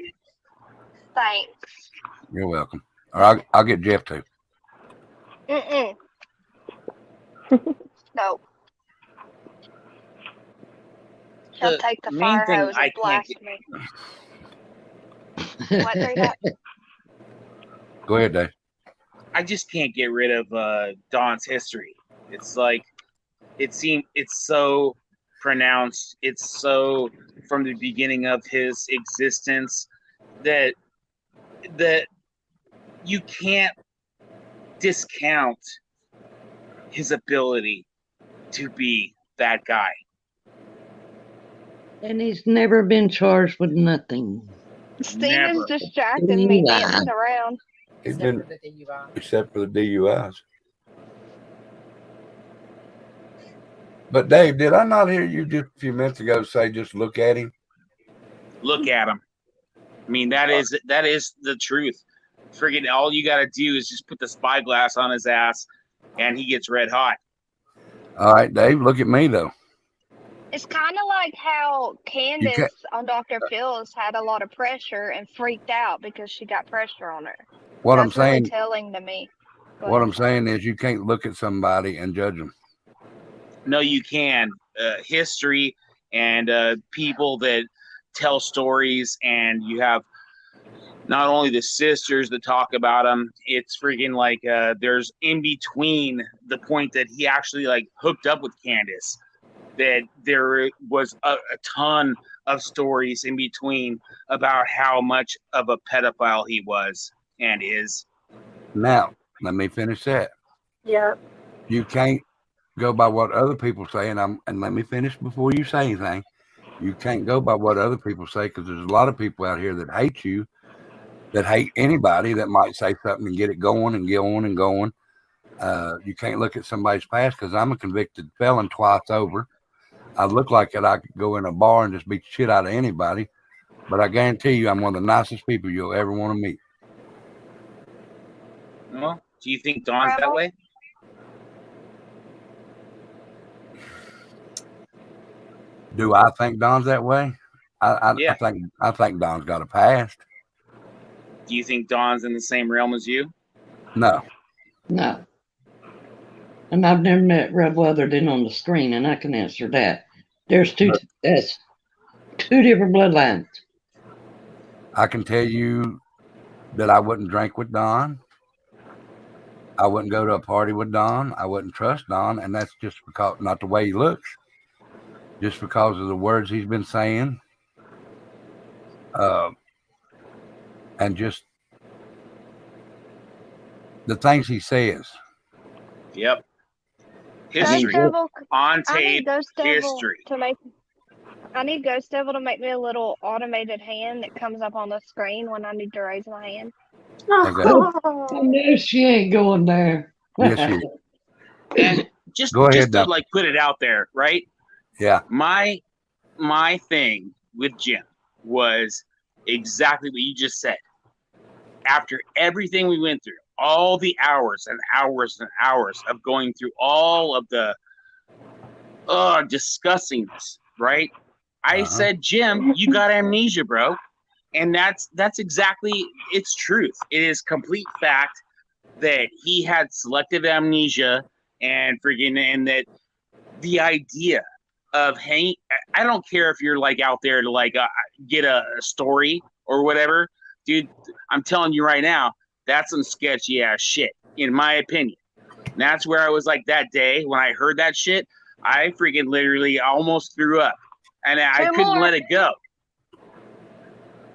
Thanks. You're welcome. Or I'll get Jeff to. Nope. He'll take the main fire thing hose I and can't blast get- me. What, Three Dots? Go ahead, Dave. I just can't get rid of Dawn's history. It's like it's so pronounced. It's so from the beginning of his existence that you can't discount his ability to be that guy. And he's never been charged with nothing. Steven's distracting me dancing around. Except for the DUIs. But Dave, did I not hear you just a few minutes ago say just look at him? Look at him. I mean, that is the truth. Friggin' all you got to do is just put the spyglass on his ass, and he gets red hot. All right, Dave, look at me though. It's kind of like how Candace on Dr. Phil's had a lot of pressure and freaked out because she got pressure on her. What That's I'm saying, really telling to me. What I'm saying is you can't look at somebody and judge them. No, you can. History and people that tell stories, and you have not only the sisters that talk about them. It's freaking like there's in between the point that he actually like hooked up with Candace. That there was a ton of stories in between about how much of a pedophile he was and is. Now, let me finish that. Yeah. You can't go by what other people say, and let me finish before you say anything. You can't go by what other people say because there's a lot of people out here that hate you, that hate anybody that might say something and get it going and going and going. You can't look at somebody's past because I'm a convicted felon twice over. I look like that I could go in a bar and just beat the shit out of anybody, but I guarantee you I'm one of the nicest people you'll ever want to meet. Well, do you think Dawn's that way? Do I think Don's that way? Yeah. I think Don's got a past. Do you think Dawn's in the same realm as you? No. No. And I've never met Red Weatherden on the screen, and I can answer that. That's two different bloodlines. I can tell you that I wouldn't drink with Don. I wouldn't go to a party with Don. I wouldn't trust Don, and that's just because, not the way he looks, just because of the words he's been saying, and just the things he says. Yep. History. On tape, history. I need Ghost Devil to make me a little automated hand that comes up on the screen when I need to raise my hand. Oh, no, she ain't going there. Yes, she is. And just to like put it out there, right? Yeah. My thing with Jim was exactly what you just said. After everything we went through, all the hours and hours and hours of going through all of the discussing this, right? I said, Jim, you got amnesia, bro. And that's exactly its truth. It is complete fact that he had selective amnesia and that the idea of hanging, I don't care if you're like out there to like get a story or whatever, dude, I'm telling you right now, that's some sketchy ass shit, in my opinion. And that's where I was like that day when I heard that shit, I freaking literally almost threw up. And I couldn't let it go.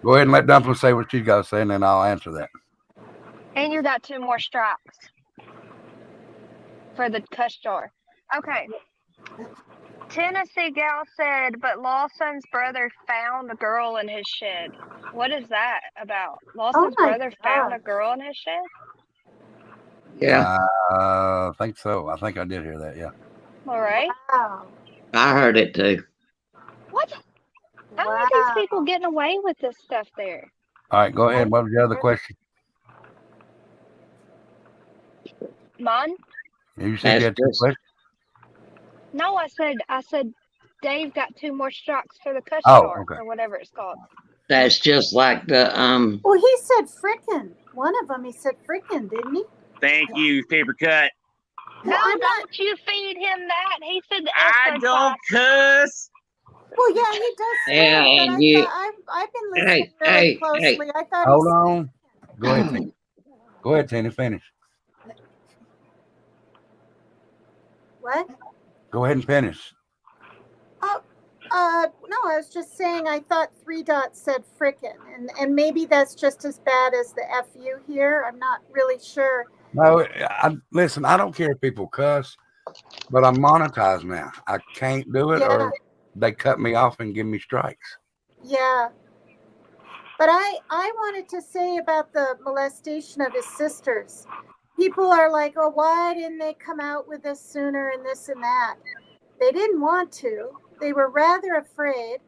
Go ahead and let Dumpling say what she's got to say, and then I'll answer that. And you got 2 more strikes for the cuss jar. Okay. Tennessee gal said, but Lawson's brother found a girl in his shed. What is that about? Lawson's brother found a girl in his shed? Yeah. I think so. I think I did hear that, yeah. All right. Wow. I heard it too. What? How are these people getting away with this stuff there? All right, go ahead. What was your other question? Mine? You said you had 2 questions? No, I said Dave got 2 more strikes for the cuss jar, okay. or whatever it's called. That's just like the Well, he said frickin'. One of them, he said frickin', didn't he? Thank you, paper cut. No, don't you feed him that. He said the I don't cuss. Well, yeah, he does. Yeah, but and I've been listening really closely. I thought hold on. Go ahead, Tina. Go ahead, Tina. Finish. What? Go ahead and finish. Oh, No, I was just saying I thought three dots said frickin', and maybe that's just as bad as the FU here. I'm not really sure. No, listen, I don't care if people cuss, but I'm monetized now. I can't do it, Yeah, or they cut me off and give me strikes. yeah. But I wanted to say about the molestation of his sisters. People are like, oh, why didn't they come out with this sooner and this and that? They didn't want to. They were rather afraid.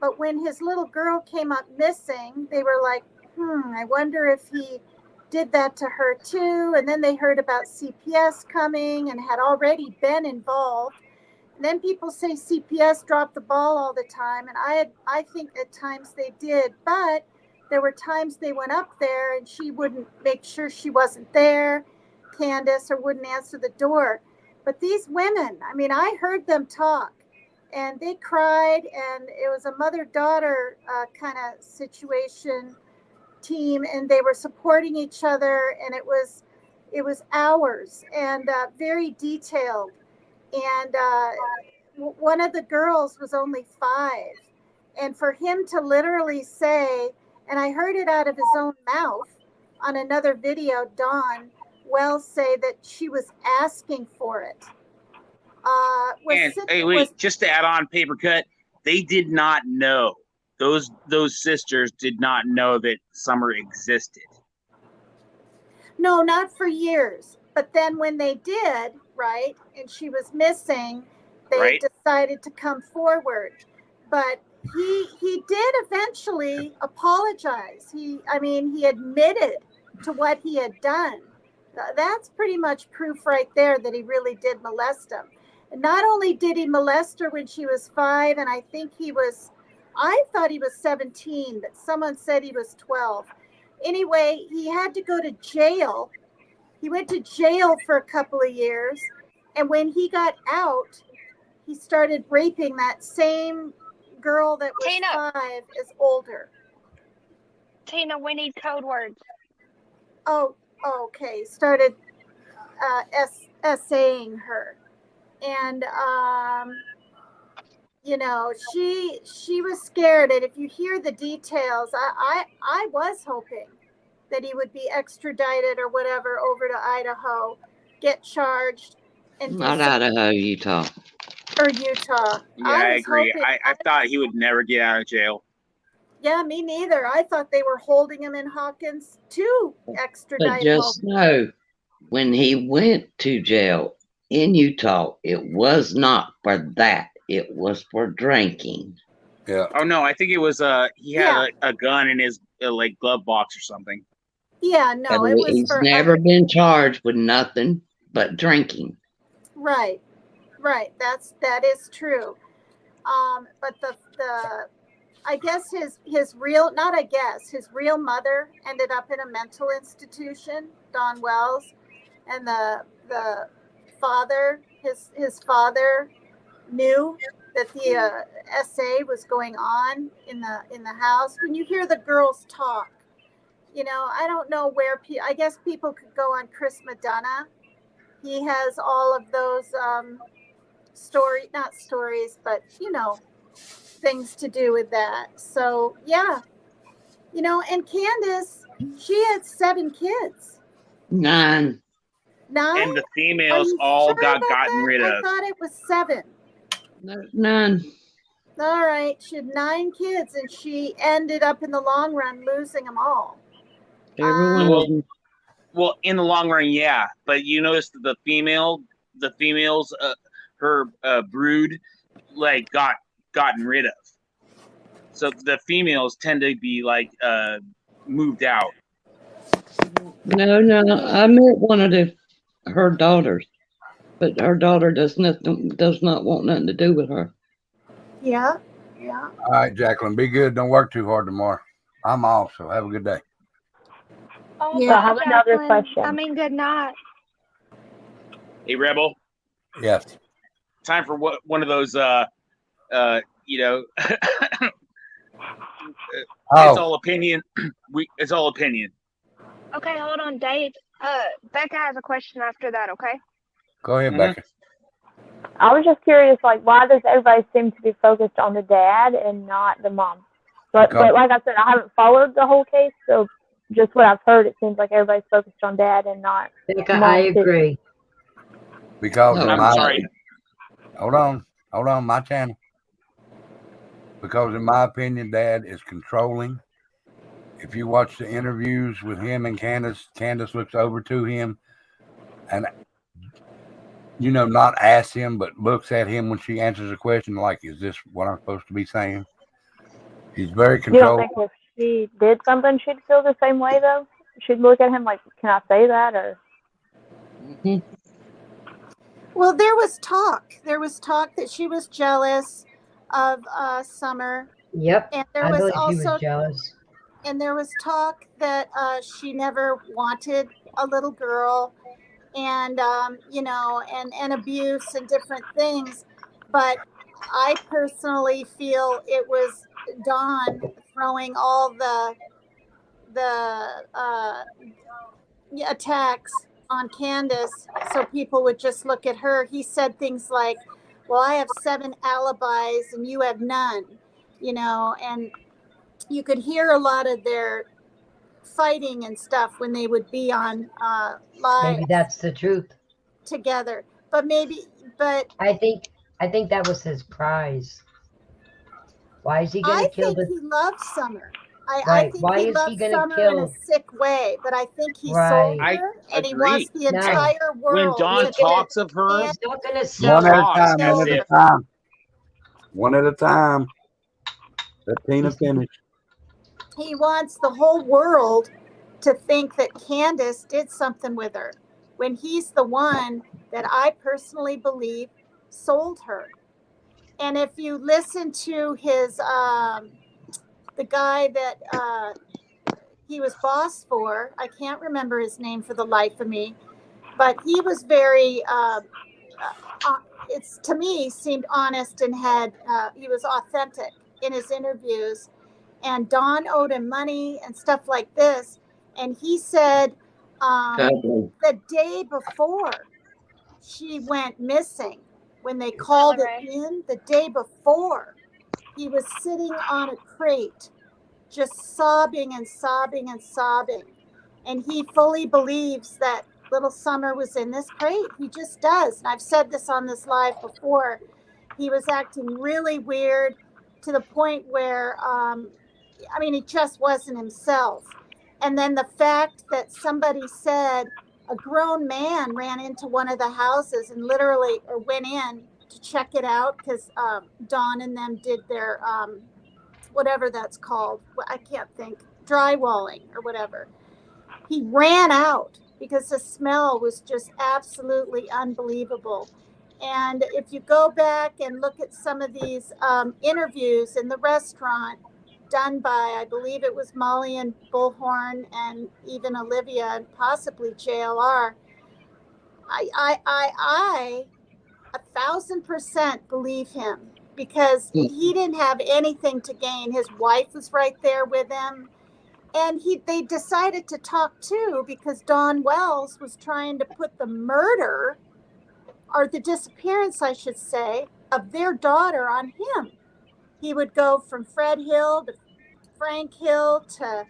But when his little girl came up missing, they were like, I wonder if he did that to her too. And then they heard about CPS coming and had already been involved. And then people say CPS dropped the ball all the time. And I think at times they did. But there were times they went up there and she wouldn't make sure she wasn't there, Candace, or wouldn't answer the door. But these women, I mean, I heard them talk and they cried, and it was a mother-daughter kind of situation team, and they were supporting each other, and it was hours and very detailed. And one of the girls was only 5. And for him to literally say, and I heard it out of his own mouth on another video, Dawn Wells say that she was asking for it. And hey, wait, just to add on, paper cut, they did not know. Those sisters did not know that Summer existed. No, not for years. But then when they did, right, and she was missing, they decided to come forward. But he did eventually apologize. He admitted to what he had done. That's pretty much proof right there that he really did molest him. And not only did he molest her when she was 5, and I thought he was 17, but someone said he was 12. Anyway, he had to go to jail. He went to jail for a couple of years. And when he got out, he started raping that same girl that was Tina. 5 is older. Tina, we need code words. Oh, okay. Started essaying her. And, she was scared. And if you hear the details, I was hoping that he would be extradited or whatever over to Idaho, get charged. And Not Idaho, Utah. Or Utah. Yeah, I agree. I thought he would never get out of jail. Yeah, me neither. I thought they were holding him in Hawkins to extradite But just know, when he went to jail in Utah, it was not for that. It was for drinking. Yeah. Oh no, I think it was he had a gun in his like glove box or something. Yeah, no, it was He's for never been charged with nothing but drinking. Right. That is true. But the I guess his real mother ended up in a mental institution, Don Wells, and the father, his father knew that the SA was going on in the house. When you hear the girls talk, I don't know where I guess people could go on Chris Madonna. He has all of those not stories, but things to do with that. So yeah, and Candace, she had 7 kids. 9. 9? And the females all got gotten rid of. I thought it was 7. There's none. All right, she had 9 kids, and she ended up in the long run losing them all. Everyone. Well, in the long run, yeah. But you notice that the females, her brood, like gotten rid of. So the females tend to be like moved out. No, I met one of her daughters, but her daughter does not want nothing to do with her. Yeah. All right, Jacqueline, be good. Don't work too hard tomorrow. I'm off, so have a good day. Oh, So I have another question. I mean, good night. Hey, Rebel. Yes. Time for one of those. It's all opinion. It's all opinion. Okay, hold on, Dave. Becca has a question after that. Okay. Go ahead, Becca. I was just curious, like, why does everybody seem to be focused on the dad and not the mom? But like I said, I haven't followed the whole case, so just what I've heard, it seems like everybody's focused on dad and not Becca, mom. I agree. Because No, in I'm my sorry. hold on, my channel. Because in my opinion, Dad is controlling. If you watch the interviews with him and Candace looks over to him and, not asks him, but looks at him when she answers a question like, is this what I'm supposed to be saying? He's very You don't controlled. think if she did something, she'd feel the same way, though? She'd look at him like, can I say that? Or Well, there was talk. There was talk that she was jealous of Summer. Yep. And there I was believe also she was jealous. and there was talk that she never wanted a little girl, and and abuse and different things. But I personally feel it was Dawn throwing all the attacks on Candace so people would just look at her. He said things like, well, I have 7 alibis and you have none, and you could hear a lot of their fighting and stuff when they would be on live Maybe that's the truth. together. But I think that was his prize. Why is he I gonna kill think the he loves Summer. I right? think Why he is he loves gonna Summer in a kill sick way, but I think he sold right? I her and he agree. wants the No. entire When world Dawn to talks of her, He's not gonna he sell One at a talks time, as one at a if time. One at a time. Let Tina finish. he wants the whole world to think that Candace did something with her when he's the one that I personally believe sold her. And if you listen to his the guy that he was boss for, I can't remember his name for the life of me, but he was very it's to me seemed honest and had he was authentic in his interviews, and Dawn owed him money and stuff like this, and he said the day before she went missing, when they called it in, the day before, he was sitting on a crate just sobbing and sobbing and sobbing, and he fully believes that little Summer was in this crate. He just does. And I've said this on this live before. He was acting really weird to the point where, he just wasn't himself. And then the fact that somebody said a grown man ran into one of the houses and literally or went in to check it out because Dawn and them did their whatever that's called. I can't think. Drywalling or whatever. He ran out because the smell was just absolutely unbelievable. And if you go back and look at some of these interviews in the restaurant done by, I believe it was Molly and Bullhorn and even Olivia and possibly JLR, I 1,000% believe him because he didn't have anything to gain. His wife was right there with him. And they decided to talk too because Dawn Wells was trying to put the murder, or the disappearance, I should say, of their daughter on him. He would go from Fred Hill to Frank Hill to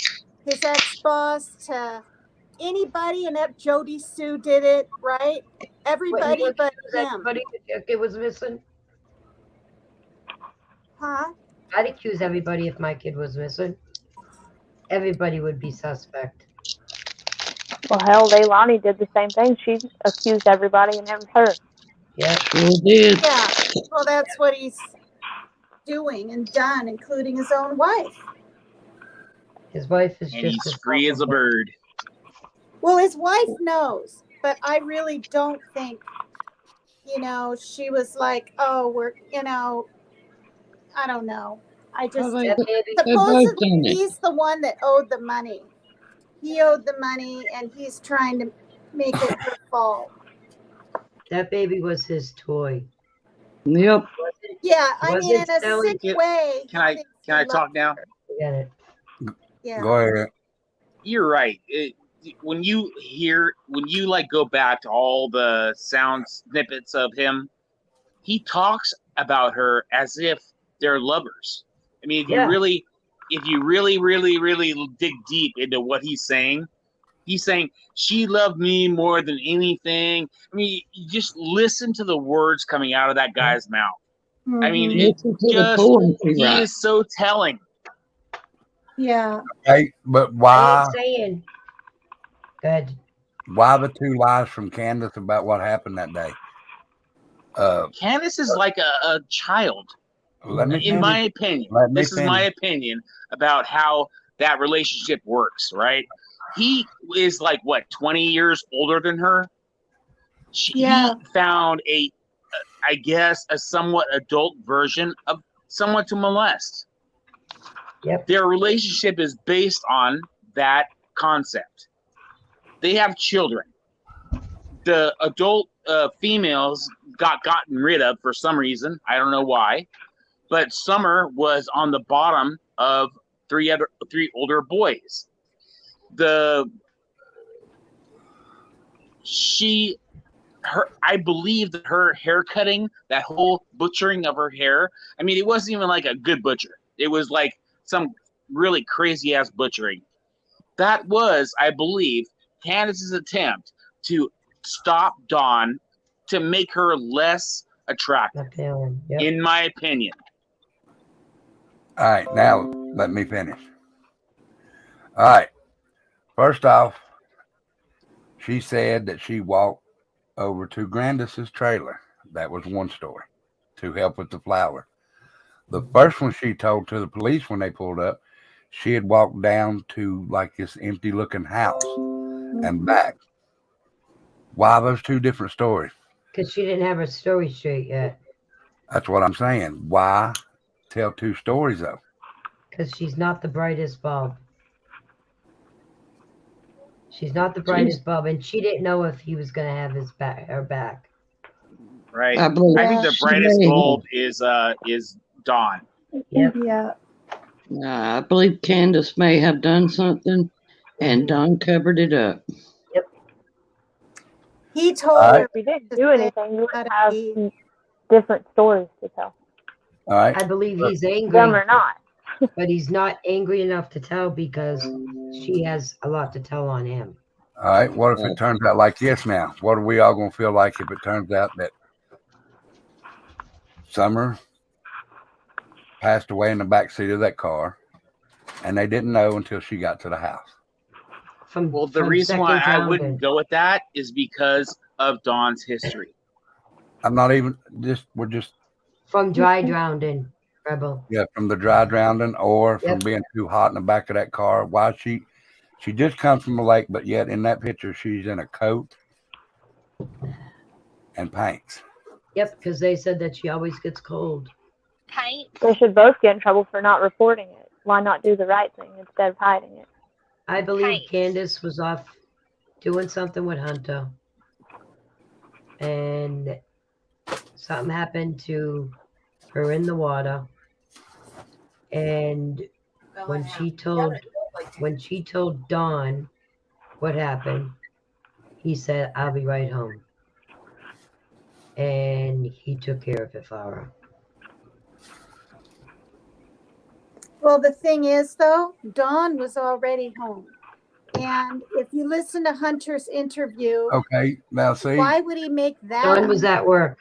his ex-boss to anybody, and that Jody Sue did it, right? Everybody but him. Everybody it was missing. Huh? I'd accuse everybody if my kid was missing. Everybody would be suspect. well, hell, Leilani did the same thing. She accused everybody, and it was her. Yeah. Sure did. Yeah. Well, that's what he's doing and done, including his own wife. His wife is and just he's as free as a bird. Well, his wife knows, but I really don't think, she was like, oh, we're, I don't know. I just, supposedly he's the one that owed the money. He owed the money and he's trying to make it her fault. That baby was his toy. Yep. Yeah, I mean, in a sick way. Can I talk now? Get it. Yeah. Go ahead. You're right. When you like go back to all the sound snippets of him, he talks about her as if they're lovers. I mean, if you Yeah. really, really dig deep into what he's saying she loved me more than anything. I mean, you just listen to the words coming out of that guy's mouth. I mean, it Listen to the just poetry, he right? is so telling. Yeah. Hey, but I why? ain't saying. Good. Why the two lies from Candace about what happened that day? Candace is like a child, Let me in finish. my opinion. Let me This is my opinion about how that relationship works, right? He is like, what, 20 years older than her? Yeah. He found I guess, a somewhat adult version of someone to molest. Yep. Their relationship is based on that concept. They have children. The adult females gotten rid of for some reason. I don't know why. But Summer was on the bottom of three older boys. I believe that her hair cutting, that whole butchering of her hair, I mean, it wasn't even like a good butcher. It was like some really crazy ass butchering. That was, I believe, Candace's attempt to stop Dawn, to make her less attractive, Yep. in my opinion. All right, now let me finish. All right. First off, she said that she walked over to Grandis's trailer. That was one story, to help with the flower. The first one she told to the police when they pulled up, she had walked down to like this empty looking house and back. Why those two different stories? Because she didn't have her story straight yet. That's what I'm saying. Why tell two stories though? Because she's not the brightest bulb. She's not the brightest bulb, and she didn't know if he was going to have her back. Right. I believe I think the brightest bulb is Dawn. Yep. Yeah. I believe Candace may have done something, and Don covered it up. Yep. He told her If he didn't do anything, you would have different stories to tell. All right. I believe he's angry. Them or not. But he's not angry enough to tell because she has a lot to tell on him. All right. What if it turns out like this now? What are we all going to feel like if it turns out that Summer passed away in the back seat of that car and they didn't know until she got to the house? Well, the reason why I wouldn't go with that is because of Dawn's history. I'm not even we're just from dry drowning, Rebel. Yeah, from the dry drowning or from being too hot in the back of that car. Why she just comes from the lake, but yet in that picture she's in a coat and pants. Yep, because they said that she always gets cold. They should both get in trouble for not reporting it. Why not do the right thing instead of hiding it? I believe Candace was off doing something with Hunter, and something happened to her in the water. And when she told Don what happened, he said, "I'll be right home," and he took care of it for her. Well, the thing is, though, Dawn was already home. And if you listen to Hunter's interview, okay, now see, why would he make that? Dawn was at work.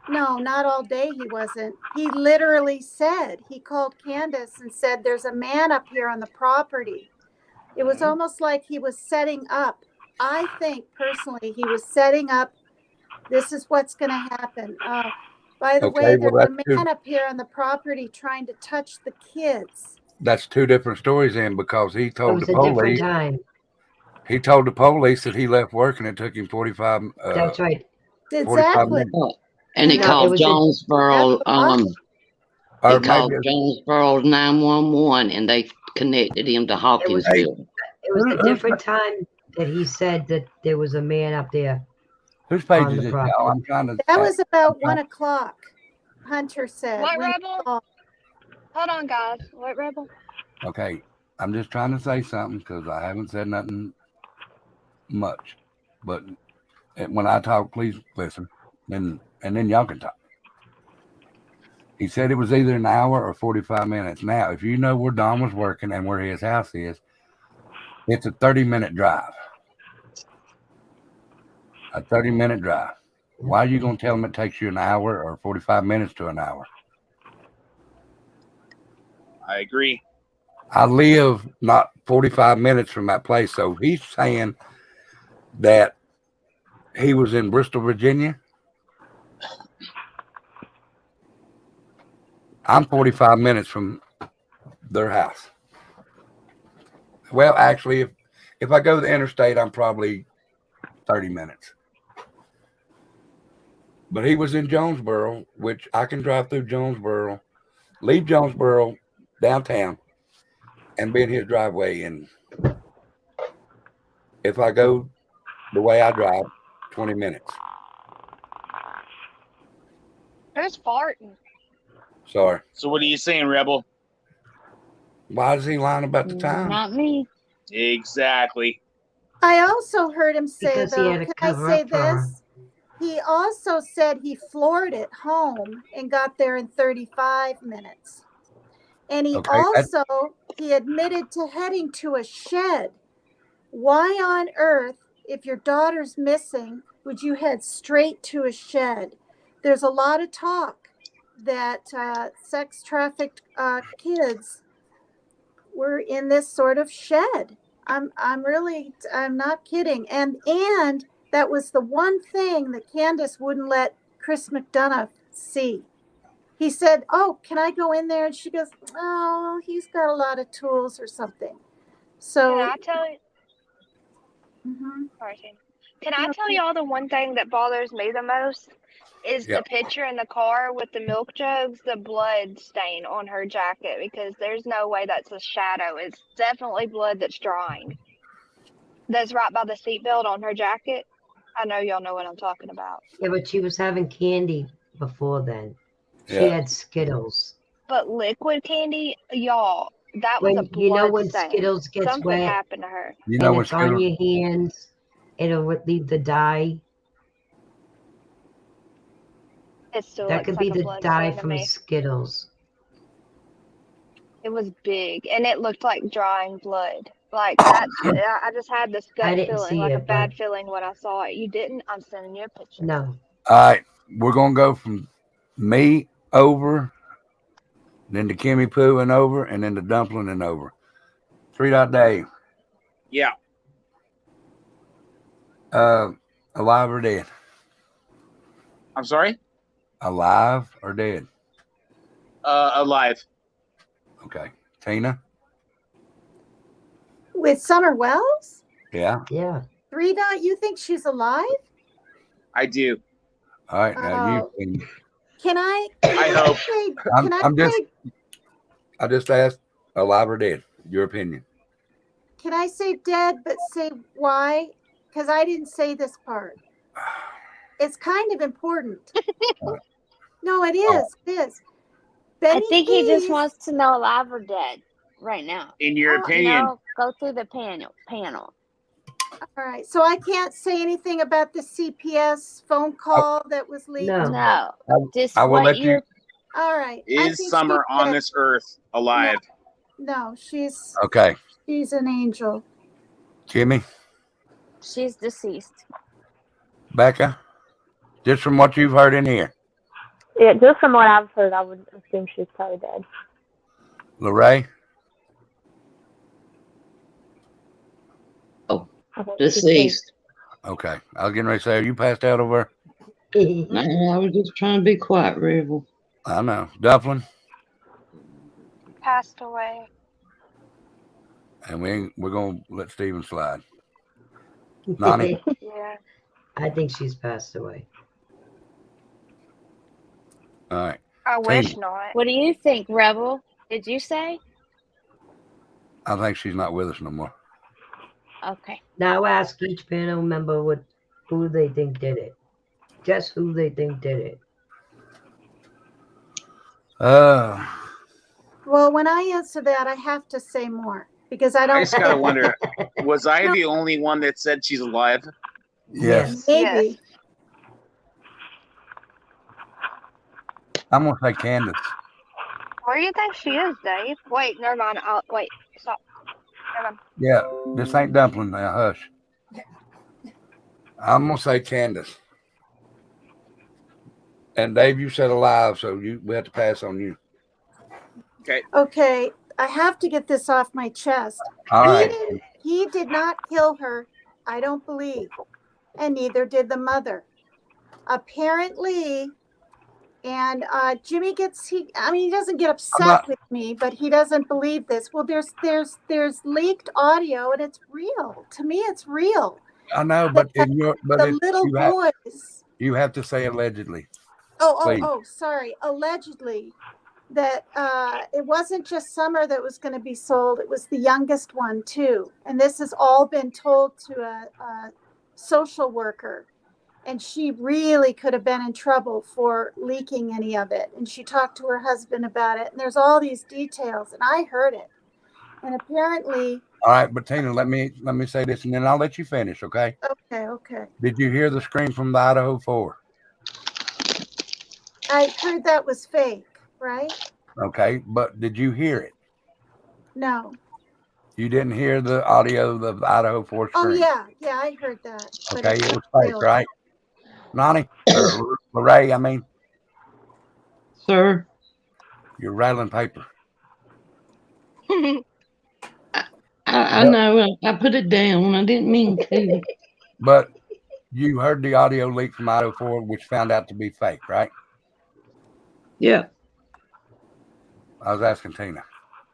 No, not all day he wasn't. He literally said, he called Candace and said, there's a man up here on the property. It was almost like he was setting up. I think personally he was setting up, this is what's going to happen. By the way, there's a man up here on the property trying to touch the kids. That's two different stories in, because he told the police. Time. He told the police that he left work and it took him 45. That's right. Exactly. And he called Jonesboro. He called Jonesboro 911, and they connected him to Hawkinsville. It was a different time that he said that there was a man up there. Whose page is it now? I'm trying to. That was about 1 o'clock. Hunter said. What Rebel? Hold on, guys. What Rebel? Okay, I'm just trying to say something because I haven't said nothing much. But when I talk, please listen, and then y'all can talk. He said it was either an hour or 45 minutes. Now, if you know where Don was working and where his house is, it's a 30-minute drive. A 30-minute drive. Why are you going to tell him it takes you an hour or 45 minutes to an hour? I agree. I live not 45 minutes from that place. So he's saying that he was in Bristol, Virginia. I'm 45 minutes from their house. Well, actually, if I go to the interstate, I'm probably 30 minutes. But he was in Jonesboro, which I can drive through Jonesboro, leave Jonesboro downtown, and be in his driveway. And if I go the way I drive, 20 minutes. Who's farting? Sorry. So what are you saying, Rebel? Why is he lying about the time? Not me. Exactly. I also heard him say, Because he though, had to can I cover say up for her. this? He also said he floored it home and got there in 35 minutes. And he also, he admitted to heading to a shed. Why on earth, if your daughter's missing, would you head straight to a shed? There's a lot of talk that sex trafficked kids were in this sort of shed. I'm not kidding. And that was the one thing that Candace wouldn't let Chris McDonough see. He said, "Oh, can I go in there?" And she goes, "Oh, he's got a lot of tools or something." So Can I tell you? Sorry, Sam. Can I tell y'all the one thing that bothers me the most is the picture in the car with the milk jugs, the blood stain on her jacket, because there's no way that's a shadow. It's definitely blood that's drying. That's right by the seatbelt on her jacket. I know y'all know what I'm talking about. Yeah, but she was having candy before then. She had Skittles. But liquid candy, y'all, that was When a blood you know when stain. Skittles gets Something wet happened to her. You know and it's on your hands, it'll leave the dye. It still That looks could like be a the blood dye stain to from me. Skittles. It was big, and it looked like drying blood. Like that's. I just had this gut didn't feeling, see like a it, bad but- feeling when I saw it. You didn't? I'm sending you a picture. No. All right, we're gonna go from me over, then to Kimmy Poo and over, and then to Dumpling and over. 3 Dave. Yeah. Alive or dead? I'm sorry? Alive or dead? Alive. Okay. Tina? with Summer Wells? Yeah. Yeah. 3 you think she's alive? I do. All right. Now you Can I hope. I just asked alive or dead. Your opinion. Can I say dead, but say why? Because I didn't say this part. It's kind of important. No, it is. It is. I think he just wants to know alive or dead right now. In your opinion. Go through the panel. All right. So I can't say anything about the CPS phone call that was leaked? No. Just I will what let you. All right. Is Summer on this earth alive? No, she's Okay. She's an angel. Jimmy? She's deceased. Becca? Just from what you've heard in here. Yeah, just from what I've heard, I would assume she's probably dead. Lorraine? Oh, deceased. Okay. I was getting ready to say, are you passed out over? No, I was just trying to be quiet, Rebel. I know. Dumpling? Passed away. And we're going to let Steven slide. Nani? Yeah. I think she's passed away. All right. I wish not. What do you think, Rebel? Did you say? I think she's not with us no more. Okay. Now ask each panel member who they think did it. Just who they think did it. Well, when I answer that, I have to say more because I don't. I just gotta wonder, was I the only one that said she's alive? Yes. Maybe. I'm gonna say Candace. Where do you think she is, Dave? Wait, never mind. Wait. Stop. Never mind. Yeah, this ain't dumpling now. Hush. I'm gonna say Candace. And Dave, you said alive, so we have to pass on you. Okay. Okay, I have to get this off my chest. All right. He did not kill her, I don't believe, and neither did the mother. Apparently, and Jimmy he doesn't get upset with me, but he doesn't believe this. Well, there's leaked audio, and it's real. To me, it's real. I know, but the little boys. You have to say allegedly. Oh, sorry. Allegedly, that it wasn't just Summer that was going to be sold. It was the youngest one too. And this has all been told to a social worker. And she really could have been in trouble for leaking any of it. And she talked to her husband about it. And there's all these details. And I heard it. And apparently. All right, but Tina, let me say this, and then I'll let you finish, okay? Okay. Did you hear the scream from the Idaho 4? I heard that was fake, right? Okay, but did you hear it? No. You didn't hear the audio of the Idaho 4 scream? Oh, yeah, I heard that. Okay, it was fake, right? Nani, or Lorraine, I mean. Sir? You're rattling paper. I know. I put it down. I didn't mean to. But you heard the audio leak from Idaho 4, which found out to be fake, right? Yeah. I was asking Tina.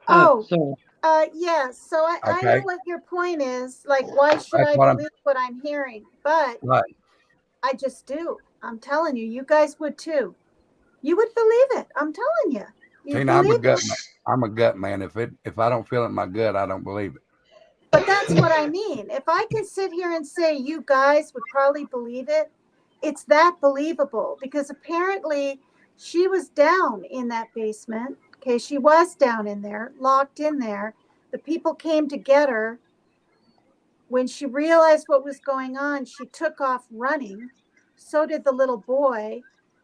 Yes. So I know what your point is. Like, why should I believe what I'm hearing? But I just do. I'm telling you, you guys would too. You would believe it. I'm telling you. Tina, I'm a gut man. I'm a gut man. If I don't feel it in my gut, I don't believe it. But that's what I mean. If I can sit here and say you guys would probably believe it, it's that believable because apparently she was down in that basement. Okay, she was down in there, locked in there. The people came to get her. When she realized what was going on, she took off running. So did the little boy.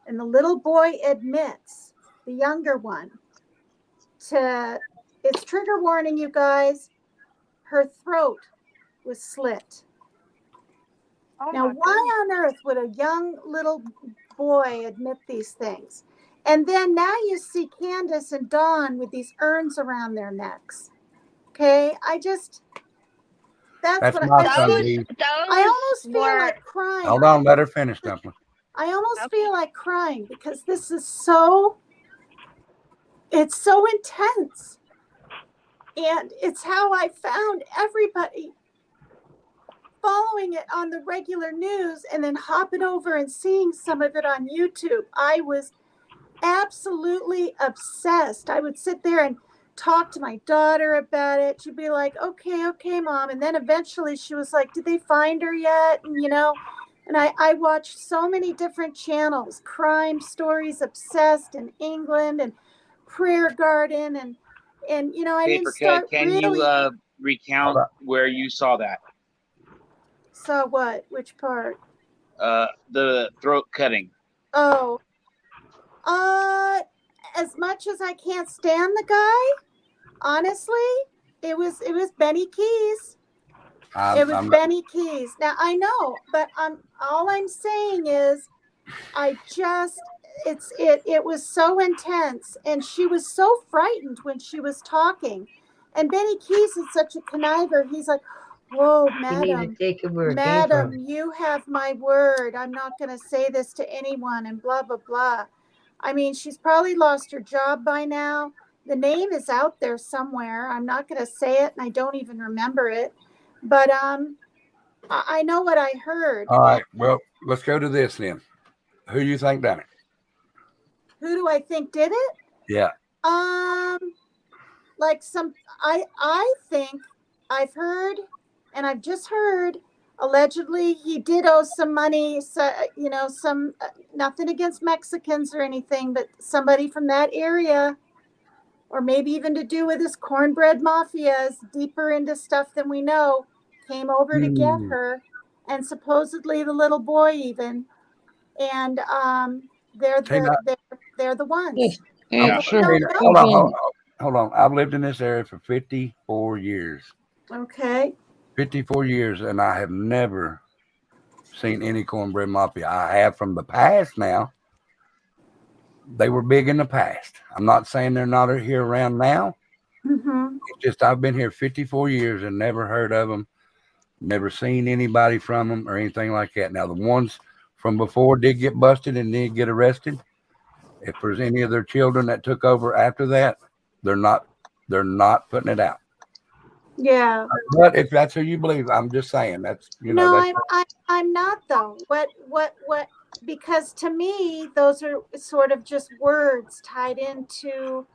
And the little boy admits, the younger one, it's trigger warning, you guys, her throat was slit. Now, why on earth would a young little boy admit these things? And then now you see Candace and Dawn with these urns around their necks. Okay, that's what I almost feel like crying. Hold on, let her finish, Dumpling. I almost feel like crying because this is it's so intense. And it's how I found everybody following it on the regular news and then hopping over and seeing some of it on YouTube. I was absolutely obsessed. I would sit there and talk to my daughter about it. She'd be like, okay, Mom. And then eventually she was like, did they find her yet? And, and I watched so many different channels, Crime Stories, Obsessed in England, and Prayer Garden. And I didn't start Can you recount where you saw that? Saw what? Which part? The throat cutting. Oh. As much as I can't stand the guy, honestly, it was Benny Keys. Benny Keys. Now I know, but all I'm saying is, it was so intense, and she was so frightened when she was talking, and Benny Keys is such a conniver. He's like, whoa, madam, you have my word. I'm not going to say this to anyone, and blah, blah, blah. I mean, she's probably lost her job by now. The name is out there somewhere. I'm not going to say it, and I don't even remember it. But I know what I heard. All right. Well, let's go to this then. Who do you think done it? Who do I think did it? Yeah. I think I've heard, and I've just heard, allegedly he did owe some money. So, nothing against Mexicans or anything, but somebody from that area, or maybe even to do with this cornbread mafia, is deeper into stuff than we know, came over to get her, and supposedly the little boy even. And They're the ones. Yeah, People sure. don't Tina, know. hold on. I've lived in this area for 54 years. Okay. 54 years, and I have never seen any cornbread mafia. I have from the past now. They were big in the past. I'm not saying they're not here around now. Mm-hmm. It's just I've been here 54 years and never heard of them, never seen anybody from them or anything like that. Now, the ones from before did get busted and did get arrested. If there's any of their children that took over after that, they're not putting it out. Yeah. But if that's who you believe, I'm just saying that's No, I'm not though. What? Because to me, those are sort of just words tied into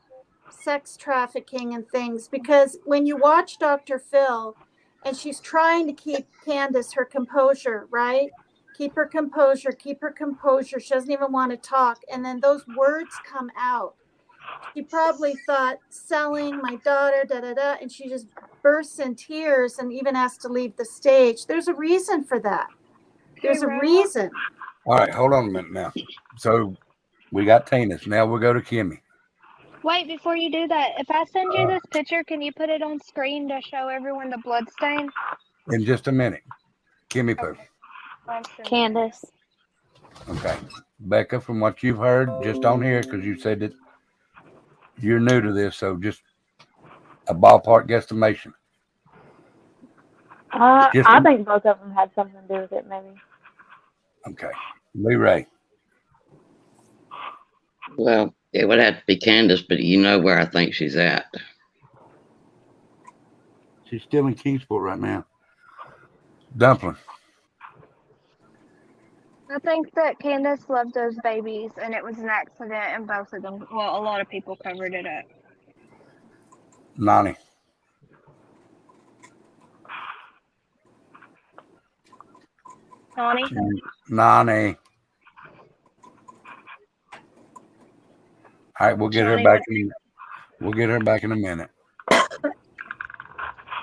sex trafficking and things. Because when you watch Dr. Phil, and she's trying to keep Candace her composure, right? Keep her composure. Keep her composure. She doesn't even want to talk, and then those words come out. She probably thought selling my daughter, da da da, and she just bursts in tears and even has to leave the stage. There's a reason for that. There's a reason. All right, hold on a minute now. So we got Tina's. Now we'll go to Kimmy. Wait, before you do that, if I send you this picture, can you put it on screen to show everyone the blood stain? In just a minute. Kimmy Pooh. Candace. Okay. Becca, from what you've heard, just on here, because you said that you're new to this, so just a ballpark guesstimation. I think both of them had something to do with it, maybe. Okay. Lee Ray. Well, it would have to be Candace, but you know where I think she's at. She's still in Kingsport right now. Dumpling. I think that Candace loved those babies, and it was an accident, and both of them, well, a lot of people covered it up. Nani. Nani? Nani. All right, we'll get her back in. We'll get her back in a minute.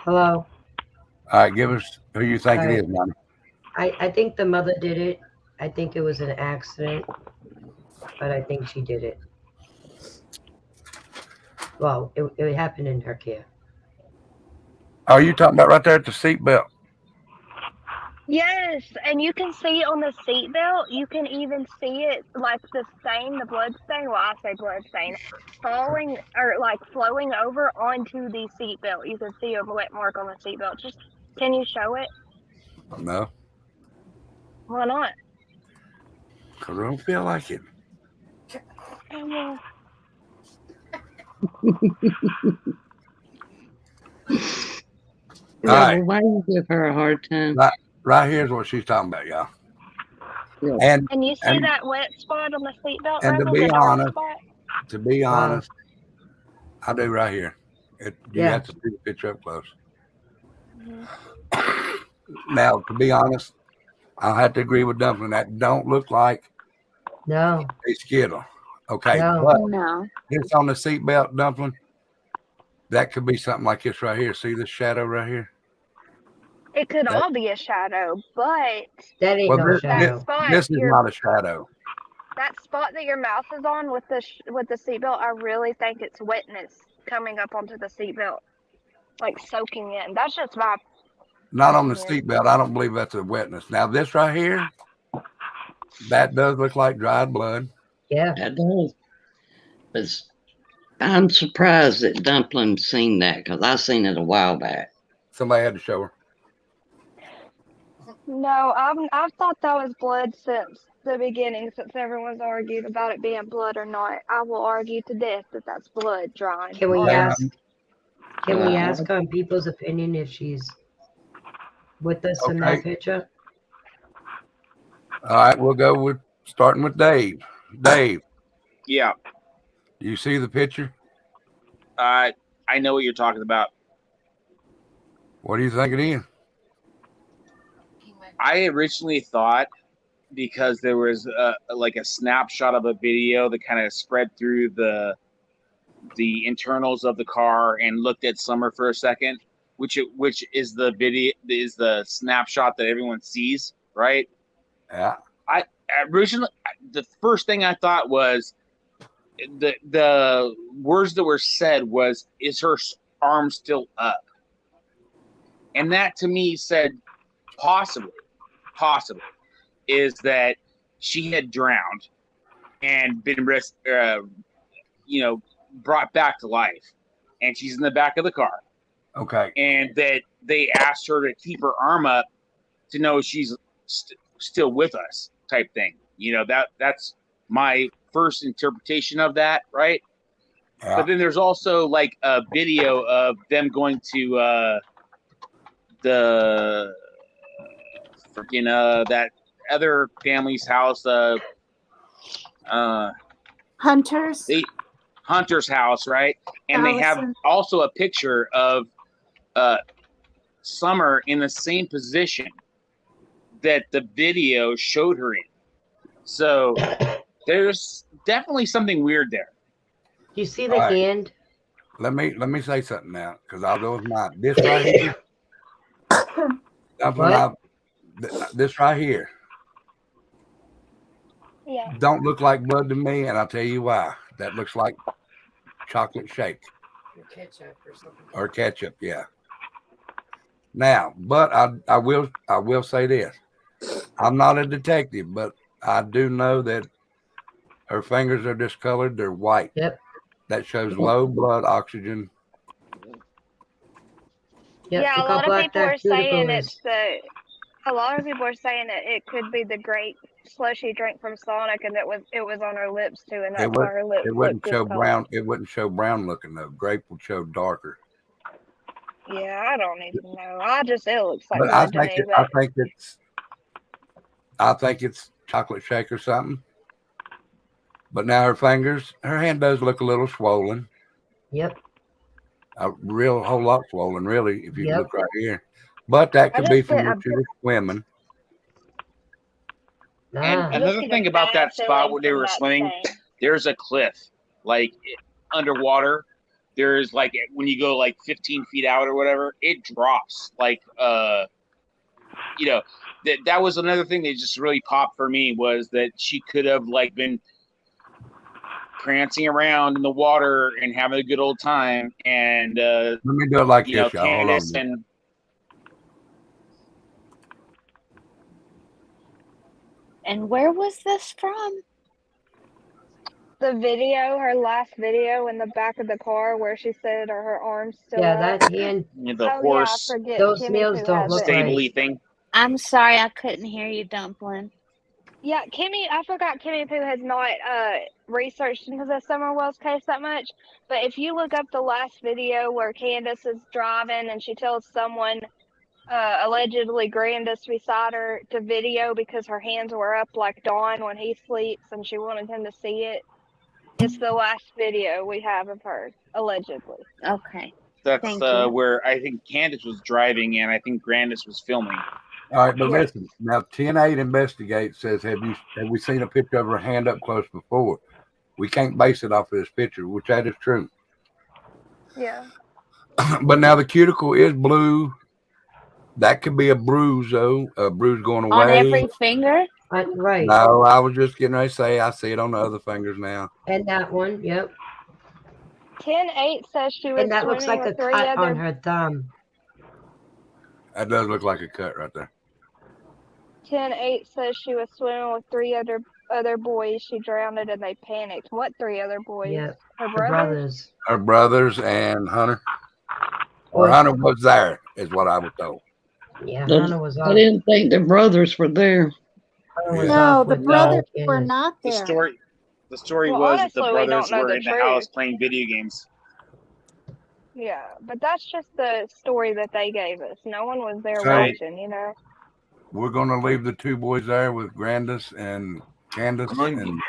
Hello. All right, give us who you think it is, Nani. I think the mother did it. I think it was an accident, but I think she did it. Well, it happened in her care. Oh, you talking about right there at the seatbelt? Yes, and you can see on the seatbelt, you can even see it, like the stain, the blood stain, well, I say blood stain, falling or like flowing over onto the seatbelt. You can see a wet mark on the seatbelt. Just, can you show it? No. Why not? Because I don't feel like it. Well, Yeah, right. well, why do you give her a hard time? Right here's what she's talking about, y'all. Yeah. And you see that wet spot on the seatbelt, and Rebel, to be the dark honest, spot? I do right here. You have to see the picture up close. Mm-hmm. Now, to be honest, I'll have to agree with Dumpling. That don't look like a Skittle. Okay, but it's on the seatbelt, Dumpling. That could be something like this right here. See this shadow right here? It could all be a shadow, but that ain't no shadow. This is not a shadow. That spot that your mouth is on with the seatbelt, I really think it's wetness coming up onto the seatbelt, like soaking in. That's just my. Not on the seatbelt. I don't believe that's a wetness. Now this right here, that does look like dried blood. Yeah, that does. But I'm surprised that Dumpling's seen that because I seen it a while back. Somebody had to show her. No, I've thought that was blood since the beginning, since everyone's argued about it being blood or not. I will argue to death that that's blood drying. Can we ask? Can we ask on people's opinion if she's with us in that picture? All right, we'll go with starting with Dave. Dave. Yeah. Do you see the picture? I know what you're talking about. What do you think it is? I originally thought, because there was like a snapshot of a video that kind of spread through the internals of the car and looked at Summer for a second, which is the video, is the snapshot that everyone sees, right? Yeah. I originally, the first thing I thought was the words that were said was, "Is her arm still up?" And that to me said, possibly, is that she had drowned and been brought back to life, and she's in the back of the car. Okay. And that they asked her to keep her arm up to know she's still with us, type thing. That's my first interpretation of that, right? Yeah. But then there's also like a video of them going to the freaking that other family's house, Hunter's house, right? And they have also a picture of Summer in the same position that the video showed her in. So there's definitely something weird there. Do you see the hand? Let me say something now, because I'll go with mine. This right here. This right here. Yeah. Don't look like blood to me, and I'll tell you why. That looks like chocolate shake. Or ketchup, yeah. Now, but I will say this. I'm not a detective, but I do know that her fingers are discolored. They're white. Yep. That shows low blood oxygen. Yep, Yeah, a look how lot of black people that are saying cuticle it's is. a lot of people are saying that it could be the grape slush she drank from Sonic, and it was on her lips too, and that's why her lips It wouldn't look show discolored. brown. It wouldn't show brown looking though. Grape would show darker. Yeah, I don't even know. It looks like But blood to me. I think it's chocolate shake or something. But now her hand does look a little swollen. Yep. A whole lot swollen, really, if you look right here. But that could be from when she was swimming. And another thing about that spot where they were swimming, there's a cliff, like underwater. There's like when you go like 15 feet out or whatever, it drops. Like that was another thing that just really popped for me, was that she could have like been prancing around in the water and having a good old time. And let me do it like this, y'all. Candace and where was this from? The video, her last video in the back of the car where she said her arm's still up. That hand. The horse. Yeah, I forget. Those Kimmy nails Poo don't has look it. Stably thing. I'm sorry, I couldn't hear you, Dumpling. Yeah, I forgot Kimmy Poo has not researched into the Summerwell's case that much. But if you look up the last video where Candace is driving and she tells someone, allegedly Grandis beside her, to video because her hands were up like Dawn when he sleeps and she wanted him to see it. It's the last video we have of her, allegedly. Okay. That's where I think Candace was driving and I think Grandis was filming. All right, but listen. Now, 10-8 Investigate says, have we seen a picture of her hand up close before? We can't base it off of this picture, which that is true. Yeah. But now the cuticle is blue. That could be a bruise, though. A bruise going away. On every finger? Right. No, I was just getting ready to say I see it on the other fingers now. And that one, yep. 10-8 says she was And that looks like a cut on her thumb. That does look like a cut right there. 10-8 says she was swimming with 3 other boys. She drowned and they panicked. What 3 other boys? Yeah, her brothers. Her brothers and Hunter. Or Hunter was there, is what I was told. Yeah, Hunter was off. I didn't think the brothers were there. No, the brothers were not there. The story was that the brothers were in the house playing video games. Yeah, but that's just the story that they gave us. No one was there watching, you know. We're going to leave the 2 boys there with Grandis and Candace and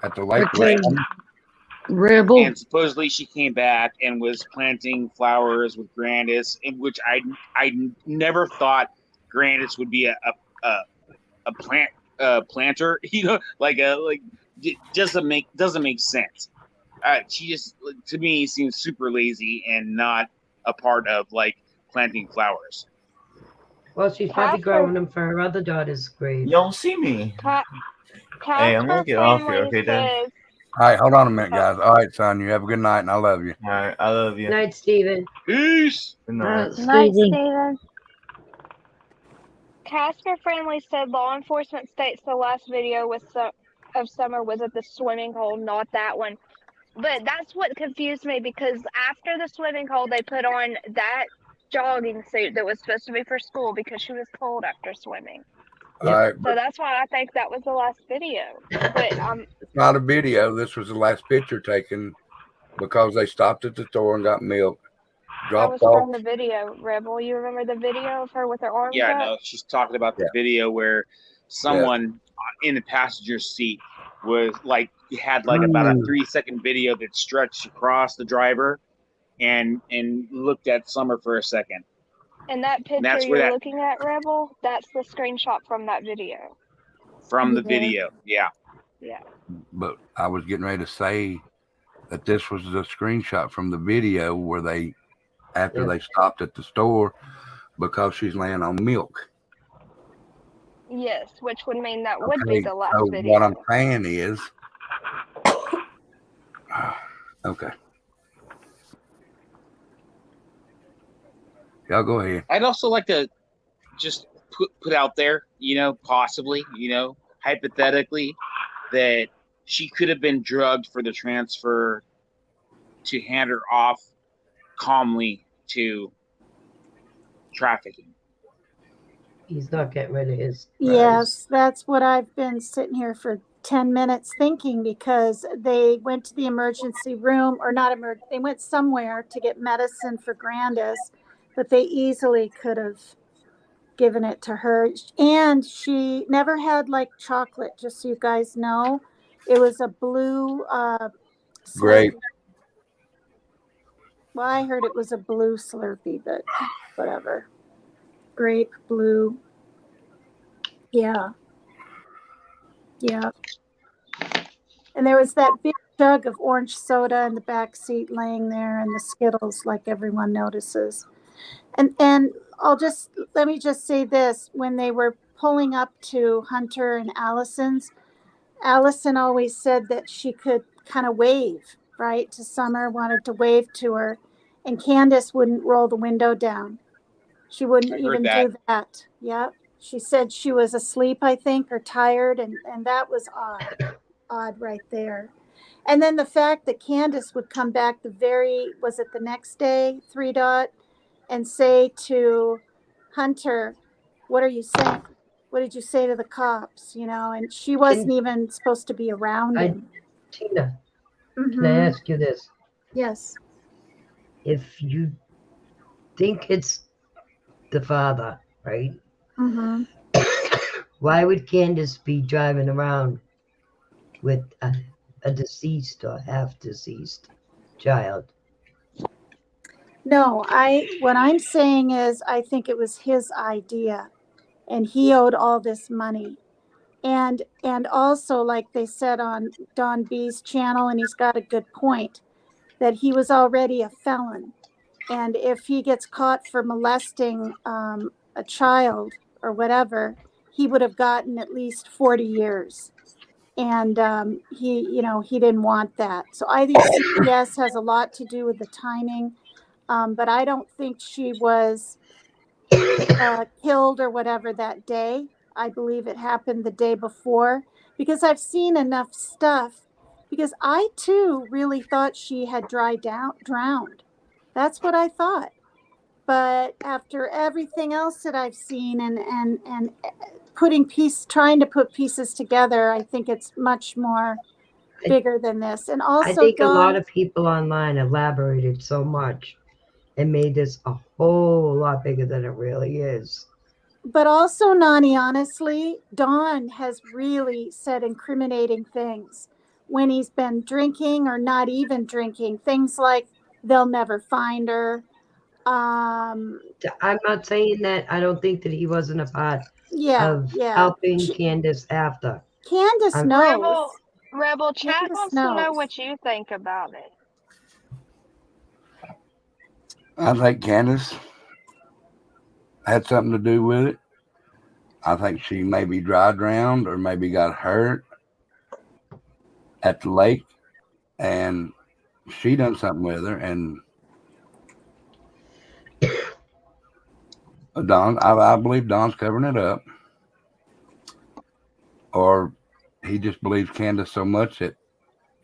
at the lake. Rebel. And supposedly she came back and was planting flowers with Grandis, in which I never thought Grandis would be a planter. Doesn't make sense. She just, to me, seems super lazy and not a part of like planting flowers. Well, she's probably growing them for her other daughter's grave. You don't see me. Hey, I'm gonna get off here, okay, Dad? All right, hold on a minute, guys. All right, son, you have a good night, and I love you. All right, I love you. Night, Steven. Peace. Good night. Night, Steven. Steven. Casper Friendly said law enforcement states the last video of Summer was at the swimming hole, not that one. But that's what confused me because after the swimming hole, they put on that jogging suit that was supposed to be for school because she was cold after swimming. All right, So that's why I think that was the last video. But it's not a video. This was the last picture taken because they stopped at the store and got milk. that was Dropped off. from the video, Rebel. You remember the video of her with her arms Yeah, up? no, she's talking about the video where someone in the passenger seat was like had like about a 3-second video that stretched across the driver and looked at Summer for a second. And that picture that's where you're that- looking at, Rebel, that's the screenshot from that video. From the Yeah. video, yeah. Yeah. But I was getting ready to say that this was the screenshot from the video where they, after they stopped at the store because she's laying on milk. Yes, which would mean that would be the last so video. what I'm saying is, okay. Y'all go ahead. I'd also like to just put out there, possibly, hypothetically, that she could have been drugged for the transfer to hand her off calmly to trafficking. He's not getting rid of his. Yes, that's what I've been sitting here for 10 minutes thinking because they went to the emergency room or not they went somewhere to get medicine for Grandis, but they easily could have given it to her. And she never had like chocolate, just so you guys know. It was a blue Grape. Slurpee. Well, I heard it was a blue Slurpee, but whatever. Grape, blue. Yeah. Yeah. And there was that big jug of orange soda in the back seat laying there and the Skittles like everyone notices. And let me just say this. When they were pulling up to Hunter and Allison's, Allison always said that she could kind of wave, right? To Summer, wanted to wave to her. And Candace wouldn't roll the window down. She wouldn't even do that. Yep. She said she was asleep, I think, or tired. And that was odd right there. And then the fact that Candace would come back was it the next day, 3 Dot, and say to Hunter, what are you saying? What did you say to the cops? And she wasn't even supposed to be around him. Tina, can I ask you this? Yes. If you think it's the father, right? Mm-hmm. Why would Candace be driving around with a deceased or half deceased child? No, what I'm saying is I think it was his idea and he owed all this money. And also, like they said on Don B's channel, and he's got a good point, that he was already a felon. And if he gets caught for molesting a child or whatever, he would have gotten at least 40 years. And he didn't want that. So I think CPS has a lot to do with the timing. But I don't think she was killed or whatever that day. I believe it happened the day before because I've seen enough stuff because I too really thought she had drowned. That's what I thought. But after everything else that I've seen and trying to put pieces together, I think it's much more bigger than this. And also, I think a lot of people online elaborated so much and made this a whole lot bigger than it really is. But also, Nani, honestly, Don has really said incriminating things when he's been drinking or not even drinking. Things like they'll never find her. I'm not saying that I don't think that he wasn't a part of yeah. helping Candace after. Candace knows. Rebel chat Candace wants to know knows. what you think about it. I think Candace had something to do with it. I think she maybe dry drowned or maybe got hurt at the lake and she done something with her, and Don, I believe Don's covering it up, or he just believes Candace so much that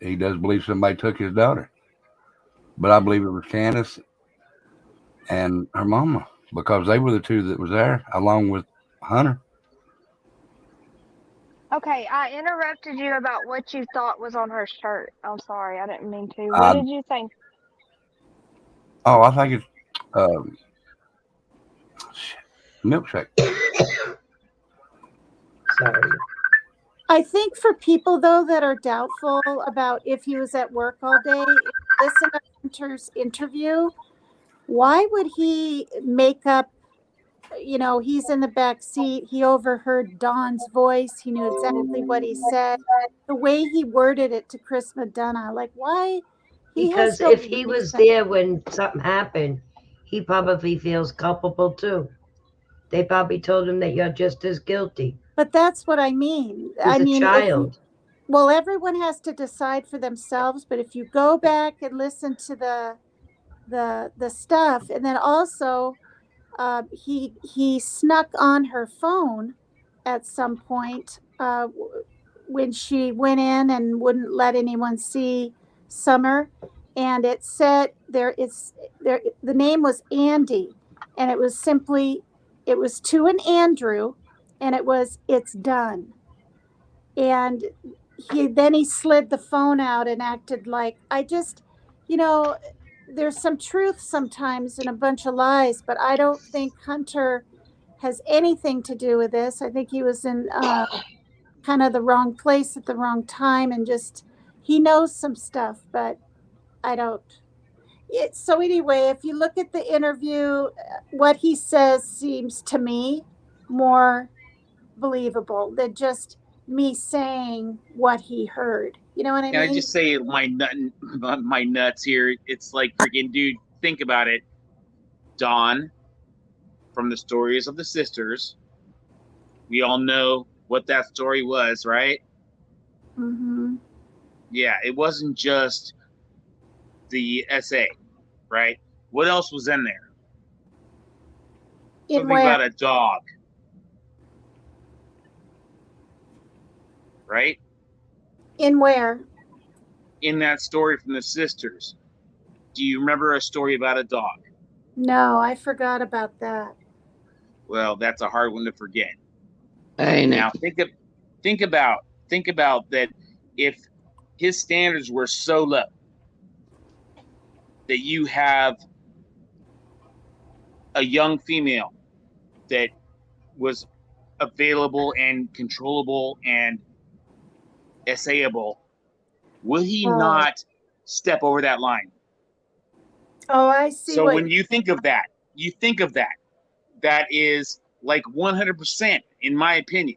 he does believe somebody took his daughter. But I believe it was Candace and her mama, because they were the two that was there along with Hunter. Okay, I interrupted you about what you thought was on her shirt. I'm sorry, I didn't mean to. What I did you think? Oh, I think it's milkshake. Sorry. I think for people though that are doubtful about if he was at work all day, if you listen to Hunter's interview, why would he make up? You know, he's in the back seat. He overheard Dawn's voice. He knew exactly what he said. The way he worded it to Chris McDonough, like why? He has Because no if he was reason. there when something happened, he probably feels culpable too. They probably told him that you're just as guilty. But that's what I mean. He's I a mean, child. well, everyone has to decide for themselves. But if you go back and listen to the stuff, and then also he snuck on her phone at some point when she went in and wouldn't let anyone see Summer, and it said the name was Andy, and it was to an Andrew, and it was it's done. And he slid the phone out and acted like I just, you know, there's some truth sometimes in a bunch of lies, but I don't think Hunter has anything to do with this. I think he was in kind of the wrong place at the wrong time, and just he knows some stuff, but I don't. So anyway, if you look at the interview, what he says seems to me more believable than just me saying what he heard. You know what I Can mean? I just say my nuts here? It's like freaking dude. Think about it. Dawn, from the stories of the sisters, we all know what that story was, right? Mm-hmm. Yeah, it wasn't just the essay, right? What else was in there? Something about a dog, right? In where? In that story from the sisters. Do you remember a story about a dog? No, I forgot about that. Well, that's a hard one to forget. I know. Now think about that. If his standards were so low that you have a young female that was available and controllable and essayable, will he not step over that line? Oh, I see. So when you think of that, that is like 100%, in my opinion.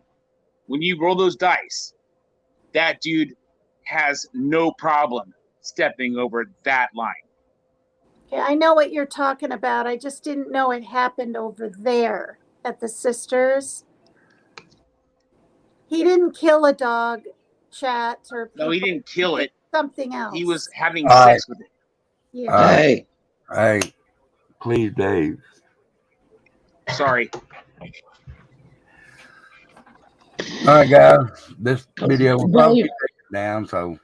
When you roll those dice, that dude has no problem stepping over that line. Yeah, I know what you're talking about. I just didn't know it happened over there at the sisters. He didn't kill a dog, chat, or No, he didn't kill it. Something else. He was having sex with it. Yeah. Hey, please, Dave. Sorry. All right, guys. This video will probably be taken down. So,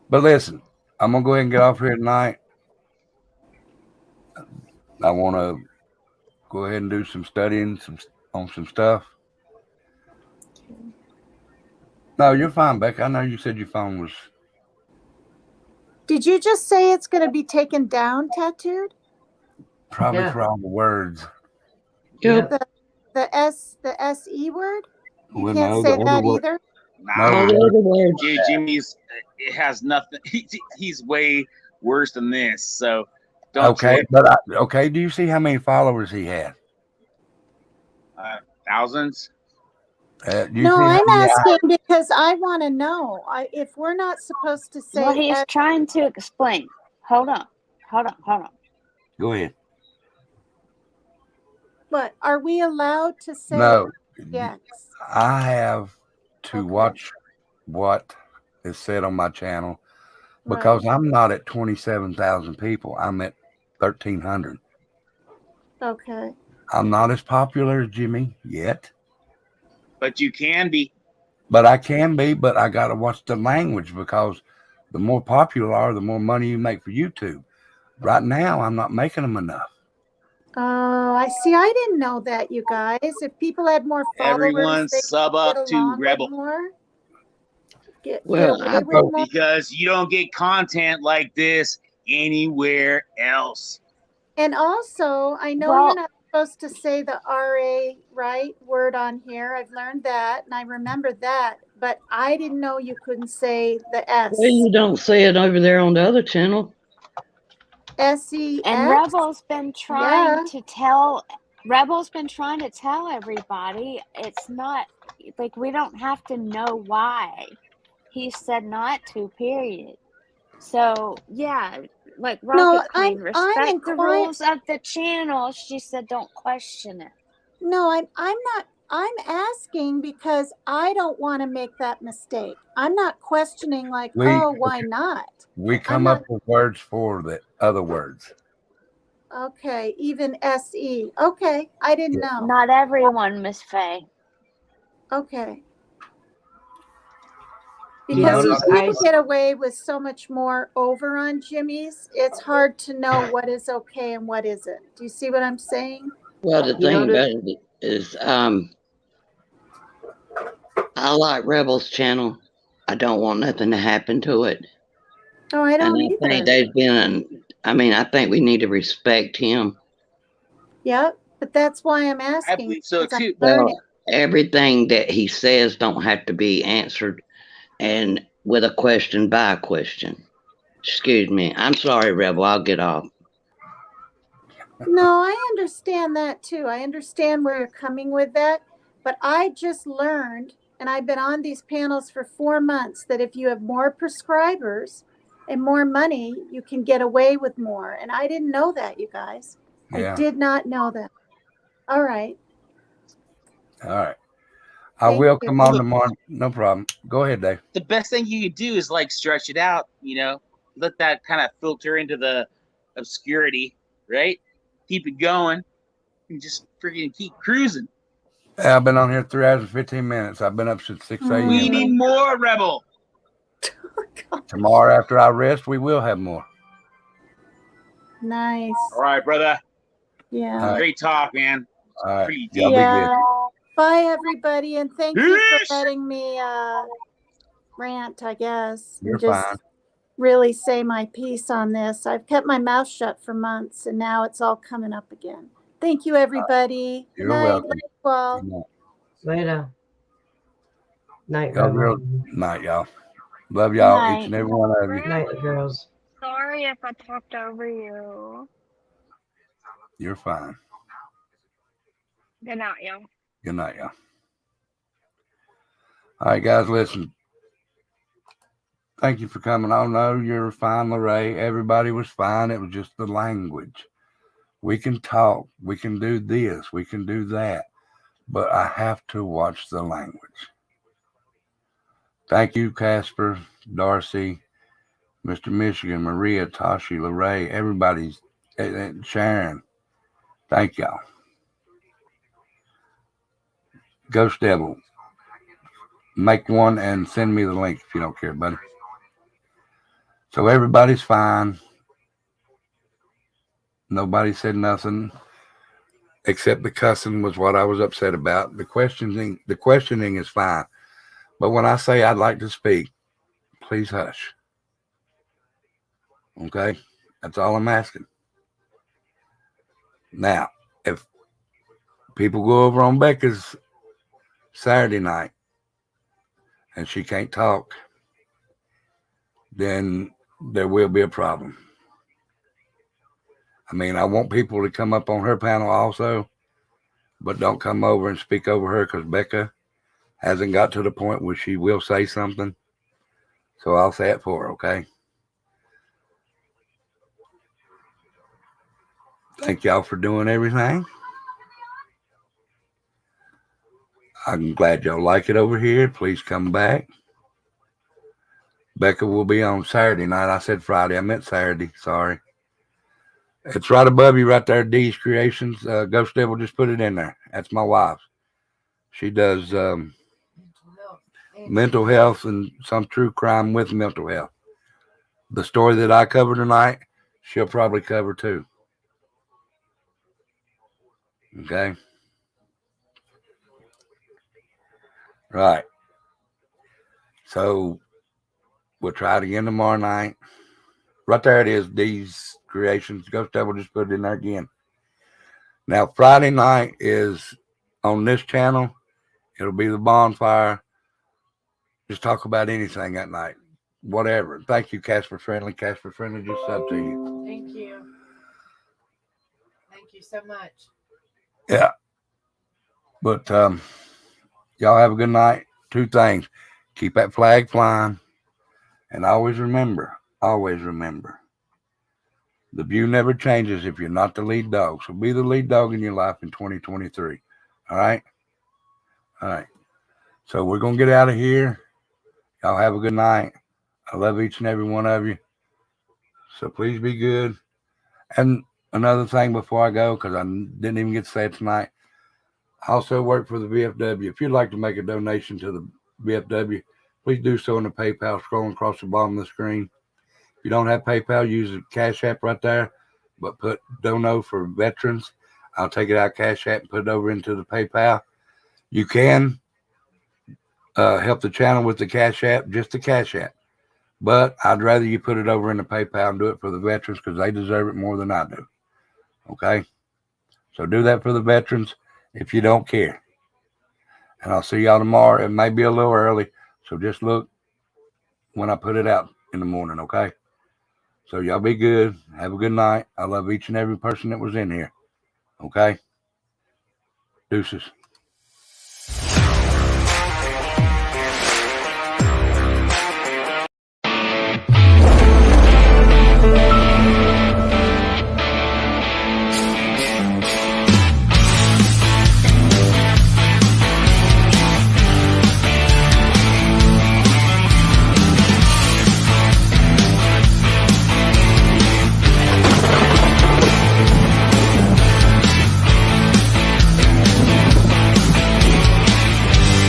but listen, I'm gonna go ahead and get off here tonight. I want to go ahead and do some studying on some stuff. No, you're fine, Beck. I know you said your phone was. Did you just say it's going to be taken down, Tattooed? Probably for all the words. Yep. The SE word? You Well, can't no, say the that other word. either? Nah, No. Dude, Jimmy's, it has nothing. He's way worse than this. So don't Okay, trip. but okay. Do you see how many followers he had? Thousands. No, I'm asking because I want to know. If we're not supposed to say. Well, he's trying to explain. Hold on. Go ahead. But are we allowed to say No. yes? I have to watch what is said on my channel because I'm not at 27,000 people. I'm at 1,300. Okay. I'm not as popular as Jimmy yet. But you can be. But I can be, but I got to watch the language because the more popular you are, the more money you make for YouTube. Right now, I'm not making them enough. Oh, I see. I didn't know that, you guys. If people had more followers, Everyone they sub get up to along Rebel. with more. Get Well, away with more. Because you don't get content like this anywhere else. And also, I know you're not supposed to say the RA right word on here. I've learned that and I remember that, but I didn't know you couldn't say the S. Well, you don't say it over there on the other channel. SEX? And Rebel's been trying to tell everybody it's not like we don't have to know why. He said not to, period. So yeah, like Rocket Queen, respect the rules of the channel. She said don't question it. No, I'm not. I'm asking because I don't want to make that mistake. I'm not questioning like, why not? We come up with words for the other words. Okay, even SE. Okay, I didn't know. Not everyone, Miss Faye. Okay. Because these people get away with so much more over on Jimmy's, it's hard to know what is okay and what isn't. Do you see what I'm saying? Well, the thing about it is, I like Rebel's channel. I don't want nothing to happen to it. Oh, I don't either. I think we need to respect him. Yep, but that's why I'm asking. I believe so too. Well, everything that he says don't have to be answered and with a question by a question. Excuse me. I'm sorry, Rebel. I'll get off. No, I understand that too. I understand where you're coming with that. But I just learned, and I've been on these panels for 4 months, that if you have more prescribers and more money, you can get away with more. And I didn't know that, you guys. Yeah. I did not know that. All right. All right. I will come on tomorrow. No problem. Go ahead, Dave. The best thing you can do is like stretch it out, let that kind of filter into the obscurity, right? Keep it going and just freaking keep cruising. I've been on here 3 hours and 15 minutes. I've been up since 6 a.m. We need more, Rebel. Tomorrow after I rest, we will have more. Nice. All right, brother. Yeah. Great talk, man. All right. Pretty Y'all deep. be good. Bye, everybody, and thank you for letting me rant, I guess. You're and just fine. really say my piece on this. I've kept my mouth shut for months, and now it's all coming up again. Thank you, everybody. You're Good night. welcome. Love you all. Good night. Later. Night, Y'all Rebel. girls. Night, y'all. Love y'all, Night. each and every one of you. Night, girls. Sorry if I talked over you. You're fine. Good night, y'all. Good night, y'all. All right, guys, listen. Thank you for coming on. No, you're fine, Lorraine. Everybody was fine. It was just the language. We can talk. We can do this. We can do that. But I have to watch the language. Thank you, Casper, Darcy, Mr. Michigan, Maria, Tashi, Lorraine, everybody's, Sharon. Thank y'all. Ghost Devil. Make one and send me the link if you don't care, buddy. So everybody's fine. Nobody said nothing except the cussing was what I was upset about. The questioning is fine. But when I say I'd like to speak, please hush. Okay? That's all I'm asking. Now, if people go over on Becca's Saturday night and she can't talk, then there will be a problem. I mean, I want people to come up on her panel also, but don't come over and speak over her because Becca hasn't got to the point where she will say something. So I'll say it for her, okay? Thank y'all for doing everything. I'm glad y'all like it over here. Please come back. Becca will be on Saturday night. I said Friday. I meant Saturday. Sorry. It's right above you right there, D's Creations. Ghost Devil just put it in there. That's my wife. She does mental health and some true crime with mental health. The story that I cover tonight, she'll probably cover too. Okay. Right. So we'll try it again tomorrow night. Right there it is, D's Creations. Ghost Devil just put it in there again. Now, Friday night is on this channel. It'll be the bonfire. Just talk about anything that night. Whatever. Thank you, Casper Friendly. Casper Friendly just up to you. Thank you. Thank you so much. Yeah. But y'all have a good night. Two things. Keep that flag flying. And always remember, the view never changes if you're not the lead dog. So be the lead dog in your life in 2023. All right? All right. So we're going to get out of here. Y'all have a good night. I love each and every one of you. So please be good. And another thing before I go, because I didn't even get to say it tonight, I also work for the VFW. If you'd like to make a donation to the VFW, please do so in the PayPal scrolling across the bottom of the screen. If you don't have PayPal, use the Cash App right there, but put Dono for veterans. I'll take it out Cash App and put it over into the PayPal. You can help the channel with the Cash App, just the Cash App. But I'd rather you put it over in the PayPal and do it for the veterans because they deserve it more than I do. Okay? So do that for the veterans if you don't care. And I'll see y'all tomorrow. It may be a little early, so just look when I put it out in the morning, okay? So y'all be good. Have a good night. I love each and every person that was in here. Okay? Deuces.